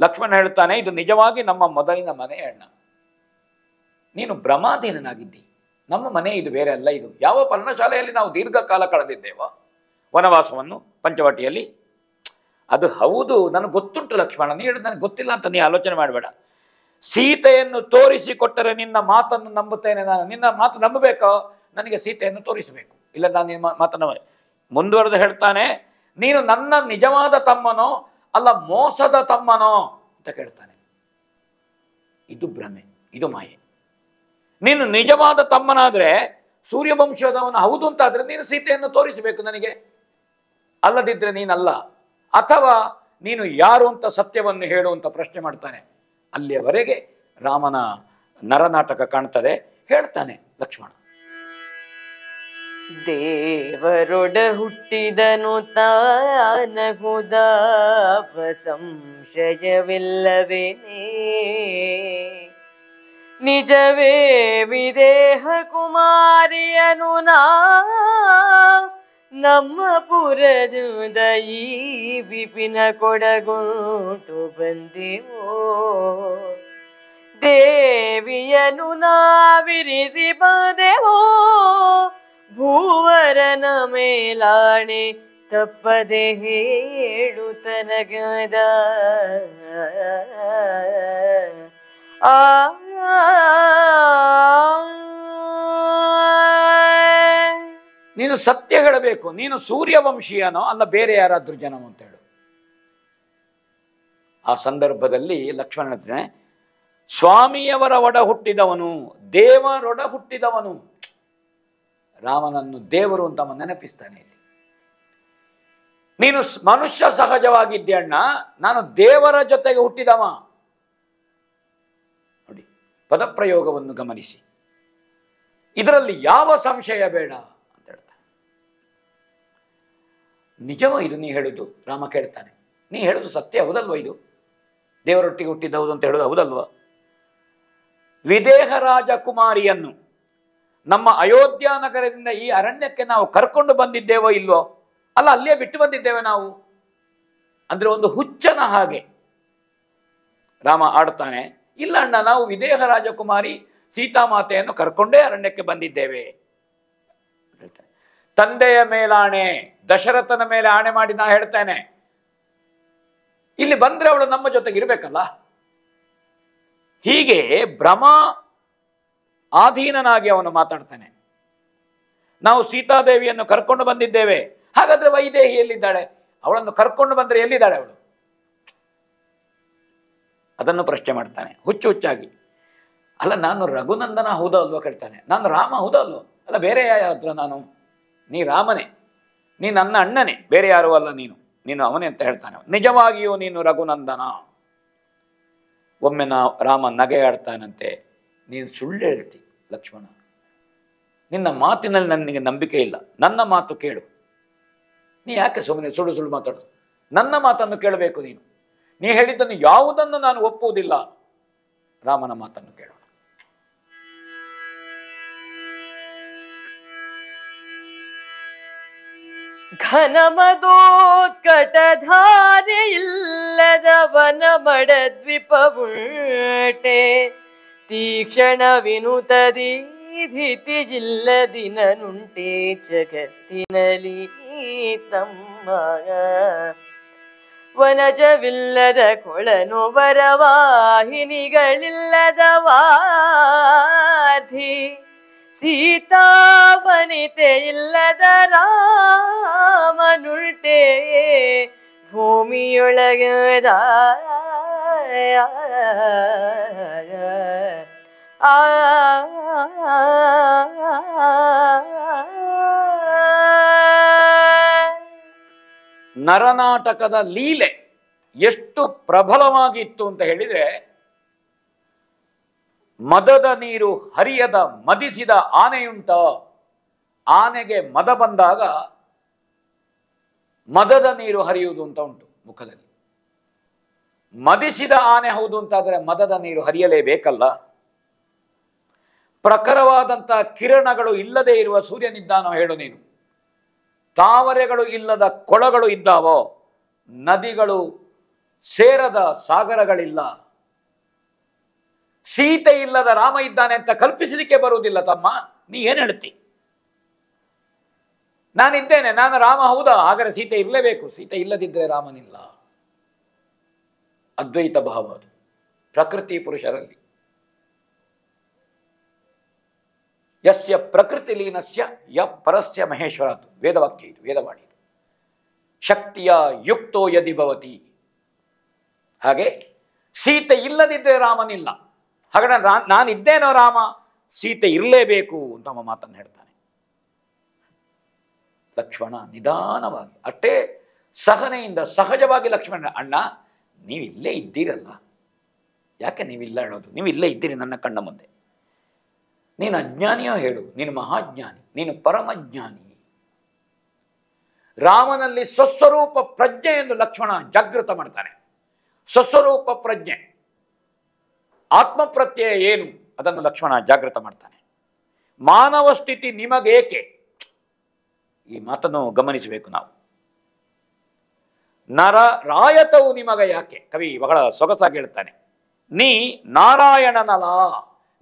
ಲಕ್ಷ್ಮಣ ಹೇಳ್ತಾನೆ, ಇದು ನಿಜವಾಗಿ ನಮ್ಮ ಮೊದಲಿನ ಮನೆ ಅಣ್ಣ, ನೀನು ಭ್ರಮಾಧೀನನಾಗಿದ್ದಿ. ನಮ್ಮ ಮನೆ ಇದು, ಬೇರೆ ಅಲ್ಲ. ಇದು ಯಾವ ಪರ್ಣಶಾಲೆಯಲ್ಲಿ ನಾವು ದೀರ್ಘಕಾಲ ಕಳೆದಿದ್ದೇವೋ ವನವಾಸವನ್ನು ಪಂಚವಟಿಯಲ್ಲಿ, ಅದು ಹೌದು, ನನಗೆ ಗೊತ್ತುಂಟು ಲಕ್ಷ್ಮಣ. ನೀ ಹೇಳು ನನಗೆ ಗೊತ್ತಿಲ್ಲ ಅಂತ ನೀ ಆಲೋಚನೆ ಮಾಡಬೇಡ. ಸೀತೆಯನ್ನು ತೋರಿಸಿಕೊಟ್ಟರೆ ನಿನ್ನ ಮಾತನ್ನು ನಂಬುತ್ತೇನೆ ನಾನು. ನಿನ್ನ ಮಾತು ನಂಬಬೇಕೋ, ನನಗೆ ಸೀತೆಯನ್ನು ತೋರಿಸಬೇಕು, ಇಲ್ಲ ನಾನು ನಿನ್ನ ಮಾತನ್ನು. ಮುಂದುವರೆದು ಹೇಳ್ತಾನೆ, ನೀನು ನನ್ನ ನಿಜವಾದ ತಮ್ಮನೋ ಅಲ್ಲ ಮೋಸದ ತಮ್ಮನೋ ಅಂತ ಕೇಳ್ತಾನೆ. ಇದು ಭ್ರಮೆ, ಇದು ಮಾಯೆ. ನೀನು ನಿಜವಾದ ತಮ್ಮನಾದರೆ, ಸೂರ್ಯವಂಶದವನು ಹೌದು ಅಂತಾದರೆ ನೀನು ಸೀತೆಯನ್ನು ತೋರಿಸಬೇಕು ನನಗೆ, ಅಲ್ಲದಿದ್ದರೆ ನೀನಲ್ಲ. ಅಥವಾ ನೀನು ಯಾರು ಅಂತ ಸತ್ಯವನ್ನು ಹೇಳು ಅಂತ ಪ್ರಶ್ನೆ ಮಾಡ್ತಾನೆ. ಅಲ್ಲಿಯವರೆಗೆ ರಾಮನ ನರನಾಟಕ ಕಾಣ್ತದೆ. ಹೇಳ್ತಾನೆ ಲಕ್ಷ್ಮಣ, ದೇವರೊಡ ಹುಟ್ಟಿದನು ತಾನಹುದ ಸಂಶಯವಿಲ್ಲವೇನೇ, ನಿಜವೇ ವಿದೇಹ ಕುಮಾರಿಯನು ನಾ ನಮ್ಮ ಪುರದುದ ಈ ವಿಪಿನ ಕೊಡಗುಂಟು ಬಂದೆವೋ. ದೇವಿಯನು ನಾವಿರಿಸಿ ಬಂದೆವೋ, ಭೂವರನ ಮೇಲಾಣೆ ತಪ್ಪದೆ ಹೇಳು ತನಗದ. ನೀನು ಸತ್ಯ ಹೇಳಬೇಕು. ನೀನು ಸೂರ್ಯವಂಶೀಯನೋ ಅಲ್ಲ ಬೇರೆ ಯಾರಾದ್ರೂ ಜನನೋ ಅಂತ ಹೇಳು. ಆ ಸಂದರ್ಭದಲ್ಲಿ ಲಕ್ಷ್ಮಣ ಸ್ವಾಮಿಯವರ ಒಡ ಹುಟ್ಟಿದವನು, ದೇವರೊಡ ಹುಟ್ಟಿದವನು. ರಾಮನನ್ನು ದೇವರು ಅಂತ ನೆನಪಿಸ್ತಾನೆ. ನೀನು ಮನುಷ್ಯ ಸಹಜವಾಗಿದ್ದೆ ಅಣ್ಣ, ನಾನು ದೇವರ ಜೊತೆಗೆ ಹುಟ್ಟಿದವ. ನೋಡಿ ಪದಪ್ರಯೋಗವನ್ನು ಗಮನಿಸಿ, ಇದರಲ್ಲಿ ಯಾವ ಸಂಶಯ ಬೇಡ ಅಂತ ಹೇಳ್ತಾನೆ. ನಿಜವ ಇದು ನೀ ಹೇಳುದು? ರಾಮ ಕೇಳ್ತಾನೆ, ನೀ ಹೇಳುದು ಸತ್ಯ ಹೌದಲ್ವ? ಇದು ದೇವರೊಟ್ಟಿಗೆ ಹುಟ್ಟಿದ್ದವುದು ಅಂತ ಹೇಳುದು ಹೌದಲ್ವ? ವಿದೇಹ ರಾಜಕುಮಾರಿಯನ್ನು ನಮ್ಮ ಅಯೋಧ್ಯ ನಗರದಿಂದ ಈ ಅರಣ್ಯಕ್ಕೆ ನಾವು ಕರ್ಕೊಂಡು ಬಂದಿದ್ದೇವೋ ಇಲ್ವೋ? ಅಲ್ಲ, ಅಲ್ಲೇ ಬಿಟ್ಟು ಬಂದಿದ್ದೇವೆ ನಾವು ಅಂದ್ರೆ ಒಂದು ಹುಚ್ಚನ ಹಾಗೆ ರಾಮ ಆಡ್ತಾನೆ. ಇಲ್ಲ ಅಣ್ಣ, ನಾವು ವಿದೇಹ ರಾಜಕುಮಾರಿ ಸೀತಾಮಾತೆಯನ್ನು ಕರ್ಕೊಂಡೇ ಅರಣ್ಯಕ್ಕೆ ಬಂದಿದ್ದೇವೆ ಹೇಳ್ತಾನೆ. ತಂದೆಯ ಮೇಲಾಣೆ, ದಶರಥನ ಮೇಲೆ ಆಣೆ ಮಾಡಿ ನಾ ಹೇಳ್ತೇನೆ, ಇಲ್ಲಿ ಬಂದ್ರೆ ಅವಳು ನಮ್ಮ ಜೊತೆಗೆ ಇರಬೇಕಲ್ಲ. ಹೀಗೆ ಭ್ರಮ ಆಧೀನನಾಗಿ ಅವನು ಮಾತಾಡ್ತಾನೆ. ನಾವು ಸೀತಾದೇವಿಯನ್ನು ಕರ್ಕೊಂಡು ಬಂದಿದ್ದೇವೆ. ಹಾಗಾದ್ರೆ ವೈದೇಹಿ ಎಲ್ಲಿದ್ದಾಳೆ? ಅವಳನ್ನು ಕರ್ಕೊಂಡು ಬಂದರೆ ಎಲ್ಲಿದ್ದಾಳೆ ಅವಳು? ಅದನ್ನು ಪ್ರಶ್ನೆ ಮಾಡ್ತಾನೆ ಹುಚ್ಚು ಹುಚ್ಚಾಗಿ. ಅಲ್ಲ, ನಾನು ರಘುನಂದನ ಹೌದಾ ಅಲ್ವೋ ಕೇಳ್ತಾನೆ. ನಾನು ರಾಮ ಹೌದಾ ಅಲ್ವೋ? ಅಲ್ಲ, ಬೇರೆ ಯಾರಾದ್ರೂ ನಾನು? ನೀ ರಾಮನೇ, ನೀ ನನ್ನ ಅಣ್ಣನೇ, ಬೇರೆ ಯಾರೂ ಅಲ್ಲ ನೀನು ಅವನೇ ಅಂತ ಹೇಳ್ತಾನೆ. ನಿಜವಾಗಿಯೂ ನೀನು ರಘುನಂದನ. ಒಮ್ಮೆ ರಾಮ ನಗೆಯಾಡ್ತಾನಂತೆ. ನೀನು ಸುಳ್ಳು ಹೇಳ್ತಿ ಲಕ್ಷ್ಮಣ, ನಿನ್ನ ಮಾತಿನಲ್ಲಿ ನನಗೆ ನಂಬಿಕೆ ಇಲ್ಲ. ನನ್ನ ಮಾತು ಕೇಳು. ನೀ ಯಾಕೆ ಸುಮ್ಮನೆ ಸುಳ್ಳು ಸುಳ್ಳು ಮಾತಾಡೋದು? ನನ್ನ ಮಾತನ್ನು ಕೇಳಬೇಕು ನೀನು. ನೀ ಹೇಳಿದ್ದನ್ನು ಯಾವುದನ್ನು ನಾನು ಒಪ್ಪುವುದಿಲ್ಲ. ರಾಮನ ಮಾತನ್ನು ಕೇಳೋಣ. ಘನಮದೋತ್ಕಟಧಾರೆ ಇಲ್ಲದವನ ಮಡದ್ವಿಪವುಂಟೆ, ತೀಕ್ಷಣ ವಿನುತದಿ ಧಿತಿಯಿಲ್ಲದಿನನುಂಟೆ ಜಗತ್ತಿನಲಿ ತಮ್ಮ. ವನಜವಿಲ್ಲದ ಕೊಳನು ವರವಾಹಿನಿಗಳಿಲ್ಲದ ವಾಧಿ, ಸೀತಾವನಿತೆ ಇಲ್ಲದ ರಾಮನುಂಟೆ ಭೂಮಿಯೊಳಗದ. ನರನಾಟಕದ ಲೀಲೆ ಎಷ್ಟು ಪ್ರಬಲವಾಗಿತ್ತು ಅಂತ ಹೇಳಿದರೆ, ಮದದ ನೀರು ಹರಿಯದ ಮದಿಸಿದ ಆನೆಯುಂಟ. ಆನೆಗೆ ಮದ ಬಂದಾಗ ಮದದ ನೀರು ಹರಿಯುವುದು ಅಂತ ಉಂಟು ಮುಖದಲ್ಲಿ. ಮದಿಸಿದ ಆನೆ ಹೌದು ಅಂತಾದರೆ ಮದದ ನೀರು ಹರಿಯಲೇಬೇಕಲ್ಲ. ಪ್ರಖರವಾದಂತಹ ಕಿರಣಗಳು ಇಲ್ಲದೆ ಇರುವ ಸೂರ್ಯನಿದ್ದಾನೋ ಹೇಳು ನೀನು. ತಾವರೆಗಳು ಇಲ್ಲದ ಕೊಳಗಳು ಇದ್ದಾವೋ, ನದಿಗಳು ಸೇರದ ಸಾಗರಗಳಿಲ್ಲ. ಸೀತೆ ಇಲ್ಲದ ರಾಮ ಇದ್ದಾನೆ ಅಂತ ಕಲ್ಪಿಸಲಿಕ್ಕೆ ಬರುವುದಿಲ್ಲ ತಮ್ಮ. ನೀ ಏನು ಹೇಳ್ತಿ? ನಾನಿದ್ದೇನೆ, ನಾನು ರಾಮ ಹೌದಾ? ಹಾಗಾದರೆ ಸೀತೆ ಇರಲೇಬೇಕು. ಸೀತೆ ಇಲ್ಲದಿದ್ದರೆ ರಾಮನಿಲ್ಲ. ಅದ್ವೈತ ಭಾವ ಅದು ಪ್ರಕೃತಿ ಪುರುಷರಲ್ಲಿ. ಯಸ್ಯ ಪ್ರಕೃತಿ ಲೀನಸ್ಯ ಯ ಪರಸ್ಯ ಮಹೇಶ್ವರ. ವೇದವಾಕ್ಯ ಇದು, ವೇದವಾಣಿ. ಶಕ್ತಿಯ ಯುಕ್ತೋ ಯದಿ ಭವತಿ. ಹಾಗೆ ಸೀತೆ ಇಲ್ಲದಿದ್ದರೆ ರಾಮನಿಲ್ಲ. ಹಾಗಾದ್ರೆ ನಾನಿದ್ದೇನೋ ರಾಮ, ಸೀತೆ ಇರಲೇಬೇಕು ಅಂತ ಅವ ಮಾತನ್ನು ಹೇಳ್ತಾನೆ. ಲಕ್ಷ್ಮಣ ನಿಧಾನವಾಗಿ, ಅಷ್ಟೇ ಸಹನೆಯಿಂದ ಸಹಜವಾಗಿ ಲಕ್ಷ್ಮಣ, ಅಣ್ಣ ನೀವು ಇಲ್ಲೇ ಇದ್ದೀರಲ್ಲ, ಯಾಕೆ ನೀವಿಲ್ಲ ಹೇಳೋದು? ನೀವು ಇಲ್ಲೇ ಇದ್ದೀರಿ ನನ್ನ ಕಣ್ಣ ಮುಂದೆ. ನೀನು ಅಜ್ಞಾನಿಯೋ ಹೇಳು, ನೀನು ಮಹಾಜ್ಞಾನಿ, ನೀನು ಪರಮಜ್ಞಾನಿ. ರಾಮನಲ್ಲಿ ಸ್ವಸ್ವರೂಪ ಪ್ರಜ್ಞೆ ಎಂದು ಲಕ್ಷ್ಮಣ ಜಾಗೃತ ಮಾಡ್ತಾನೆ. ಸ್ವಸ್ವರೂಪ ಪ್ರಜ್ಞೆ, ಆತ್ಮಪ್ರತ್ಯಯ ಏನು ಅದನ್ನು ಲಕ್ಷ್ಮಣ ಜಾಗೃತ ಮಾಡ್ತಾನೆ. ಮಾನವ ಸ್ಥಿತಿ ನಿಮಗೇಕೆ? ಈ ಮಾತನ್ನು ಗಮನಿಸಬೇಕು ನಾವು. ನರ ರಾಯತವು ನಿಮಗ ಯಾಕೆ? ಕವಿ ಬಹಳ ಸೊಗಸಾಗಿ ಹೇಳ್ತಾನೆ. ನೀ ನಾರಾಯಣನಲ್ಲ,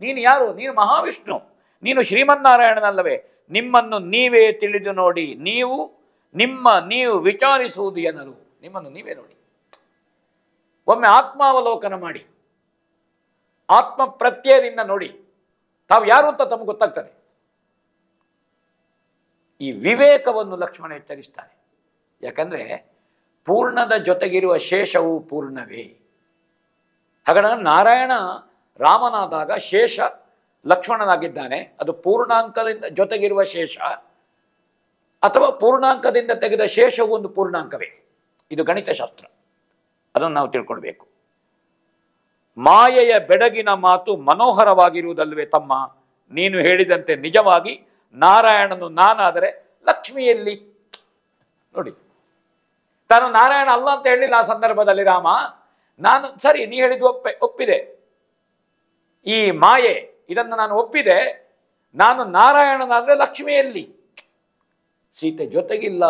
ನೀನು ಯಾರು? ನೀನು ಮಹಾವಿಷ್ಣು, ನೀನು ಶ್ರೀಮನ್ನಾರಾಯಣನಲ್ಲವೇ? ನಿಮ್ಮನ್ನು ನೀವೇ ತಿಳಿದು ನೋಡಿ, ನೀವು ವಿಚಾರಿಸುವುದು ಏನರು? ನಿಮ್ಮನ್ನು ನೀವೇ ನೋಡಿ. ಒಮ್ಮೆ ಆತ್ಮಾವಲೋಕನ ಮಾಡಿ, ಆತ್ಮ ಪ್ರತ್ಯಯದಿಂದ ನೋಡಿ, ತಾವು ಯಾರು ಅಂತ ತಮಗೆ ಗೊತ್ತಾಗ್ತದೆ. ಈ ವಿವೇಕವನ್ನು ಲಕ್ಷ್ಮಣ ಎಚ್ಚರಿಸ್ತಾನೆ. ಯಾಕಂದ್ರೆ ಪೂರ್ಣದ ಜೊತೆಗಿರುವ ಶೇಷವು ಪೂರ್ಣವೇ. ಹಾಗಾದ್ರೆ ನಾರಾಯಣ ರಾಮನಾದಾಗ ಶೇಷ ಲಕ್ಷ್ಮಣನಾಗಿದ್ದಾನೆ. ಅದು ಪೂರ್ಣಾಂಕದಿಂದ ಜೊತೆಗಿರುವ ಶೇಷ, ಅಥವಾ ಪೂರ್ಣಾಂಕದಿಂದ ತೆಗೆದ ಶೇಷವು ಒಂದು ಪೂರ್ಣಾಂಕವೇ. ಇದು ಗಣಿತಶಾಸ್ತ್ರ, ಅದನ್ನು ನಾವು ತಿಳ್ಕೊಳ್ಬೇಕು. ಮಾಯೆಯ ಬೆಡಗಿನ ಮಾತು ಮನೋಹರವಾಗಿರುವುದಲ್ವೇ ತಮ್ಮ? ನೀನು ಹೇಳಿದಂತೆ ನಿಜವಾಗಿ ನಾರಾಯಣನು ನಾನಾದರೆ ಲಕ್ಷ್ಮಿಯಲ್ಲಿ. ನೋಡಿ, ತಾನು ನಾರಾಯಣ ಅಲ್ಲ ಅಂತ ಹೇಳಿಲ್ಲ ಆ ಸಂದರ್ಭದಲ್ಲಿ ರಾಮ. ನಾನು ಸರಿ, ನೀ ಹೇಳಿದ್ದು ಒಪ್ಪಿದೆ, ಈ ಮಾಯೆ ಇದನ್ನು ನಾನು ಒಪ್ಪಿದೆ, ನಾನು ನಾರಾಯಣನಾದರೆ ಲಕ್ಷ್ಮಿಯಲ್ಲಿ. ಸೀತೆ ಜೊತೆಗಿಲ್ಲ,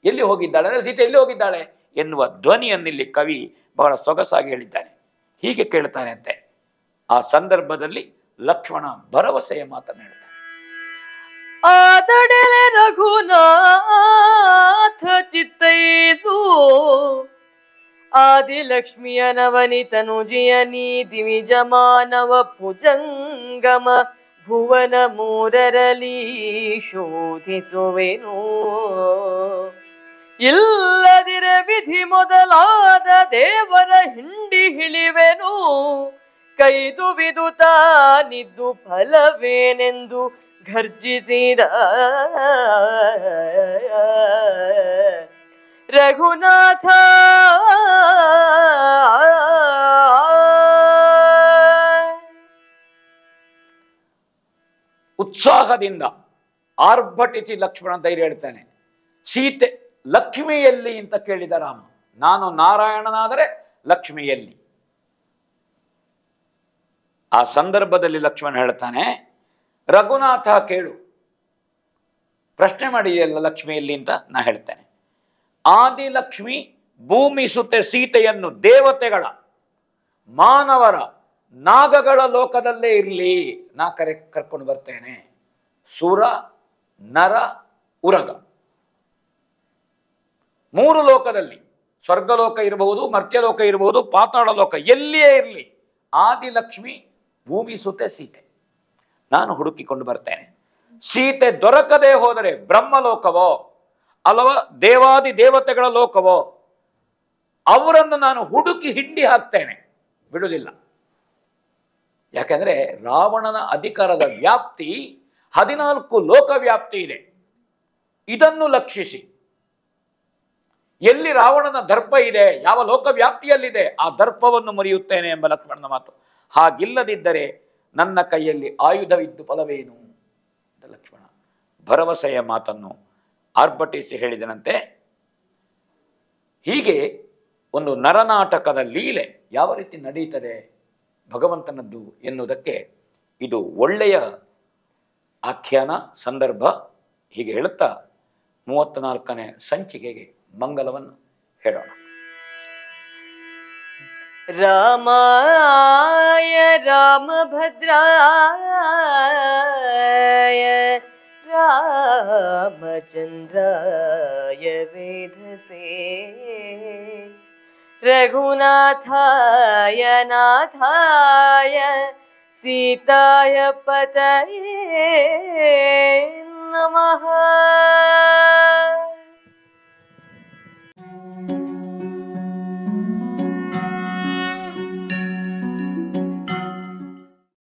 ಎಲ್ಲಿ ಹೋಗಿದ್ದಾಳೆ ಅಂದರೆ ಸೀತೆ ಎಲ್ಲಿ ಹೋಗಿದ್ದಾಳೆ ಎನ್ನುವ ಧ್ವನಿಯನ್ನಿಲ್ಲಿ ಕವಿ ಬಹಳ ಸೊಗಸಾಗಿ ಹೇಳಿದ್ದಾನೆ. ಹೀಗೆ ಕೇಳ್ತಾನೆ ಅಂತೆ. ಆ ಸಂದರ್ಭದಲ್ಲಿ ಲಕ್ಷ್ಮಣ ಭರವಸೆಯ ಮಾತನ್ನು ಹೇಳ್ತಾನೆ. ಆದಡೆಲೆ ರಘುನಾಥ ಚಿತ್ತೈಸು, ಆದಿಲಕ್ಷ್ಮಿಯ ನವನಿತನುಜಿಯ ನೀತಿ ವಿಜಮಾನವ ಭುಜಂಗಮ ಭುವನ ಮೂರರಲಿ ಶೋಧಿಸುವೆನು. ಇಲ್ಲದಿರ ವಿಧಿ ಮೊದಲಾದ ದೇವರ ಹಿಂಡಿ ಹಿಳಿವೆನು. ಕೈದು ವಿದುತ ನಿದ್ದು ಫಲವೇನೆಂದು ಘರ್ಜಿಸಿದ ರಘುನಾಥ. ಉತ್ಸಾಹದಿಂದ ಆರ್ಭಟಿಸಿ ಲಕ್ಷ್ಮಣ ಧೈರ್ಯ ಹೇಳ್ತಾನೆ. ಸೀತೆ ಲಕ್ಷ್ಮಿಯಲ್ಲಿ ಅಂತ ಕೇಳಿದ ರಾಮ. ನಾನು ನಾರಾಯಣನಾದರೆ ಲಕ್ಷ್ಮಿಯಲ್ಲಿ. ಆ ಸಂದರ್ಭದಲ್ಲಿ ಲಕ್ಷ್ಮಣ ಹೇಳ್ತಾನೆ, ರಘುನಾಥ ಕೇಳು, ಪ್ರಶ್ನೆ ಮಾಡಿದೆಯಲ್ಲ ಲಕ್ಷ್ಮಿಯಲ್ಲಿ ಅಂತ ನಾ ಹೇಳ್ತೇನೆ. ಆದಿಲಕ್ಷ್ಮಿ ಭೂಮಿ ಸುತ್ತೆ ಸೀತೆಯನ್ನು ದೇವತೆಗಳ, ಮಾನವರ, ನಾಗಗಳ ಲೋಕದಲ್ಲೇ ಇರಲಿ, ನಾ ಕರ್ಕೊಂಡು ಬರ್ತೇನೆ. ಸುರ, ನರ, ಉರಗ, ಮೂರು ಲೋಕದಲ್ಲಿ, ಸ್ವರ್ಗಲೋಕ ಇರಬಹುದು, ಮರ್ತ್ಯಲೋಕ ಇರಬಹುದು, ಪಾತಾಳ ಲೋಕ, ಎಲ್ಲಿಯೇ ಇರಲಿ, ಆದಿಲಕ್ಷ್ಮಿ ಭೂಮಿ ಸುತ್ತೆ ಸೀತೆ ನಾನು ಹುಡುಕಿಕೊಂಡು ಬರ್ತೇನೆ. ಸೀತೆ ದೊರಕದೆ ಹೋದರೆ ಬ್ರಹ್ಮಲೋಕವೋ ಅಲ್ಲವಾ ದೇವಾದಿ ದೇವತೆಗಳ ಲೋಕವೋ ಅವರನ್ನು ನಾನು ಹುಡುಕಿ ಹಿಂಡಿ ಹಾಕ್ತೇನೆ, ಬಿಡುವುದಿಲ್ಲ. ಯಾಕೆಂದ್ರೆ ರಾವಣನ ಅಧಿಕಾರದ ವ್ಯಾಪ್ತಿ 14 ಲೋಕ ವ್ಯಾಪ್ತಿ ಇದೆ. ಇದನ್ನು ಲಕ್ಷಿಸಿ ಎಲ್ಲಿ ರಾವಣನ ದರ್ಪ ಇದೆ, ಯಾವ ಲೋಕವ್ಯಾಪ್ತಿಯಲ್ಲಿದೆ, ಆ ದರ್ಪವನ್ನು ಮುರಿಯುತ್ತೇನೆ ಎಂಬ ಲಕ್ಷ್ಮಣನ ಮಾತು. ಹಾಗಿಲ್ಲದಿದ್ದರೆ ನನ್ನ ಕೈಯಲ್ಲಿ ಆಯುಧವಿದ್ದು ಫಲವೇನು ಅಂತ ಲಕ್ಷ್ಮಣ ಭರವಸೆಯ ಮಾತನ್ನು ಆರ್ಭಟಿಸಿ ಹೇಳಿದನಂತೆ. ಹೀಗೆ ಒಂದು ನರನಾಟಕದ ಲೀಲೆ ಯಾವ ರೀತಿ ನಡೀತದೆ ಭಗವಂತನದ್ದು ಎನ್ನುವುದಕ್ಕೆ ಇದು ಒಳ್ಳೆಯ ಆಖ್ಯಾನ ಸಂದರ್ಭ. ಹೀಗೆ ಹೇಳುತ್ತಾ 34ನೇ ಸಂಚಿಕೆಗೆ ಮಂಗಲವನ್ನು ಹೇಳೋಣ. ರಾಮಾಯ ರಾಮಭದ್ರಾಯ ರಾಮಚಂದ್ರಾಯ ವೇಧಸೇ ರಘುನಾಥಾಯ ನಾಥಾಯ ಸೀತಾಯ ಪತಯೇ ನಮಃ.